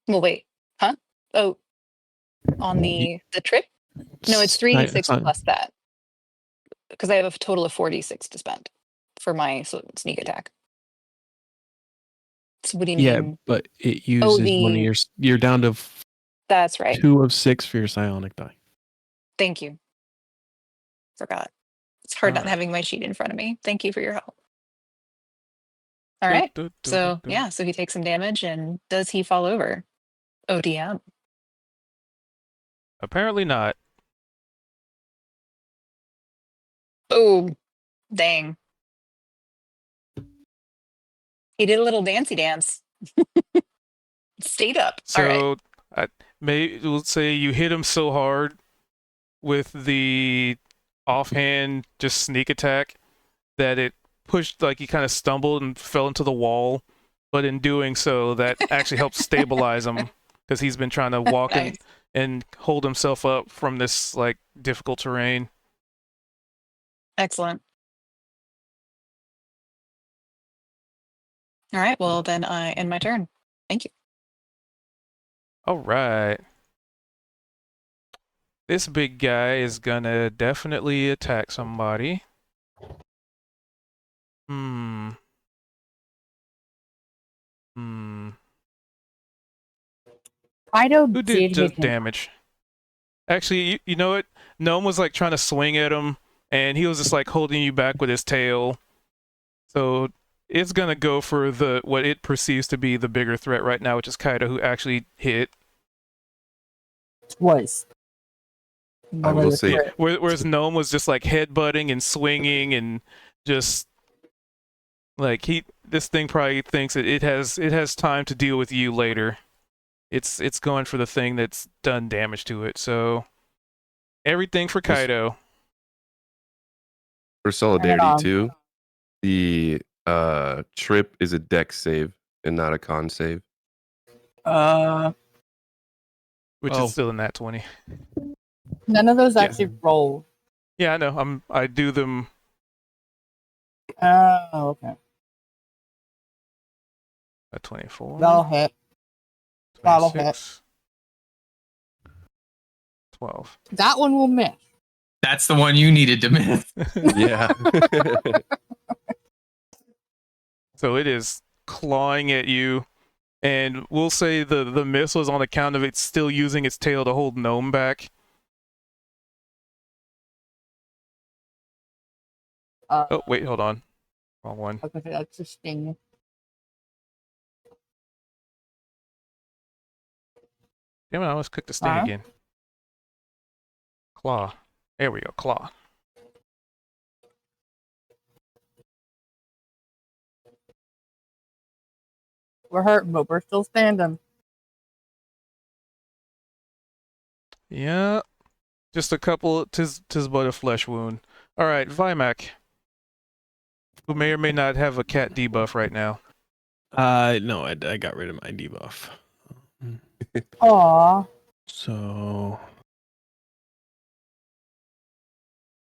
Well, wait. Huh? Oh, on the trip? No, it's 3d6 plus that. Because I have a total of 4d6 to spend for my sneak attack. So what do you Yeah, mean? but it uses one of the- your. You're down to That's right. 2 of 6 for your psionic die. Thank you. Forgot. It's hard not Alright. having my sheet in front of me. Thank you for your help. All right. So yeah, so he takes some damage, and does he fall over? ODM. Apparently not. Boom. Dang. He did a little dancey dance. Stayed up. All right. So we'll say you hit him so hard with the offhand just sneak attack that it pushed, like he kind of stumbled and fell into the wall. But in doing so, that actually helped stabilize him because he's been trying to walk Nice. and hold himself up from this like difficult terrain. Excellent. All right. Well, then I end my turn. Thank you. All right. This big guy is gonna definitely attack somebody. Kaido Who did did hit just him. damage? Actually, you know what? Gnome was like trying to swing at him, and he was just like holding you back with his tail. So it's gonna go for what it perceives to be the bigger threat right now, which is Kaido, who actually hit. Was. I will say, Whereas Gnome was just like headbutting and swinging and just like this thing probably thinks that it has time to deal with you later. It's going for the thing that's done damage to it. So everything for Kaido. for on. solidarity too, the trip is a dex save and not a con save. Which Oh. is still in that 20. None of those Yeah. actually roll. Yeah, I know. I do them. Oh, okay. A 24. That'll hit. That'll hit. 26, 12. That one will miss. That's the one you needed to miss. Yeah. So it is clawing at you, and we'll say the miss was on account of it still using its tail to hold Gnome back. Oh, wait, hold on. Wrong one. Okay, that's a sting. Damn it, I almost clicked the sting Huh? again. Claw. There we go, claw. We're hurting, but we're still standing. Yeah. Just a couple, tis but a flesh wound. Alright, Vimac. Who may or may not have a cat debuff right now. No, I got rid of my debuff. Aw. So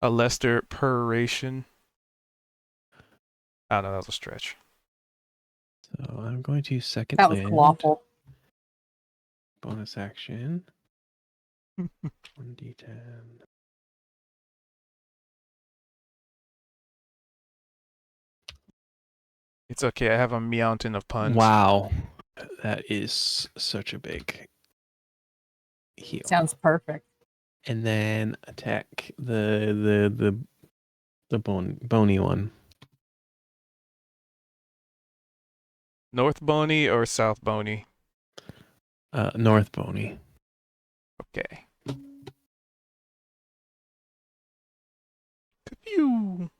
A Lester peroration. I don't know, that was a stretch. So I'm going to second That was land. clawful. Bonus action. 1d10. It's okay, I have a mountain of puns. Wow. That is such a big heal. Sounds perfect. And then attack the bony one. North Bony or South Bony? North bony. Okay. Pew.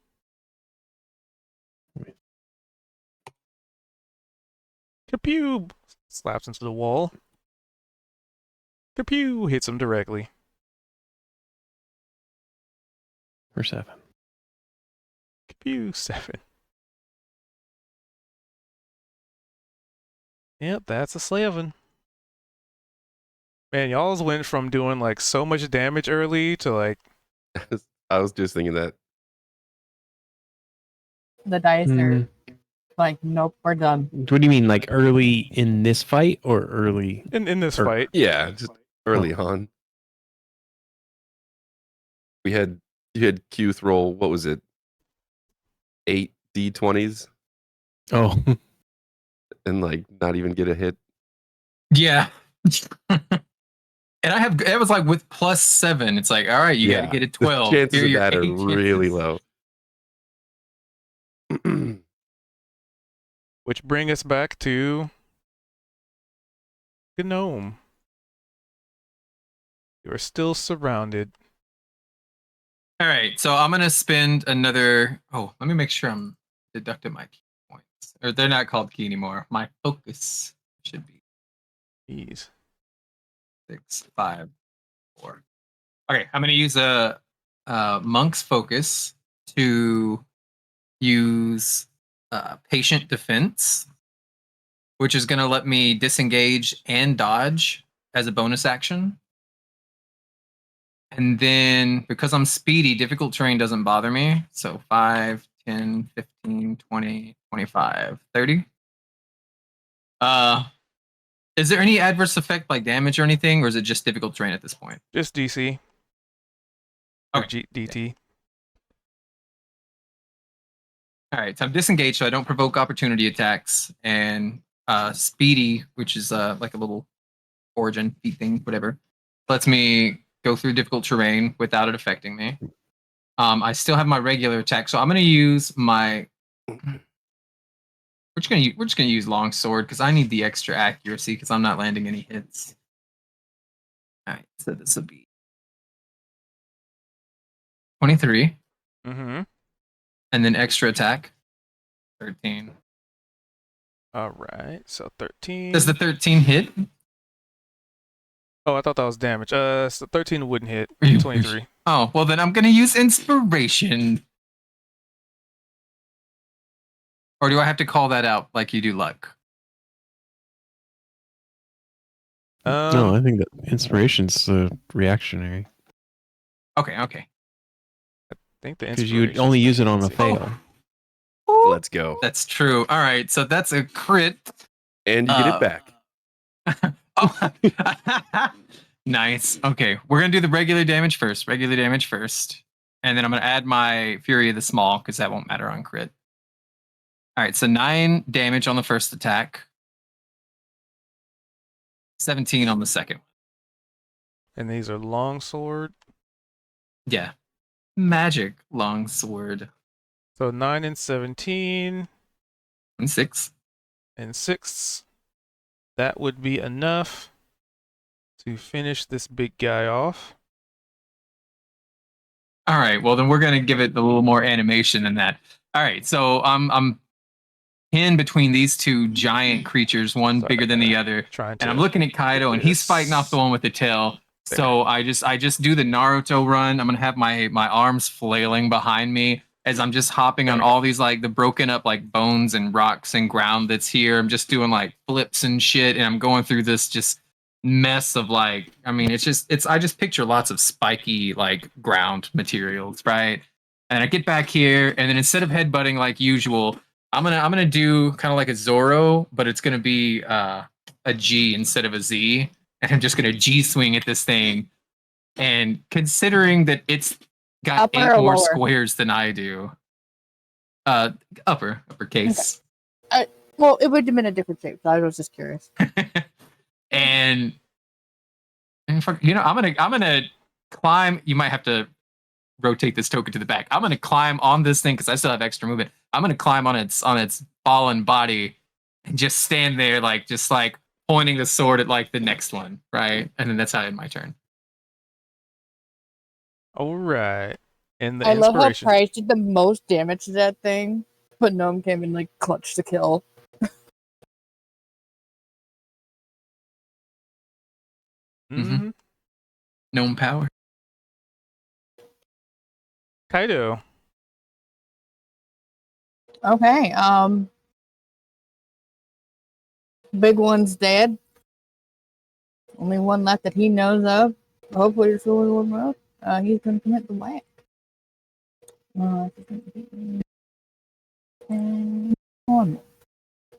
Kapew! Slaps into the wall. Kapew! Hits him directly. For 7. Pew, 7. Yep, that's a 7. Man, y'all's went from doing like so much damage early to like I was just thinking that. The dice Hmm. are like, nope, we're done. What do you mean, like early in this fight or early? in this Or- fight. Yeah, just early on. You had Qth roll, what was it? 8 D20s Oh, and like not even get a hit. Yeah. And it was like with +7. It's like, all right, you got to Yeah, get a The 12. chances Here are of your that are 8 really chances. low. Which bring us back to Gnome. You are still surrounded. All right, so I'm gonna spend another. Oh, let me make sure I'm deducting my key points, or they're not called key anymore. My focus should be Jeez. 6, 5, 4. Okay, I'm gonna use a monk's focus to use patient defense, which is gonna let me disengage and dodge as a bonus action. And then because I'm speedy, difficult terrain doesn't bother me. So 5, 10, 15, 20, 25, 30. Is there any adverse effect like damage or anything, or is it just difficult terrain at this point? Just DC. Or Okay. DT. All right, so I'm disengaged, so I don't provoke opportunity attacks, and speedy, which is like a little origin feat thing, whatever, lets me go through difficult terrain without it affecting me. I still have my regular attack, so I'm going to use my. We're just gonna use longsword because I need the extra accuracy because I'm not landing any hits. All right, so this will be 23, Mm-hmm. and then extra attack 13. Alright, so 13. Does the 13 hit? Oh, I thought that was damage. So 13 wouldn't hit. Are you- 23. Oh, well then I'm gonna use inspiration. Or do I have to call that out like you do luck? no, I think that inspiration's reactionary Okay, okay. I think the because you would inspiration only is use it on a fancy. fail. Let's go. That's true. All right, so that's a crit. And you get it back. Oh. Nice. Okay, we're gonna do the regular damage first. Regular damage first, and then I'm gonna add my Fury of the Small because that won't matter on crit. All right, so 9 damage on the first attack, 17 on the second. And these are longsword. Yeah, magic longsword. So 9 and 17 And 6. and 6. That would be enough to finish this big guy off. All right, well then we're gonna give it a little more animation than that. All right, so I'm pinned between these two giant creatures, one Sorry, bigger than the other. Trying to And I'm looking at Kaido, and he's fighting off the one with the tail. So I just do the Naruto run. I'm gonna have my arms flailing behind me as I'm just hopping on all these like the broken up like bones and rocks and ground that's here. I'm just doing like flips and shit, and I'm going through this just mess of like, I mean, I just picture lots of spiky like ground materials, right? And I get back here, and then instead of headbutting like usual, I'm gonna do kind of like a Zoro, but it's gonna be a G instead of a Z, and I'm just gonna G swing at this thing. And considering that it's got Upper 8 or more lower? squares than I do, uppercase, Well, it would have been a different shape, so I was just curious. and I'm gonna climb. You might have to rotate this token to the back. I'm gonna climb on this thing because I still have extra movement. I'm gonna climb on its fallen body and just stand there just pointing the sword at like the next one, right? And then that's how I end my turn. Alright. And the I love how inspiration. Price did the most damage to that thing, but Gnome came in like clutch to kill. Mm-hmm. Gnome power. Kaido. Okay. Big one's dead. Only one left that he knows of. Hopefully, there's only one left. He's gonna commit the whack. One.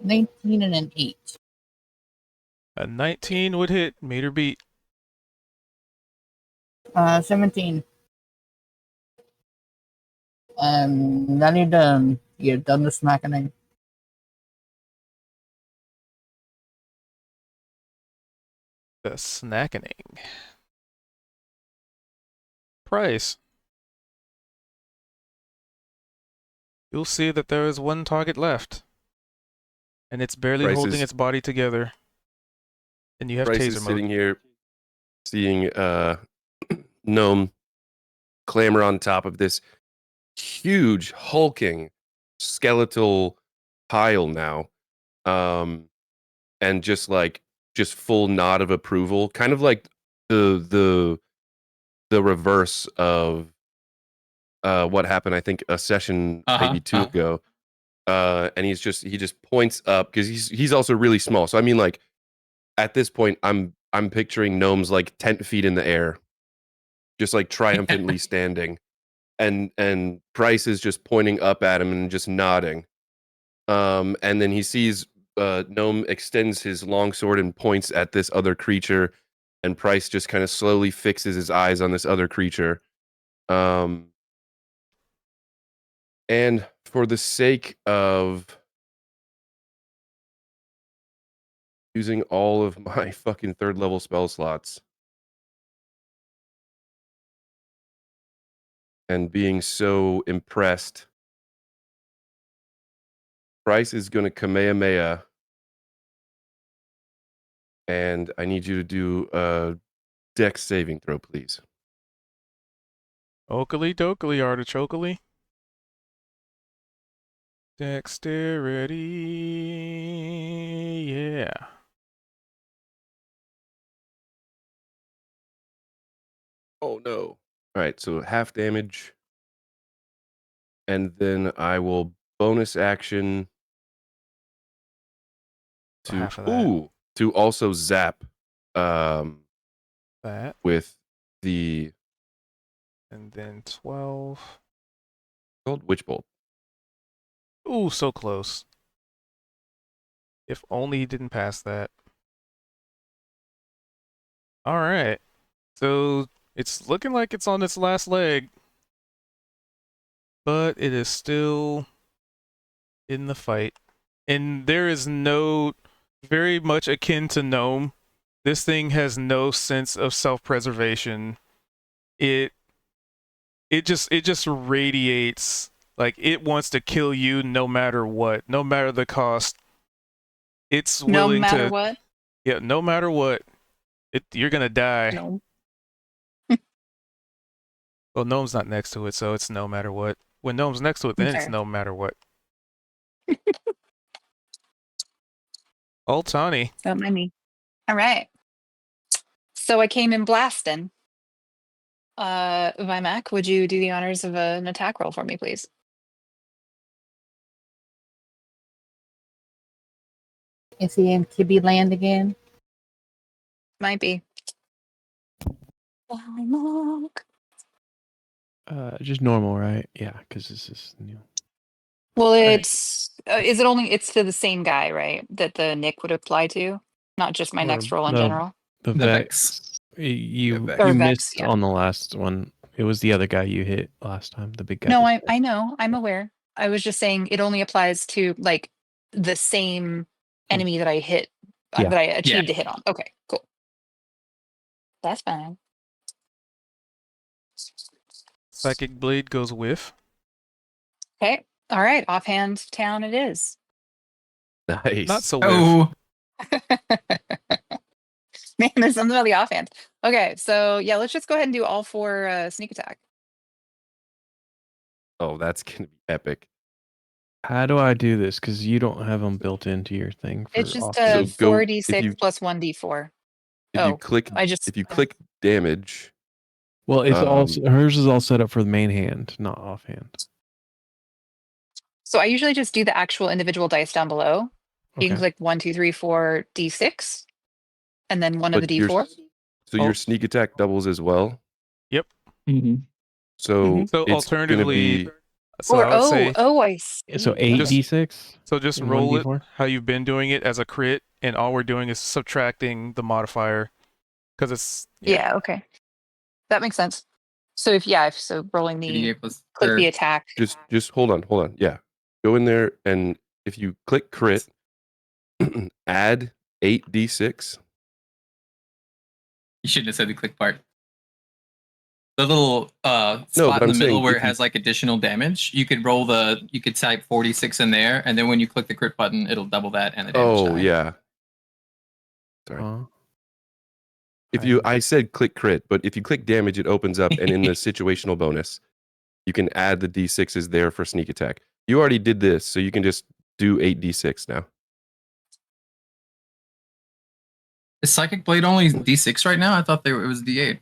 19 and an 8. A 19 would hit. Meter beat. 17. Then you're done. You're done the smacking. The snackening. Price. You'll see that there is one target left. And it's barely Price holding is- its body together. And you have Bryce taser is mode. sitting here seeing Gnome clamber on top of this huge, hulking, skeletal pile now. And just full nod of approval. Kind of like the reverse of what happened, I think, a session maybe two ago. And he just points up because he's also really small. So I mean, like, at this point, I'm picturing Gnomes like 10 feet in the air, just like triumphantly standing, and Price is just pointing up at him and just nodding. And then he sees Gnome extends his long sword and points at this other creature, and Price just kind of slowly fixes his eyes on this other creature. And for the sake of using all of my fucking 3rd level spell slots and being so impressed, Price is going to Kamehameha, and I need you to do a Dex saving throw, please. Oakley dokley artichokely. Dexterity. Yeah. Oh no. All right, so half damage. And then I will bonus action to Half of that. to also zap That. with the And then 12. called Witch Bolt. Ooh, so close. If only he didn't pass that. Alright. So it's looking like it's on its last leg. But it is still in the fight. And there is no, very much akin to Gnome, this thing has no sense of self-preservation. It just radiates, like it wants to kill you no matter what, no matter the cost. It's No willing matter to, what. yeah, no matter what. You're gonna die. No. Well, Gnome's not next to it, so it's no matter what. When Gnome's next to it, then it's Fair. no matter what. Altani. Don't mind me. All right. So I came in blasting. Vimac, would you do the honors of an attack roll for me, please? Is he in Kibby land again? Might be. Vimac. Just normal, right? Yeah, because this is new. Well, right. it's is it only it's to the same guy, right? That the Nick would apply to, not just my next roll in no. general. The The Vex. You The Vex. Or you Vex, missed yeah. on the last one. It was the other guy you hit last time, the big guy. No, before. I know, I'm aware. I was just saying it only applies to like the same enemy that I hit, Yeah. that I achieved a hit on. Okay, cool. That's fine. Psychic Blade goes whiff. Okay, all right. Offhand town it is. Nice. Not so whiff. Oh, Man, there's something about the offhand. Okay, so yeah, let's just go ahead and do all 4 sneak attack. Oh, that's gonna be epic. How do I do this? Because you don't have them built into your thing. For It's just off- So go- 4d6 if you- plus 1d4. If Oh, you click if you click damage, well, it's all um, hers is all set up for the main hand, not offhand. So I usually just do the actual individual dice down below. You can Okay. click 1, 2, 3, 4, D6, and then one of But the your D4. so Oh. your sneak attack doubles as well. Mm-hmm. So So it's gonna alternatively, be so Or I would say I see. So 8d6 so just and roll it 1d4. how you've been doing it as a crit, and all we're doing is subtracting the modifier because it's Yeah, okay. That makes sense. So so rolling the 88 plus click or the attack. just hold on. Yeah, go in there, and if you click crit, add 8d6. you shouldn't have said the click part. The little No, spot but in I'm the middle saying where if it has like additional damage, you could roll you could type 46 in there, and then when you click the crit button, it'll double that and the damage Oh die. yeah. Sorry. If I- you, I said click crit, but if you click damage, it opens up, and in the situational bonus, you can add the d6s there for sneak attack. You already did this, so you can just do 8d6 now. Is Psychic Blade only D6 right now? I thought it was D8.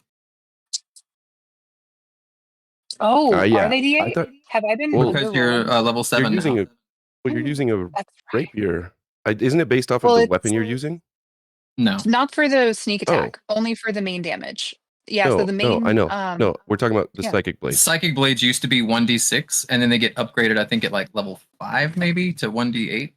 Oh, Yeah, are they D8? I thought Have I been Well, Because you're underrolling? level 7 you're using now. a well, you're using a That's right. rapier. Isn't it based off Well, of the it's weapon you're using? No. not for the sneak Oh. attack, only for the main damage. Yeah, so No, the no, main I know. No, we're talking about the yeah. psychic blade. Psychic Blades used to be 1d6, and then they get upgraded, I think, at like level 5 maybe to 1d8.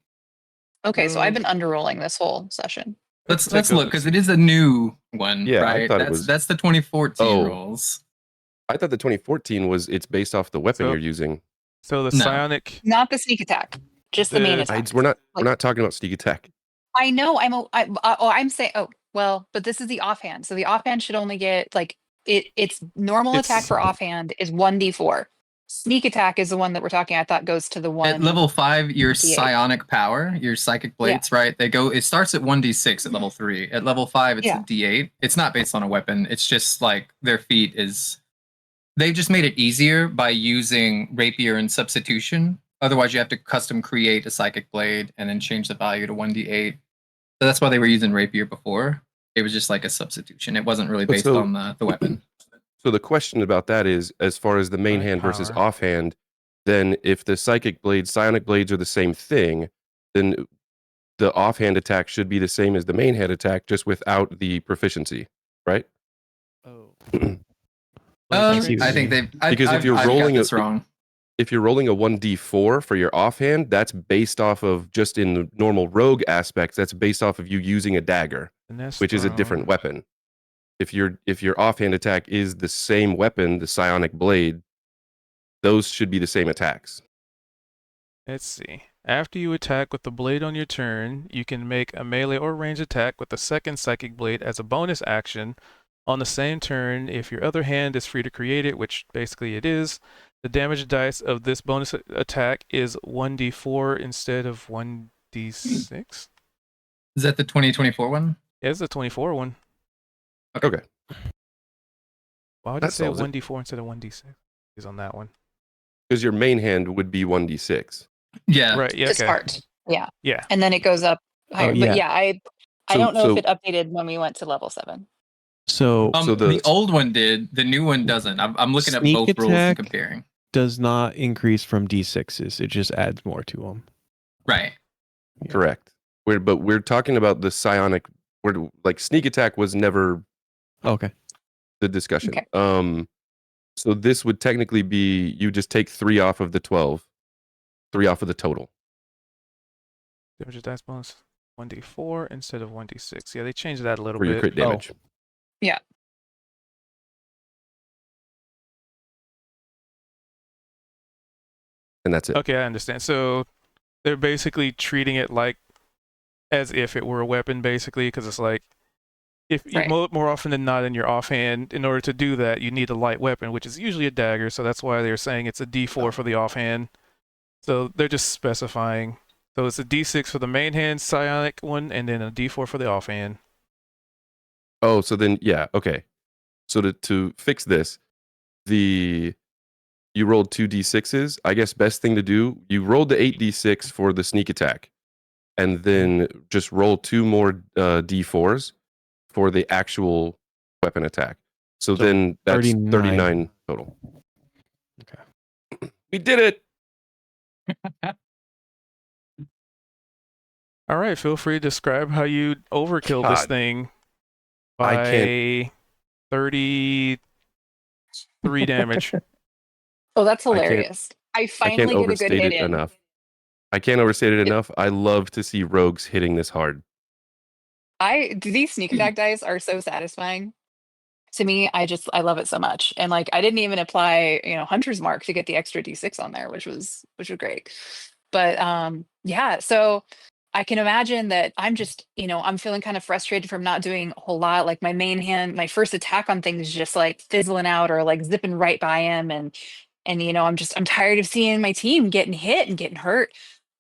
Okay, so I've been underrolling this whole session. Let's take look, a- because it is a new one, Yeah, I right? thought it was- That's the 2014 Oh. rolls. I thought the 2014 was it's based off the weapon So- you're using. So the No. psionic. Not the sneak attack, just the main The- attack. We're not talking about sneak attack. I know. I'm saying. Oh well, but this is the offhand. So the offhand should only get like Its normal attack It's- for offhand is 1d4. Sneak attack is the one that we're talking. I thought goes to the one. At level 5, your D8. psionic power, your psychic blades, right? It starts at 1d6 at level 3. At level 5, it's Yeah. a d8. It's not based on a weapon. It's just like their feat is. They've just made it easier by using rapier and substitution. Otherwise, you have to custom create a psychic blade and then change the value to 1d8. So that's why they were using rapier before. It was just like a substitution. It wasn't really But based so- on the weapon. So the question about that is, as far as the main Right hand versus power. offhand, then if the psychic blades, psionic blades are the same thing, then the offhand attack should be the same as the main hand attack, just without the proficiency, right? Oh. I see what you think mean. they've. Because if you're I've got rolling this wrong. If you're rolling a 1d4 for your offhand, that's based off of just in the normal rogue aspects. That's based off of you using a dagger, which is a different weapon. If your offhand attack is the same weapon, the psionic blade, those should be the same attacks. Let's see. After you attack with the blade on your turn, you can make a melee or range attack with the second psychic blade as a bonus action on the same turn if your other hand is free to create it, which basically it is. The damage dice of this bonus attack is 1d4 instead of 1d6. Is that the 2024 one? Yeah, it's a 24 one. Okay. Why would That it say solves it. 1d4 instead of 1d6? Is on that one. Because your main hand would be 1d6. Yeah. Right, yeah, This okay. part. Yeah. Yeah. And then it goes up higher. yeah. But yeah, I So- don't know if so- it updated when we went to level 7. So So the old one did. The new one doesn't. I'm looking at Sneak both rules and attack- comparing. does not increase from d6s. It just adds more to them. Right. Yeah. Correct. But we're talking about the psionic. Like sneak attack was never Okay. the discussion. Okay. So this would technically be you just take 3 off of the 12, 3 off of the total. Damage dice bonus 1d4 instead of 1d6. Yeah, they changed that a little for your bit. crit damage. Yeah. And that's it. Okay, I understand. So they're basically treating it like as if it were a weapon, basically, because it's like if you Right. more often than not in your offhand, in order to do that, you need a light weapon, which is usually a dagger. So that's why they're saying it's a D4 for the offhand. So they're just specifying. So it's a D6 for the main hand psionic one, and then a D4 for the offhand. Oh, so then yeah, okay. So to fix this, you rolled 2 d6s. I guess best thing to do, you rolled the 8d6 for the sneak attack, and then just roll 2 more d4s for the actual weapon attack. So then that's 39. 39 total. Okay. We did it. All right, feel free to describe how you overkill this God. thing I by can't- 33 damage. Oh, that's I can't- hilarious. I I can't finally get a good overstate hit it in. enough. I can't overstate it It- enough. I love to see rogues hitting this hard. These sneak attack dice are so satisfying. To me, I love it so much. And like I didn't even apply, Hunter's Mark to get the extra D6 on there, which was great. But yeah, so I can imagine that I'm just, I'm feeling kind of frustrated from not doing a whole lot. Like my main hand, my first attack on things is just like fizzling out or like zipping right by him. And I'm tired of seeing my team getting hit and getting hurt.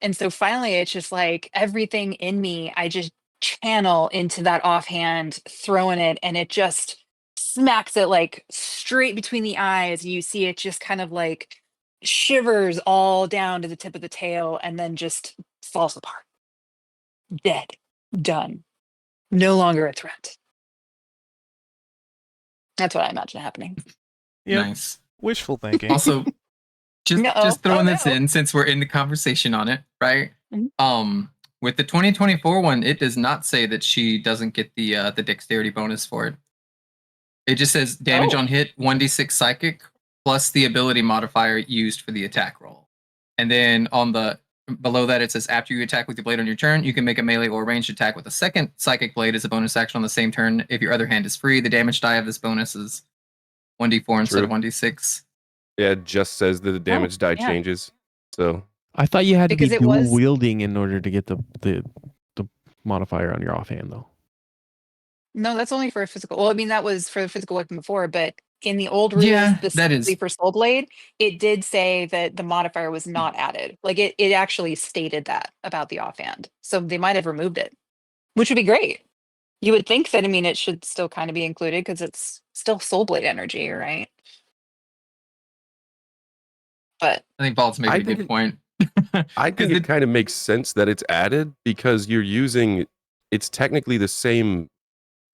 And so finally it's just like everything in me, I just channel into that offhand, throwing it, and it just smacks it like straight between the eyes. You see it just kind of like shivers all down to the tip of the tail and then just falls apart. Dead. Done. No longer a threat. That's what I imagine happening. Yep, Nice. wishful thinking. Also, just No. just throwing Oh, this no. in since we're in the conversation on it, right? Mhm. With the 2024 one, it does not say that she doesn't get the dexterity bonus for it. It just says damage Oh. on hit 1d6 psychic plus the ability modifier used for the attack roll. And then on the below that it says after you attack with your blade on your turn, you can make a melee or ranged attack with a second psychic blade as a bonus action on the same turn. If your other hand is free, the damage die of this bonus is 1d4 instead of True. 1d6. Yeah, it just says that the damage die yeah. changes. So I thought you had to Because be it dual was- wielding in order to get the modifier on your offhand, though. No, that's only for a physical. Well, I mean, that was for the physical weapon before, but in the old rules, Yeah, that specifically is- for Soul Blade, it did say that the modifier was not added. Like it actually stated that about the offhand. So they might have removed it, which would be great. You would think that, I mean, it should still kind of be included because it's still Soul Blade energy, right? But I think Vault's making I a good think- point. I think 'Cause it kind of makes sense that it's added because it's technically the same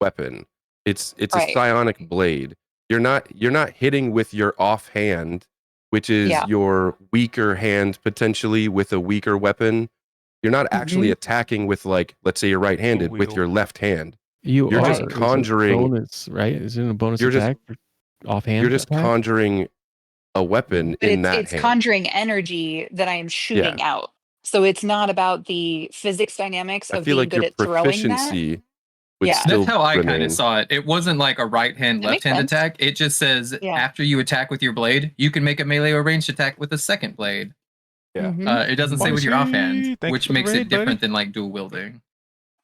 weapon. It's Right. a psionic blade. You're not hitting with your offhand, which is Yeah. your weaker hand potentially with a weaker weapon. You're not actually attacking with, like, let's say you're right-handed with Wield. your left hand. You're just conjuring- bonus, right? Isn't it a bonus You're just- attack? Offhand. You're just attack? conjuring a weapon but in that it's hand. conjuring energy that I am shooting out. So it's not about the physics dynamics I of feel being like good your at throwing that. proficiency would Yeah. still That's how I kind remain. of saw it. It wasn't like a right hand, That makes left hand sense. attack. It just says Yeah. after you attack with your blade, you can make a melee or ranged attack with a second blade. Yeah. Mhm. It doesn't say with your Bonus. offhand, Thanks which for the makes raid, it different buddy. than like dual wielding.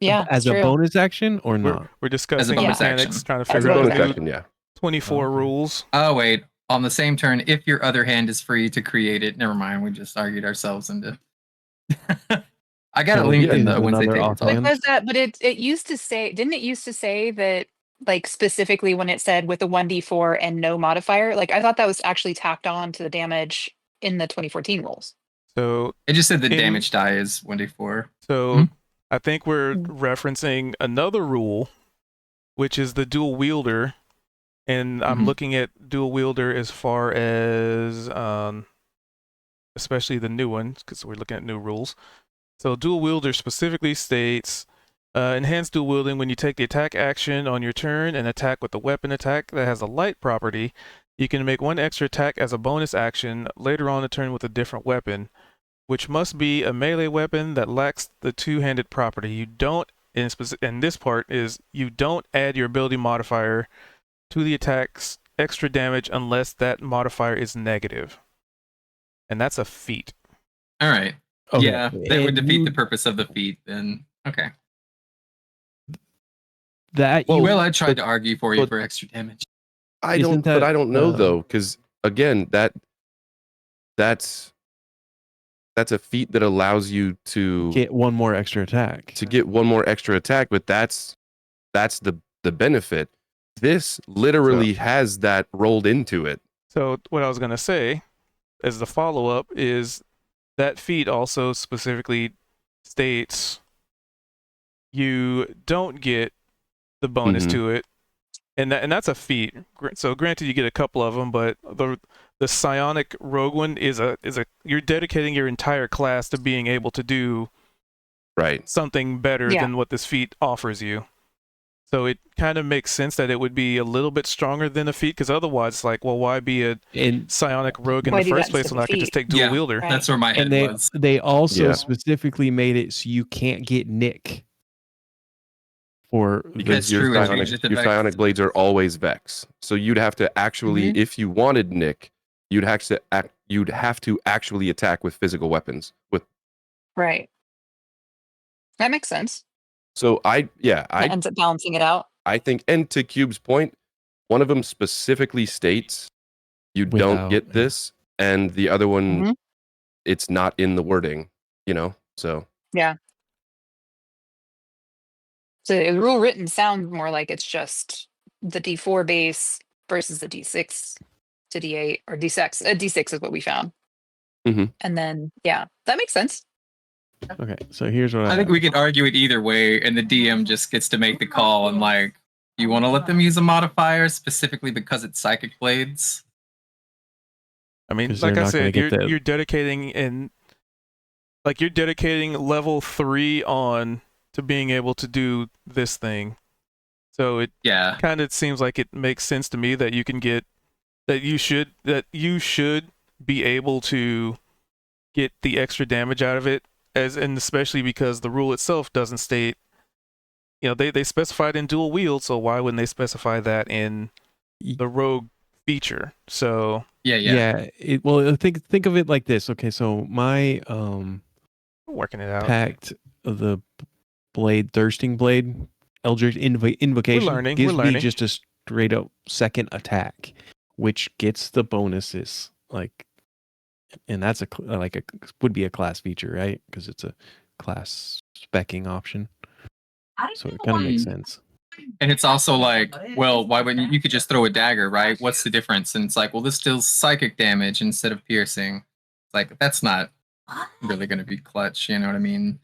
Yeah, As it's a true. bonus action or We're, not? we're discussing bonus mechanics, action. trying to As As figure a a out bonus the new action, yeah. 24 Okay. rules. Oh wait, on the same turn, if your other hand is free to create it, never mind. We just argued ourselves into. I got it So linked in is the Wednesday another table offhand? talk. Because that, but it used to say, didn't it used to say that, like specifically when it said with a 1d4 and no modifier? Like I thought that was actually tacked on to the damage in the 2014 rules. So It just said the In- damage die is 1d4. So Hmm? I think we're Hmm. referencing another rule, which is the dual wielder. And I'm Mhm. looking at dual wielder as far as, especially the new one, because we're looking at new rules. So dual wielder specifically states, enhanced dual wielding when you take the attack action on your turn and attack with a weapon attack that has a light property. You can make one extra attack as a bonus action later on the turn with a different weapon, which must be a melee weapon that lacks the two-handed property. You don't, and this part is, you don't add your ability modifier to the attack's extra damage unless that modifier is negative. And that's a feat. All right. Okay. Yeah, that would And defeat you- the purpose of the feat. Then okay. that. Well, you, Well, I tried to argue for you but- for extra damage. Isn't that, I don't know though, because again, that's a feat that allows you to get one more extra attack. get one more extra attack, but that's the benefit. This literally has that rolled into it. So what I was going to say as the follow-up is that feat also specifically states you don't get the bonus Mhm. to it and that's a feat. So granted, you get a couple of them, but the psionic rogue one is a you're dedicating your entire class to being able to do Right. something better Yeah. than what this feat offers you. So it kind of makes sense that it would be a little bit stronger than a feat, because otherwise, it's like, well, why be a And psionic rogue in Why the do that first place instead when of I could just feat? take dual Yeah. wielder? Right. That's where my head and was. they also Yeah. specifically made it so you can't get Nick for That's Because your true, as you psionic, just your Vex. psionic blades are always Vex. So you'd have to actually, if you wanted Nick, you'd have to actually attack with physical weapons. Right. That makes sense. So That ends up balancing it out. I think, and to Cube's point, one of them specifically states you don't Without- get this, and the other one, Mhm. it's not in the wording, So So the rule written sounds more like it's just the D4 base versus the D6 to D8 or D6. D6 is what we found. Mhm. And then, yeah, that makes sense. Okay, so here's what I think we could argue it either way, and the DM just gets to make the call. And like, you want to let them use a modifier specifically because it's psychic blades? I mean, 'Cause like they're I not gonna said, get that- you're dedicating level 3 on to being able to do this thing. So it Yeah. kind of seems like it makes sense to me that you should be able to get the extra damage out of it, and especially because the rule itself doesn't state, they specified in dual wield, so why wouldn't they specify that in the rogue feature? So Yeah. well, think of it like this. Okay, so my working it out. pact of the blade, thirsting blade, Eldritch invocation learning, gives we're me learning. just a straight up second attack, which gets the bonuses. Like, and that's would be a class feature, right? Because it's a class specking option. So it kind of makes sense. And it's also like, well, why wouldn't you could just throw a dagger, right? What's the difference? And it's like, well, this deals psychic damage instead of piercing. It's like, that's not really going to be clutch, you know what I mean?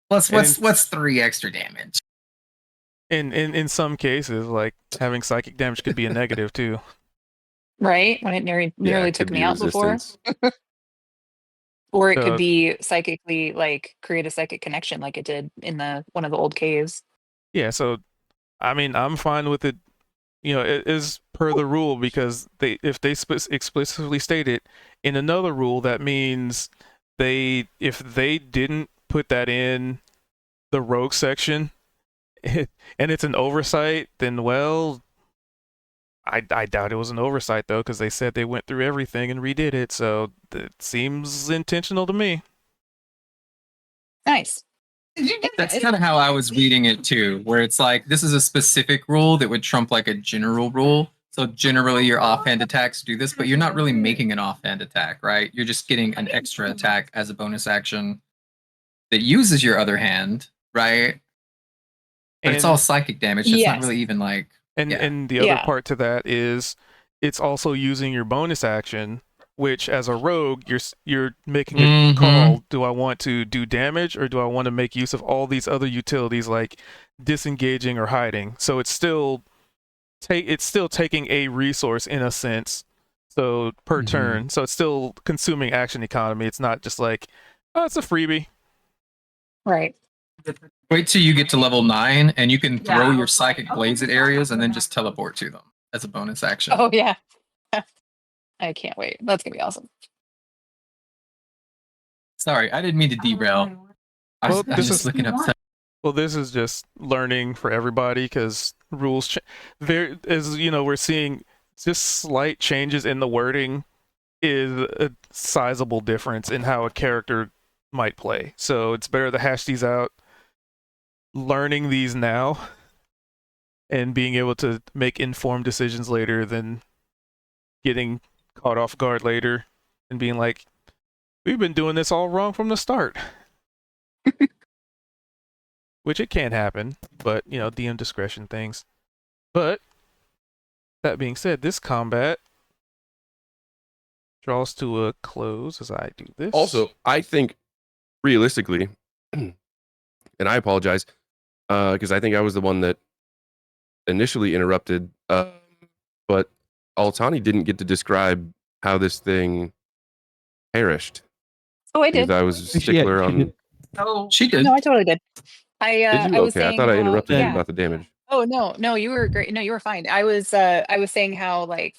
Plus, what's 3 extra damage? In some cases, like having psychic damage could be a negative too. Right? When it nearly it took could me be out before. resistance. Or it So- could be psychically, like, create a psychic connection like it did in one of the old caves. Yeah, so I mean, I'm fine with it. It is per the rule, because if they explicitly state it in another rule, that means if they didn't put that in the rogue section, and it's an oversight, then well, I doubt it was an oversight though, because they said they went through everything and redid it, so it seems intentional to me. Nice. That's kind of how I was reading it too, where it's like, this is a specific rule that would trump like a general rule. So generally your offhand attacks do this, but you're not really making an offhand attack, right? You're just getting an extra attack as a bonus action that uses your other hand, right? But it's all psychic damage. It's not Yes. really even like, And yeah. and the other Yeah. part to that is it's also using your bonus action, which as a rogue you're making a Mhm. call. Do I want to do damage, or do I want to make use of all these other utilities like disengaging or hiding? So it's still taking a resource in a sense. So per Mhm. turn. So it's still consuming action economy. It's not just like, oh, it's a freebie. Right. Wait till you get to level 9 and you can throw your psychic blades at areas and then just teleport to them as a bonus action. Oh, yeah. I can't wait. That's going to be awesome. Sorry, I didn't mean to derail. I Well, was this just is- looking up. Well, this is just learning for everybody, because rules we're seeing just slight changes in the wording is a sizable difference in how a character might play. So it's better to hash these out, learning these now, and being able to make informed decisions later than getting caught off guard later and being like, we've been doing this all wrong from the start. Which it can happen, but DM discretion things. But that being said, this combat draws to a close as I do this. Also, I think realistically, and I apologize, because I think I was the one that initially interrupted, but Altani didn't get to describe how this thing perished Oh, I because did. I was a Yeah, stickler she on. did. Oh, she did. No, I totally did. Did you? I was Okay, I saying thought I how, interrupted you yeah. about the damage. Oh no, you were great. No, you were fine. I was saying how like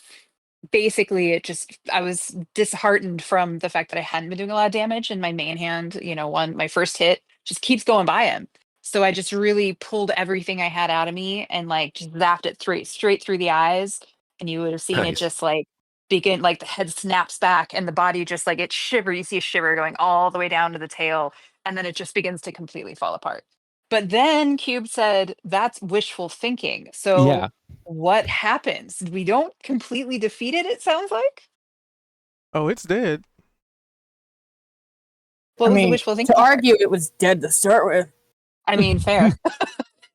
basically it just I was disheartened from the fact that I hadn't been doing a lot of damage and my main hand, my first hit just keeps going by him. So I just really pulled everything I had out of me and like just zapped it straight through the eyes. And you would have seen it Nice. just like begin like the head snaps back and the body just like it shiver. You see a shiver going all the way down to the tail, and then it just begins to completely fall apart. But then Cube said that's wishful thinking. So Yeah. what happens? We don't completely defeat it, it sounds like. Oh, it's dead. What I was the mean, wishful thinking to part? argue it was dead to start with. I mean, fair.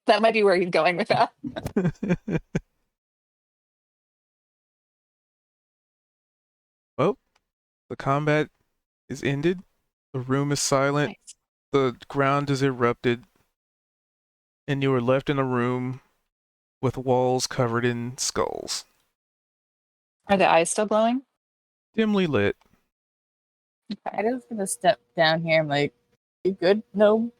That might be where he's going with that. Well, the combat is ended. The room is silent. Nice. The ground is erupted. And you are left in a room with walls covered in skulls, Are the eyes still glowing? dimly lit. Kaido's gonna step down here. I'm like, you good? No.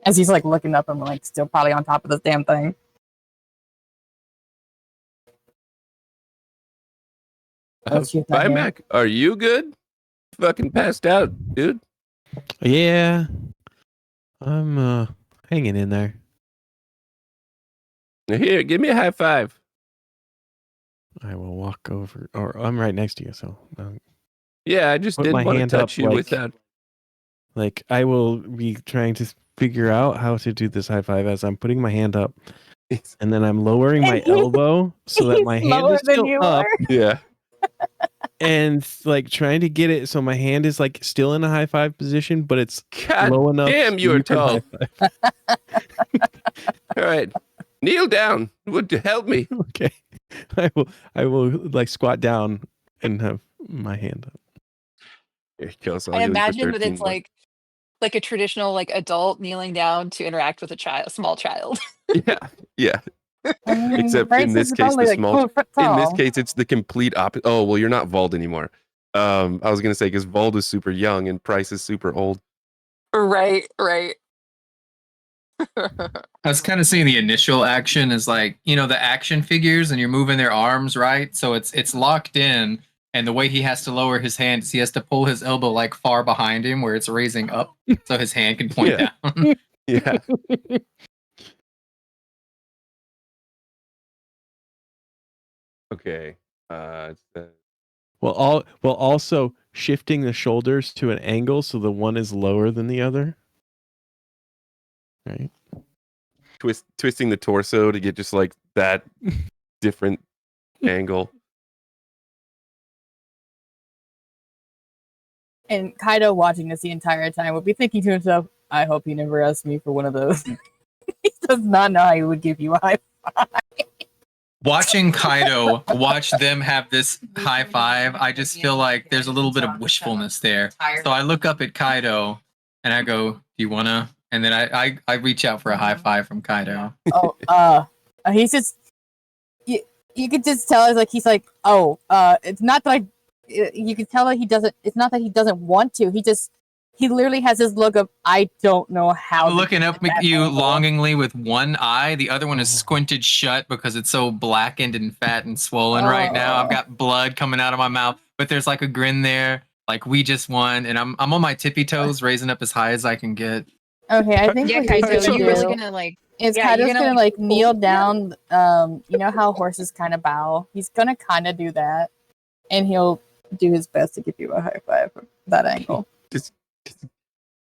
As he's like looking up, I'm like still probably on top of this damn thing. Oh, she's not Bye, here. Mac. Are you good? Fucking passed out, dude. Yeah. I'm hanging in there. Here, give me a high five. I will walk over, or I'm right next to you, so Yeah, I just Put didn't my want to hand touch up, you with like- that. like I will be trying to figure out how to do this high five as I'm putting my hand up, and then I'm lowering my elbow so that my He's hand lower is than still you up, are. Yeah. and like trying to get it so my hand is like still in a high five position, but it's God low enough. damn, so you are can tall. high five. All right. Kneel down. Would you help me? Okay, I will like squat down and have my hand up. Here he goes. I'll I heal you for imagine that 13 it's more. like a traditional like adult kneeling down to interact with a small child. Yeah. Yeah. I mean, Except Bryce in this is case, only the like small. 4 foot In this tall. case, it's the complete opposite. Oh, well, you're not Vald anymore. I was gonna say because Vald is super young and Price is super old. Right. I was kind of seeing the initial action as like, the action figures and you're moving their arms, right? So it's locked in, and the way he has to lower his hand is he has to pull his elbow like far behind him where it's raising up so his hand can point Yeah. down. Yeah. Okay. It's the- Well, also shifting the shoulders to an angle so the one is lower than the other. Right. twisting the torso to get just like that different angle. And Kaido watching this the entire time would be thinking to himself, I hope he never asks me for one of those. He does not know how he would give you a high five. Watching Kaido watch them have this high five, I just feel like there's a little bit of wishfulness there. So I look up at Kaido and I go, "Do you wanna?" And then I reach out for a high five from Kaido. He's just you could just tell he's like, it's not that you can tell that he doesn't. It's not that he doesn't want to. He literally has this look of I don't know how. I'm to looking get up that at you angle." longingly with one eye. The other one is squinted shut because it's so blackened and fat and swollen right now. I've got blood coming out of my mouth, but there's like a grin there, like we just won, and I'm on my tippy toes, raising up as high as I can get. Okay, I think Yeah, what he's Kaido, gonna you're really do gonna like is yeah, Kaido's you're gonna gonna, like pull- kneel down. You know how horses kind of bow. He's gonna kind of do that, and he'll do his best to give you a high five from that angle.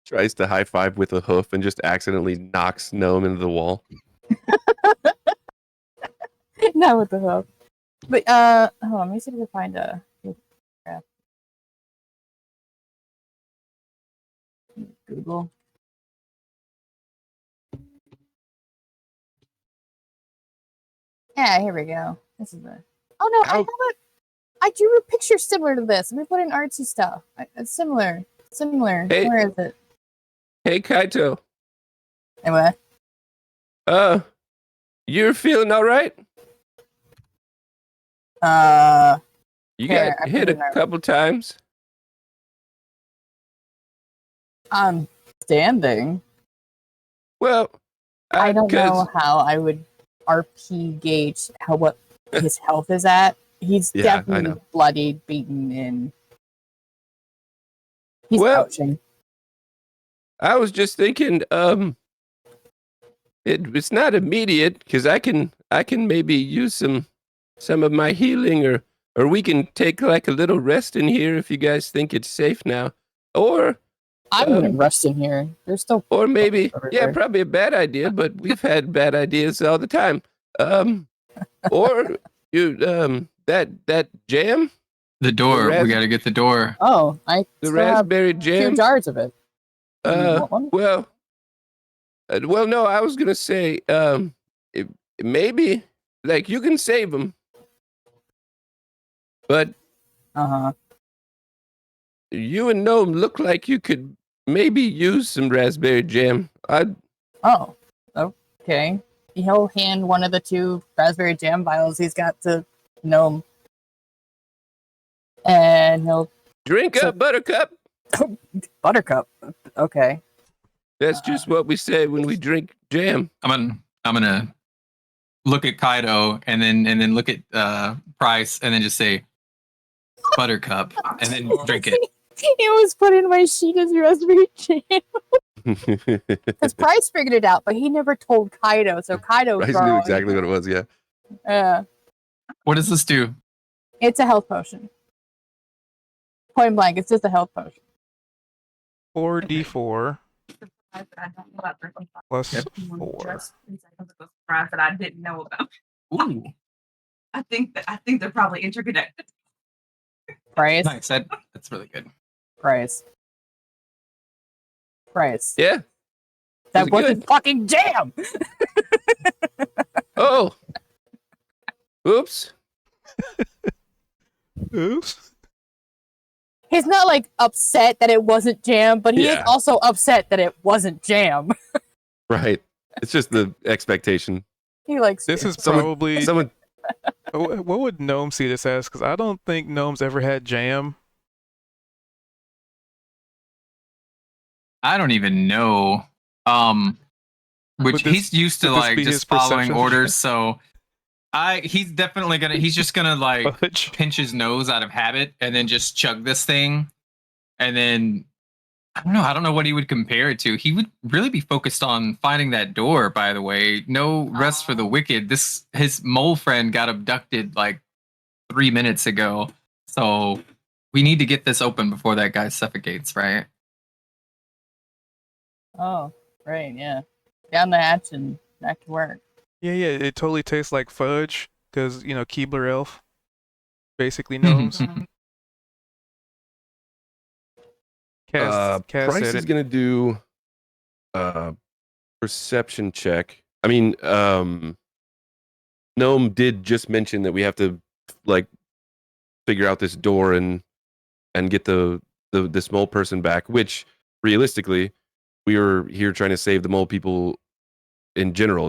Tries to high five with a hoof and just accidentally knocks Gnome into the wall. Not with the hoof. But hold on, let me see if I can find a Google. Yeah, here we go. This is the. Oh no, I have it. I drew a picture similar to this. Let me put in artsy stuff. It's similar. Hey. Where is it? Hey, Kaito. Anyway. You're feeling all right? You Okay, got I'm hit a feeling all right. couple times. I'm standing. Well, I don't 'cause- know how I would RP gauge what his health is at. He's Yeah, I definitely know. bloodied, beaten, and he's Well- couching. I was just thinking, it's not immediate because I can maybe use some of my healing, or we can take like a little rest in here if you guys think it's safe now, or I wouldn't rest in here. There's still or maybe everywhere. probably a bad idea, but we've had bad ideas all the time. Or you that jam, The door. ras- We got to get the door. Oh, I the still have raspberry 2 jam. jars of it. You want one? Well, no, I was gonna say, maybe like you can save them, but Uh-huh. you and Gnome look like you could maybe use some raspberry jam. Oh, okay. He'll hand one of the 2 raspberry jam vials he's got to Gnome. And he'll Drink So- up, Buttercup. Buttercup. Okay. That's just what we say when we drink jam. I'm gonna look at Kaido and then look at Price and then just say Buttercup and then drink it. It was put in my sheet as raspberry jam. Because Price figured it out, but he never told Kaido, so Kaido Bryce knew exactly what it was. Yeah. What does this do? It's a health potion. Point blank, it's just a health potion. 4d4 plus Yep. 4. Surprise that I didn't know about. Ooh, I think they're probably interconnected. Price, nice. That's really good. Price. Yeah. That Was it wasn't good? fucking jam! Oh. Oops. Oops. He's not like upset that it wasn't jam, but he is Yeah. also upset that it wasn't jam. Right. It's just the expectation. He likes This is Someone- probably. Someone. What would Gnome see this as? Because I don't think Gnome's ever had jam. I don't even know. Which Would this- he's used to would this like be his just following perception? orders, so he's definitely he's just gonna like Fudge. pinch his nose out of habit and then just chug this thing. And then I don't know what he would compare it to. He would really be focused on finding that door, by the way. No rest for the wicked. His mole friend got abducted like 3 minutes ago. So we need to get this open before that guy suffocates, right? Oh, right, yeah. Down the hatch and back to work. Yeah, it totally tastes like fudge because Keebler Elf, basically gnomes. Cass Price said is it. gonna do a perception check. I mean, Gnome did just mention that we have to like figure out this door and get this mole person back, which realistically we were here trying to save the mole people in general,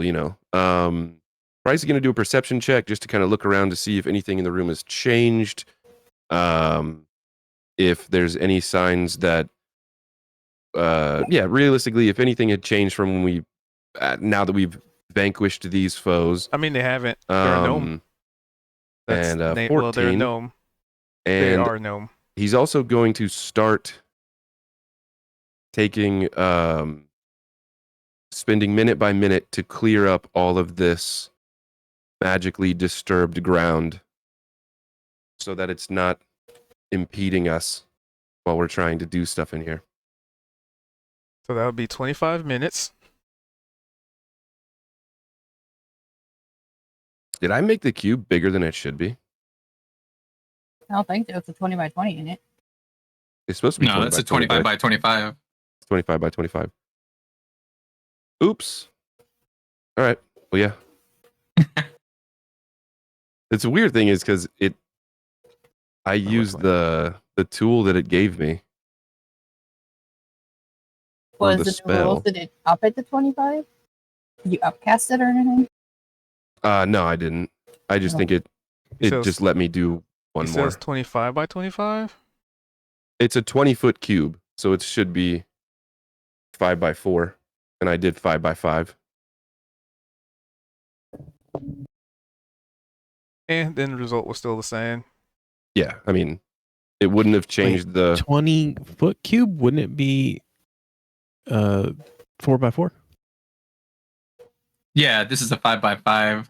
Price is going to do a perception check just to kind of look around to see if anything in the room has changed, if there's any signs that realistically if anything had changed from when we now that we've vanquished these foes. I mean, they haven't. They're a gnome. and, Well, they're a 14, gnome. They and are gnome. he's also going to start taking spending minute by minute to clear up all of this magically disturbed ground so that it's not impeding us while we're trying to do stuff in here. So that would be 25 minutes. Did I make the cube bigger than it should be? I don't think so. It's a 20 by 20 in it. It's supposed to be No, 20 that's by a 25 by 25. 25 by 25. Oops. All right. Well, yeah. It's a weird thing is because I used the tool that it gave me. Or Was the the spell. rules? Did it up at the 25? Did you upcast it or anything? No, I didn't. I just think it says- just let me do one He more. says 25 by 25. It's a 20-foot cube, so it should be 5 by 4, and I did 5 by 5. And then the result was still the same. Yeah, I mean, it wouldn't have changed the. 20-foot cube, wouldn't it be 4x4? Yeah, this is a 5x5.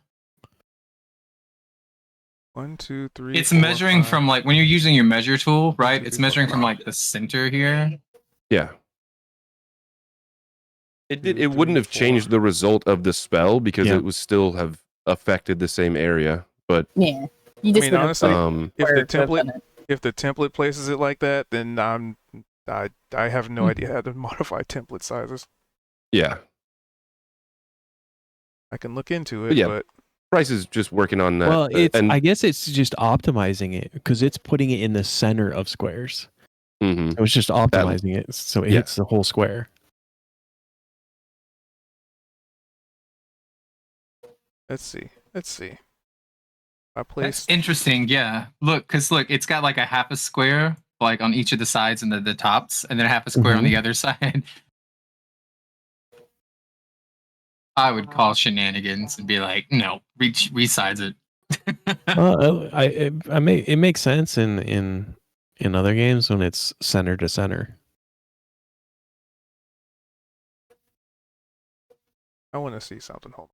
1, 2, 3. It's 4, measuring 5. from like when you're using your measure tool, right? 2, It's 3, 4, measuring from 5. like the center here. Yeah. It did. 2, It wouldn't 3, have changed the result of the spell because Yeah. it would still have affected the same area. But Yeah. You just mean, would have honestly, um, if the where to have template done it. if the template places it like that, then I have no Hmm. idea how to modify template sizes. yeah, I can look into it, But yeah, but Bryce is just working on that. Well, it's and I guess it's just optimizing it because it's putting it in the center of squares. mhm. So it's just optimizing it so it yeah. hits the whole square. let's see. I That's placed interesting. Yeah. Look, because look, it's got like a half a square like on each of the sides and the tops, and then a half a square on the other side. I would call shenanigans and be like, no, resize it. Well, it makes sense in other games when it's center to center. I want to see something. Hold on.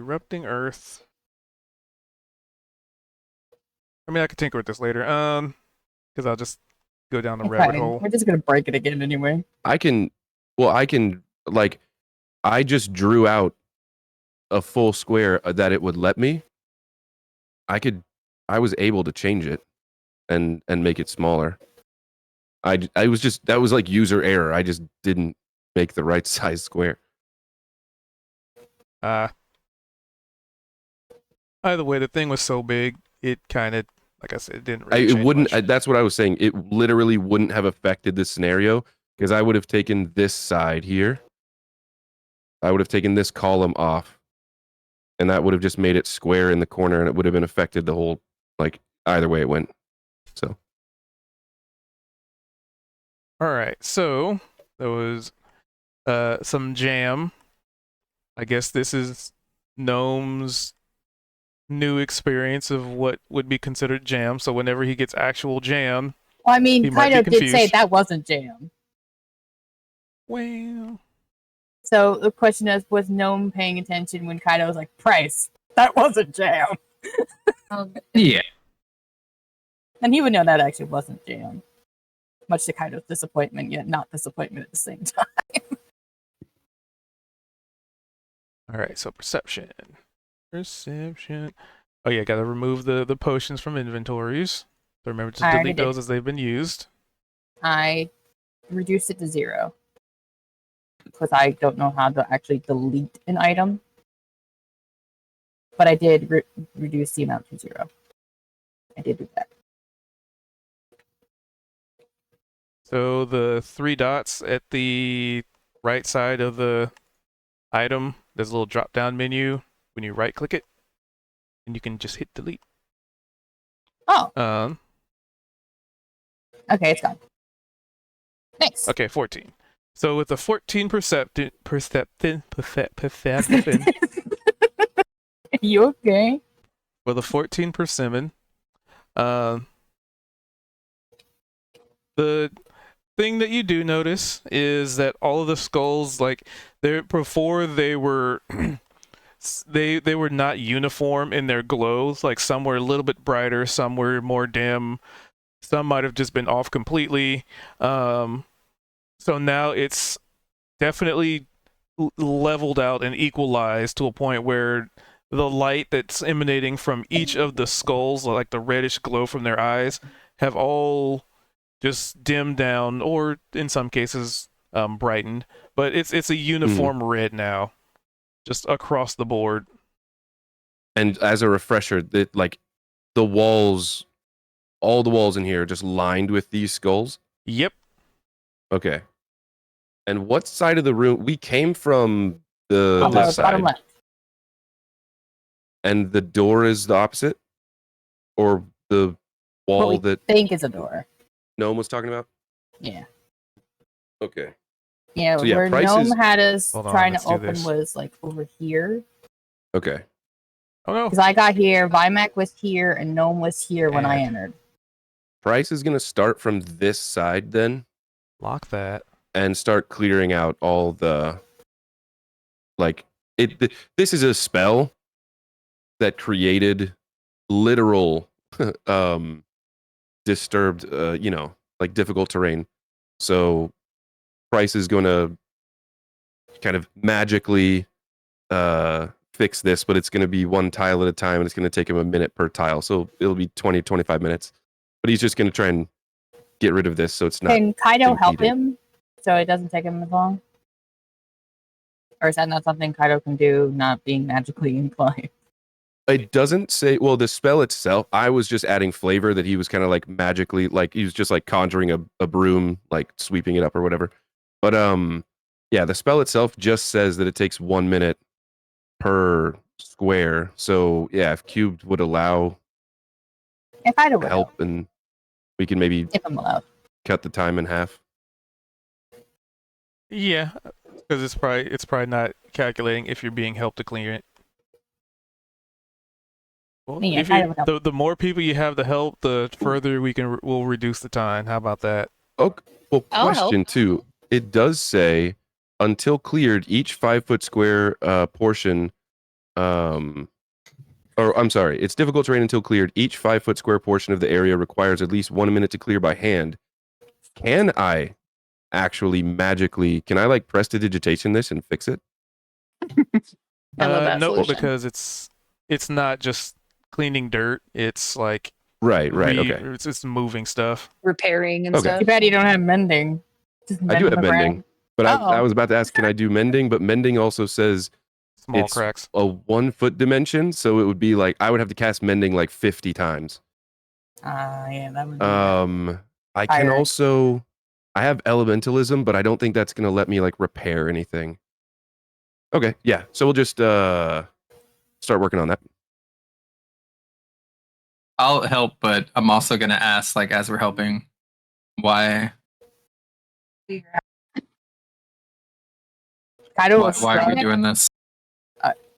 Erupting Earth. I mean, I could tinker with this later. Because I'll just go down the It's rabbit fine. hole. We're just gonna break it again anyway. I can like I just drew out a full square that it would let me. I was able to change it and make it smaller. I was just that was like user error. I just didn't make the right size square. Either way, the thing was so big, it kind of, like I said, it didn't really It change wouldn't. much. That's what I was saying. It literally wouldn't have affected this scenario because I would have taken this side here. I would have taken this column off, and that would have just made it square in the corner, and it would have been affected the whole. Like either way it went. So All right, so there was some jam. I guess this is Gnome's new experience of what would be considered jam. So whenever he gets actual jam, Well, I mean, He might be Kaido did say confused. that wasn't jam. well, So the question is, was Gnome paying attention when Kaido was like, "Price, that wasn't jam," Yeah. and he would know that actually wasn't jam. Much to Kaido's disappointment, yet not disappointment at the same time. all right. So perception. Oh yeah, gotta remove the potions from inventories. So remember to I already delete did. those as they've been used. I reduced it to 0 because I don't know how to actually delete an item. But I did reduce the amount to 0. I did do that. So the 3 dots at the right side of the item, there's a little drop down menu when you right click it, and you can just hit delete. Oh, okay, it's gone. Thanks. Okay, 14. So with the 14 perception, You okay? with a 14 persimmon, the thing that you do notice is that all of the skulls, like before they were they were not uniform in their glows. Like some were a little bit brighter, some were more dim, some might have just been off completely. So now it's definitely leveled out and equalized to a point where the light that's emanating from each of the skulls, like the reddish glow from their eyes, have all just dimmed down, or in some cases brightened. But it's a uniform red now, just across the board. and as a refresher, that like the walls, all the walls in here are just lined with these skulls. Yep. Okay. And what side of the room we came from? The this side. Bottom left. And the door is the opposite, or the What wall we that think is a door. Gnome was talking about. Yeah. Okay. Yeah, So, yeah, where price Gnome is- had us Hold on, trying let's to do open this. was like over here. Okay. Oh no. Because I got here, Vimac was here, and Gnome was here when I Add. entered. Price is gonna start from this side then, Lock that. and start clearing out all the like this is a spell that created literal disturbed like difficult terrain. So Price is going to kind of magically fix this, but it's going to be one tile at a time, and it's going to take him a minute per tile, so it'll be 20-25 minutes, but he's just going to try and get rid of this so it's not Can Kaido help impeding. him so it doesn't take him as long? Or is that not something Kaido can do, not being magically inclined? It doesn't say. Well, the spell itself, I was just adding flavor that he was kind of like magically, like he was just like conjuring a broom, like sweeping it up or whatever. But yeah, the spell itself just says that it takes 1 minute per square. So yeah, if cubed would allow If Kaido would help, help, and we can maybe if I'm allowed. cut the time in half. Yeah, because it's probably not calculating if you're being helped to clear it. Well, Yeah, if Kaido you, would help. the more people you have to help, the further we'll reduce the time. How about that? Okay. Well, I'll help. question too. It does say until cleared, each 5 foot square portion. Or I'm sorry, it's difficult terrain until cleared. Each 5 foot square portion of the area requires at least 1 minute to clear by hand. Can I actually magically? Can I like prestidigitation this and fix it? I love that No, solution. because it's not just cleaning dirt. It's like Right. Okay. it's moving stuff. Repairing and Okay. stuff. Too bad you don't have mending. Just I mend do on have the mending, ground. but Uh-oh. I was about to ask, can I do mending? But mending also says Small It's- cracks. a 1 foot dimension, so it would be like I would have to cast mending like 50 times. Yeah, that would be I can Tiring. also I have elementalism, but I don't think that's gonna let me like repair anything. Okay, yeah. So we'll just start working on that. I'll help, but I'm also gonna ask, like, as we're helping, why Kaido why, was why are we strong. doing this?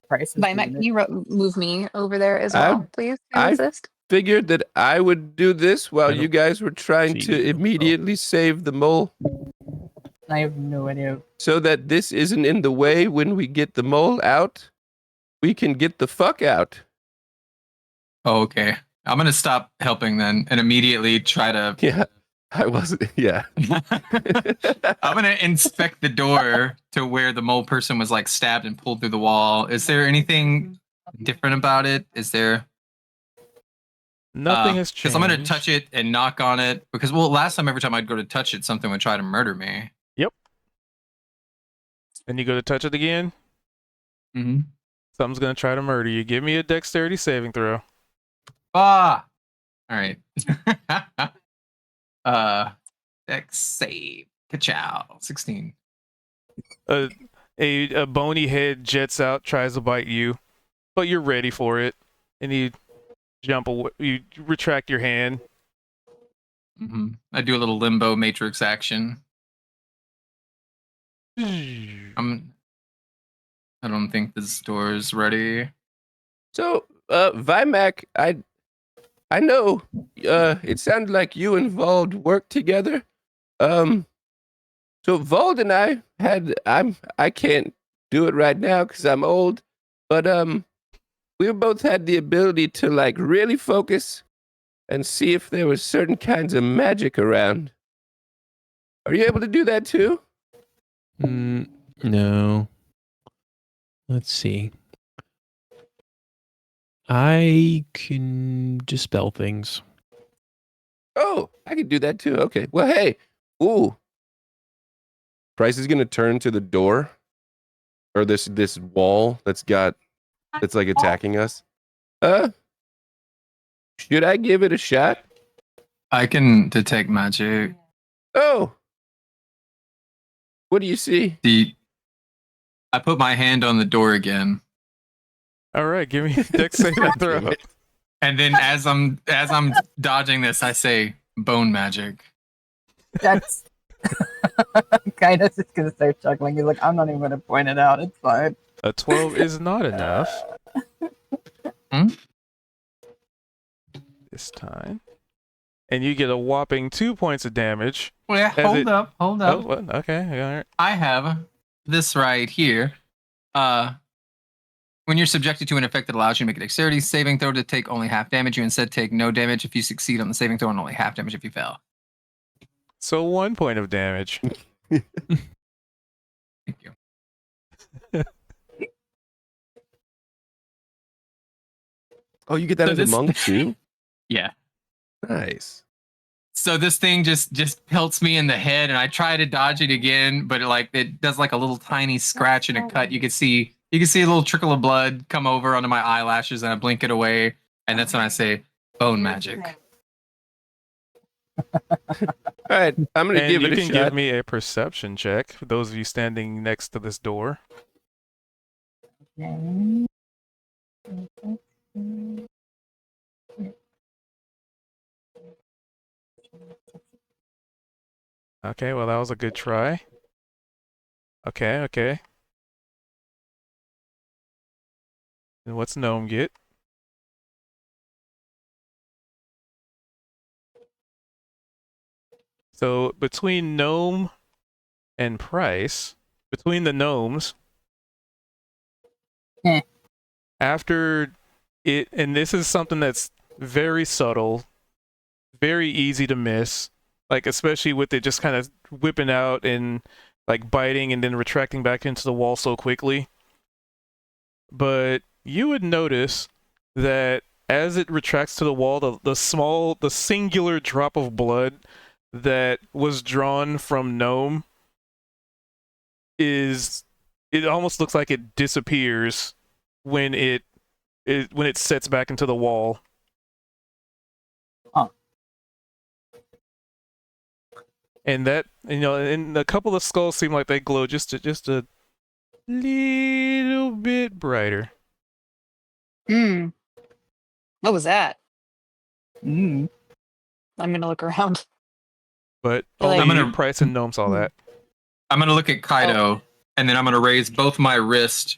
Price is Vimac, doing can it. you move me over there as I- well, please? To I- assist? Figured that I would do this while I don't you guys were trying see to you. Oh. immediately save the mole, I have no idea. so that this isn't in the way when we get the mole out. We can get the fuck out. Oh, okay. I'm gonna stop helping then and immediately try to. Yeah, I wasn't. Yeah. I'm gonna inspect the door to where the mole person was like stabbed and pulled through the wall. Is there anything different about it? Is there? Nothing has changed. Because I'm gonna touch it and knock on it. Because last time every time I'd go to touch it, something would try to murder me. And you go to touch it again, Mm-hmm. something's gonna try to murder you. Give me a dexterity saving throw. Ah. All right. Dex save. Ka-chow. 16. A bony head jets out, tries to bite you, but you're ready for it, and you jump away. You retract your hand. Mm-hmm. I do a little limbo matrix action. I don't think this door is ready. So, Vimac, I know it sounded like you and Vald worked together. So Vald and I I can't do it right now because I'm old, but we both had the ability to like really focus and see if there was certain kinds of magic around. Are you able to do that too? No. Let's see. I can dispel things. Oh, I can do that too. Okay. Well, hey. Ooh. Price is gonna turn to the door, or this wall that's like attacking us. Should I give it a shot? I can detect magic. Oh. What do you see? I put my hand on the door again. All right, give me a dex saving throw. Damn it. And then as I'm dodging this, I say bone magic. That's kind of just gonna start chuckling. He's like, I'm not even gonna point it out. It's fine. A 12 is not enough. Hmm? This time. And you get a whopping 2 points of damage. Well, yeah, As hold it- up. Oh, what? Okay, all right. I have this right here. When you're subjected to an effect that allows you to make a dexterity saving throw to take only half damage, you instead take no damage if you succeed on the saving throw and only half damage if you fail. So 1 point of damage. Thank you. Oh, you get that So as a this- monk too? Yeah. Nice. So this thing just pelts me in the head, and I try to dodge it again, but it does like a little tiny scratch and a cut. You can see a little trickle of blood come over onto my eyelashes, and I blink it away, and that's when I say bone magic. All right, I'm gonna And give you it a can shot. give me a perception check for those of you standing next to this door. Okay, well, that was a good try. Okay. And what's Gnome get? So between Gnome and Price, between the gnomes, Eh. after it, and this is something that's very subtle, very easy to miss, like especially with it just kind of whipping out and like biting and then retracting back into the wall so quickly. But you would notice that as it retracts to the wall, the singular drop of blood that was drawn from Gnome it almost looks like it disappears when it sets back into the wall. Huh. And that, and a couple of skulls seem like they glow just a little bit brighter. Hmm. What was that? Mm. I'm gonna look around. But Feel like- only I'm gonna- Price and Gnome saw that. I'm gonna look at Kaido, and then I'm gonna raise both my wrists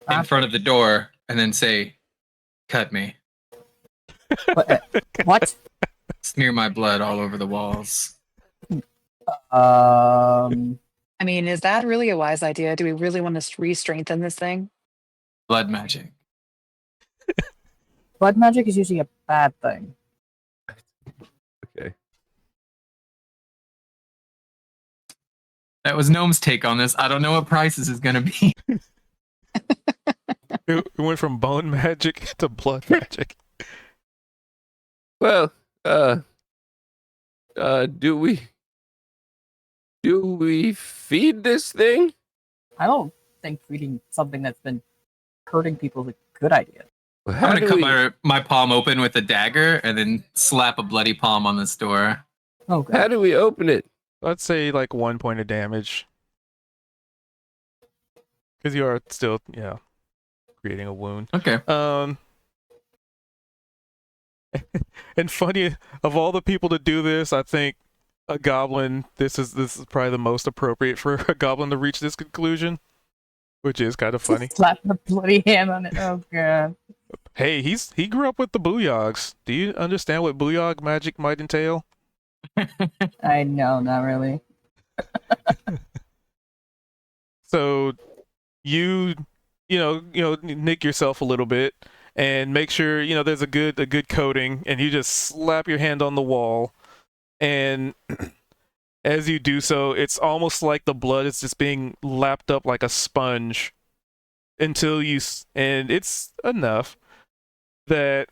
in front of the door, and then say, "Cut me." What? Smear my blood all over the walls. I mean, is that really a wise idea? Do we really want to re-strengthen this thing? Blood magic. Blood magic is usually a bad thing. That was Gnome's take on this. I don't know what Price's is gonna be. It went from bone magic to blood magic. Well, do we feed this thing? I don't think feeding something that's been hurting people is a good idea. Well, I'm how gonna do cut we- my palm open with a dagger and then slap a bloody palm on this door. Oh, How God. do we open it? Let's say like 1 point of damage. Because you are still, creating a wound. Okay. And funny, of all the people to do this, I think a goblin, this is probably the most appropriate for a goblin to reach this conclusion, which is kind of funny. Slap the bloody hand on it. Oh, God. Hey, he grew up with the Booyogs. Do you understand what Booyog magic might entail? I know, not really. So you nick yourself a little bit and make sure there's a good coating, and you just slap your hand on the wall, and as you do so, it's almost like the blood is just being lapped up like a sponge until and it's enough that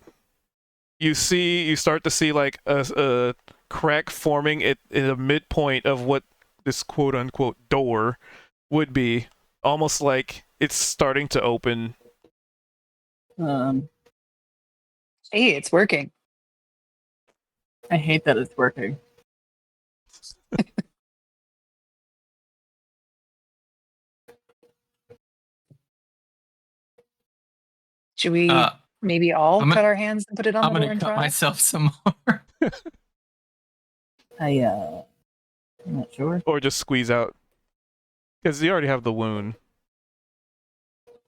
you start to see like a crack forming at the midpoint of what this quote unquote door would be, almost like it's starting to open. Hey, it's working. I hate that it's working. Should we Uh, maybe all I'm gonna- cut our hands and put it on I'm the door gonna and cut try? myself some more. I'm not sure. Or just squeeze out. Because you already have the wound.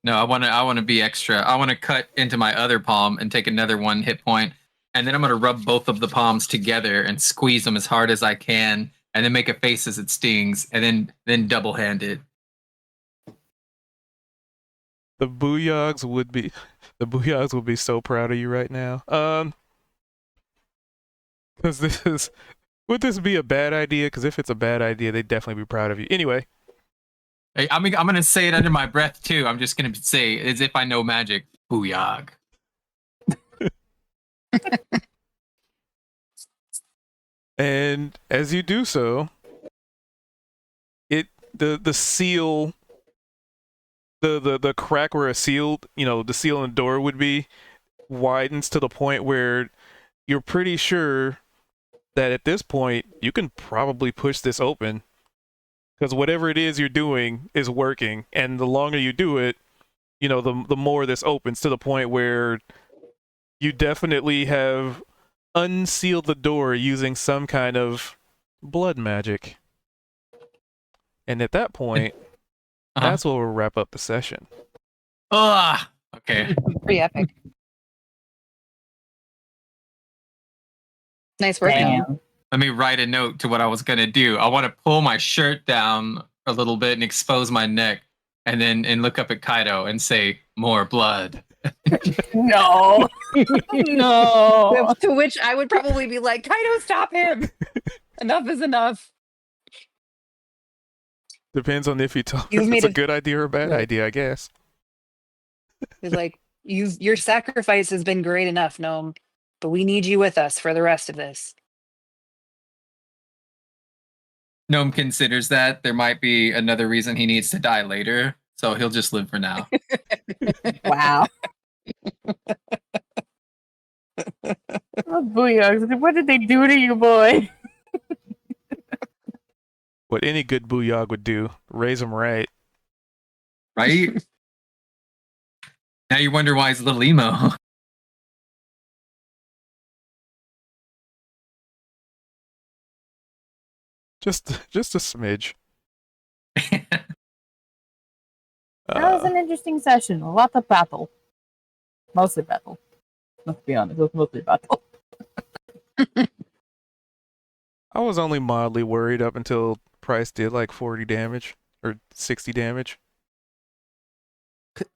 No, I want to be extra. I want to cut into my other palm and take another 1 hit point, and then I'm gonna rub both of the palms together and squeeze them as hard as I can, and then make a face as it stings, and then double hand it. The Booyogs would be so proud of you right now. Because would this be a bad idea? Because if it's a bad idea, they'd definitely be proud of you. Anyway, Hey, I'm gonna say it under my breath too. I'm just gonna say as if I know magic. Booyog. and as you do so, the seal, the crack where a seal, the seal in the door would be, widens to the point where you're pretty sure that at this point you can probably push this open, because whatever it is you're doing is working, and the longer you do it, the more this opens, to the point where you definitely have unsealed the door using some kind of blood magic. And at that point, Uh-huh. that's where we'll wrap up the session. Ugh. Okay. Pretty epic. Nice work, Noam. Damn. Let me write a note to what I was gonna do. I want to pull my shirt down a little bit and expose my neck, and look up at Kaido and say, "More blood." No. No. To which I would probably be like, Kaido, stop him! Enough is enough. Depends on if you tell You've if made it's a a- good idea or a bad idea, I guess. He's like, your sacrifice has been great enough, Noam, but we need you with us for the rest of this. Gnome considers that there might be another reason he needs to die later, so he'll just live for now. Wow. Oh, Booyah. What did they do to you, boy? What any good Booyog would do, raise him right. Right? Now you wonder why he's a little emo. Just a smidge. That was an interesting session. A lot of battle. Mostly battle. Let's be honest, it was mostly battle. I was only mildly worried up until Price did like 40 damage or 60 damage. Then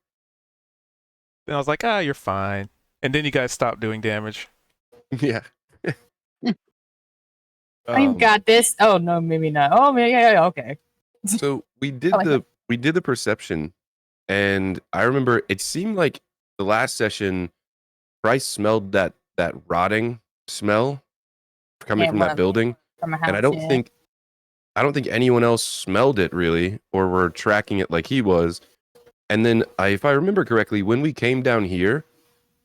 I was like, you're fine. And then you guys stopped doing damage. Yeah. I've got this. Oh no, maybe not. Oh yeah, okay. So we did I like the perception, and I remember it seemed like the last session, Bryce smelled that rotting smell coming Yeah, from one that of- building, From a house, and I don't yeah. think anyone else smelled it really, or were tracking it like he was. And then, if I remember correctly, when we came down here,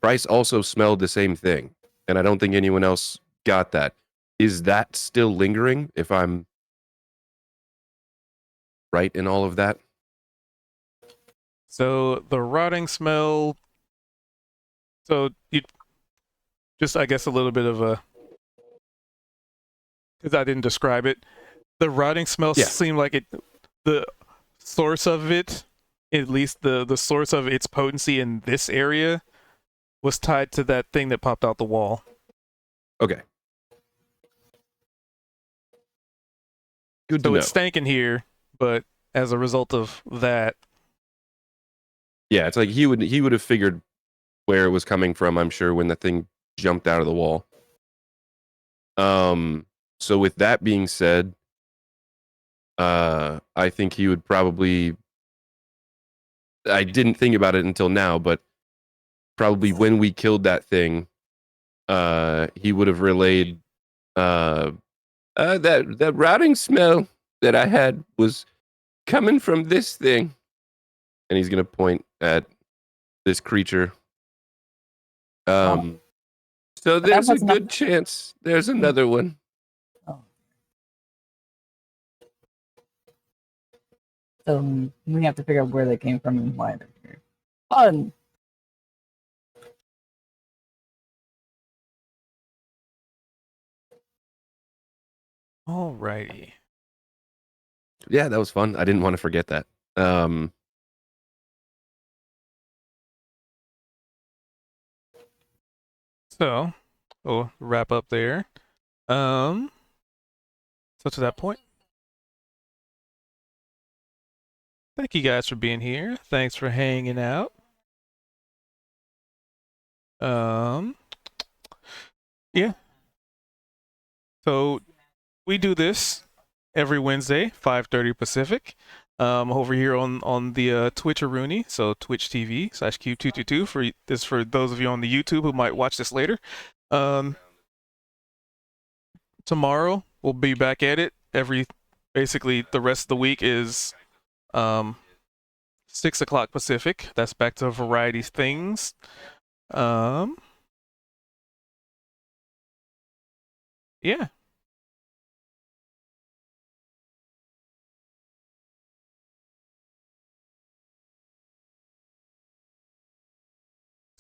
Bryce also smelled the same thing, and I don't think anyone else got that. Is that still lingering? If I'm right in all of that. So the rotting smell. So you just, I guess, a little bit of a, because I didn't describe it. The rotting smell Yeah. seemed like the source of it, at least the source of its potency in this area, was tied to that thing that popped out the wall. Okay. Good to So know. it's stanking here, but as a result of that, Yeah, it's like he would have figured where it was coming from, I'm sure, when the thing jumped out of the wall. So with that being said, I think he would probably, I didn't think about it until now, but probably when we killed that thing, he would have relayed that rotting smell that I had was coming from this thing. And he's gonna point at this creature. So that there's a was not- good chance there's another one. So we have to figure out where they came from and why they're here. Fun. Alrighty. Yeah, that was fun. I didn't want to forget that. So we'll wrap up there. So to that point, thank you guys for being here. Thanks for hanging out. Yeah. So we do this every Wednesday, 5:30 Pacific. Over here on the Twitch-a-rooney, so Twitch TV/Q222 for those of you on the YouTube who might watch this later. Tomorrow we'll be back at it. Basically the rest of the week is 6 o'clock Pacific. That's back to variety things. Yeah.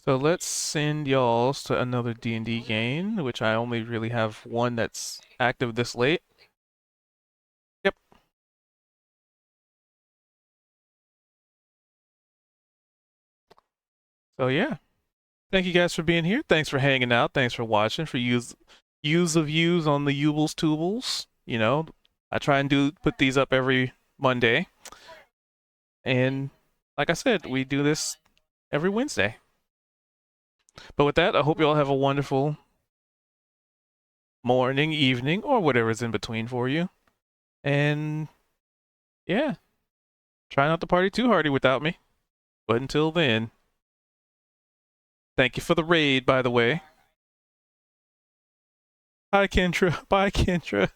So let's send y'all to another D&D game, which I only really have one that's active this late. Yep. So yeah. Thank you guys for being here. Thanks for hanging out. Thanks for watching. For views on the Yubles Tubles. You know, I try and put these up every Monday. And like I said, we do this every Wednesday. But with that, I hope you all have a wonderful morning, evening, or whatever's in between for you. And yeah, try not to party too hardy without me. But until then, thank you for the raid, by the way. Hi, Kendra. Bye, Kendra.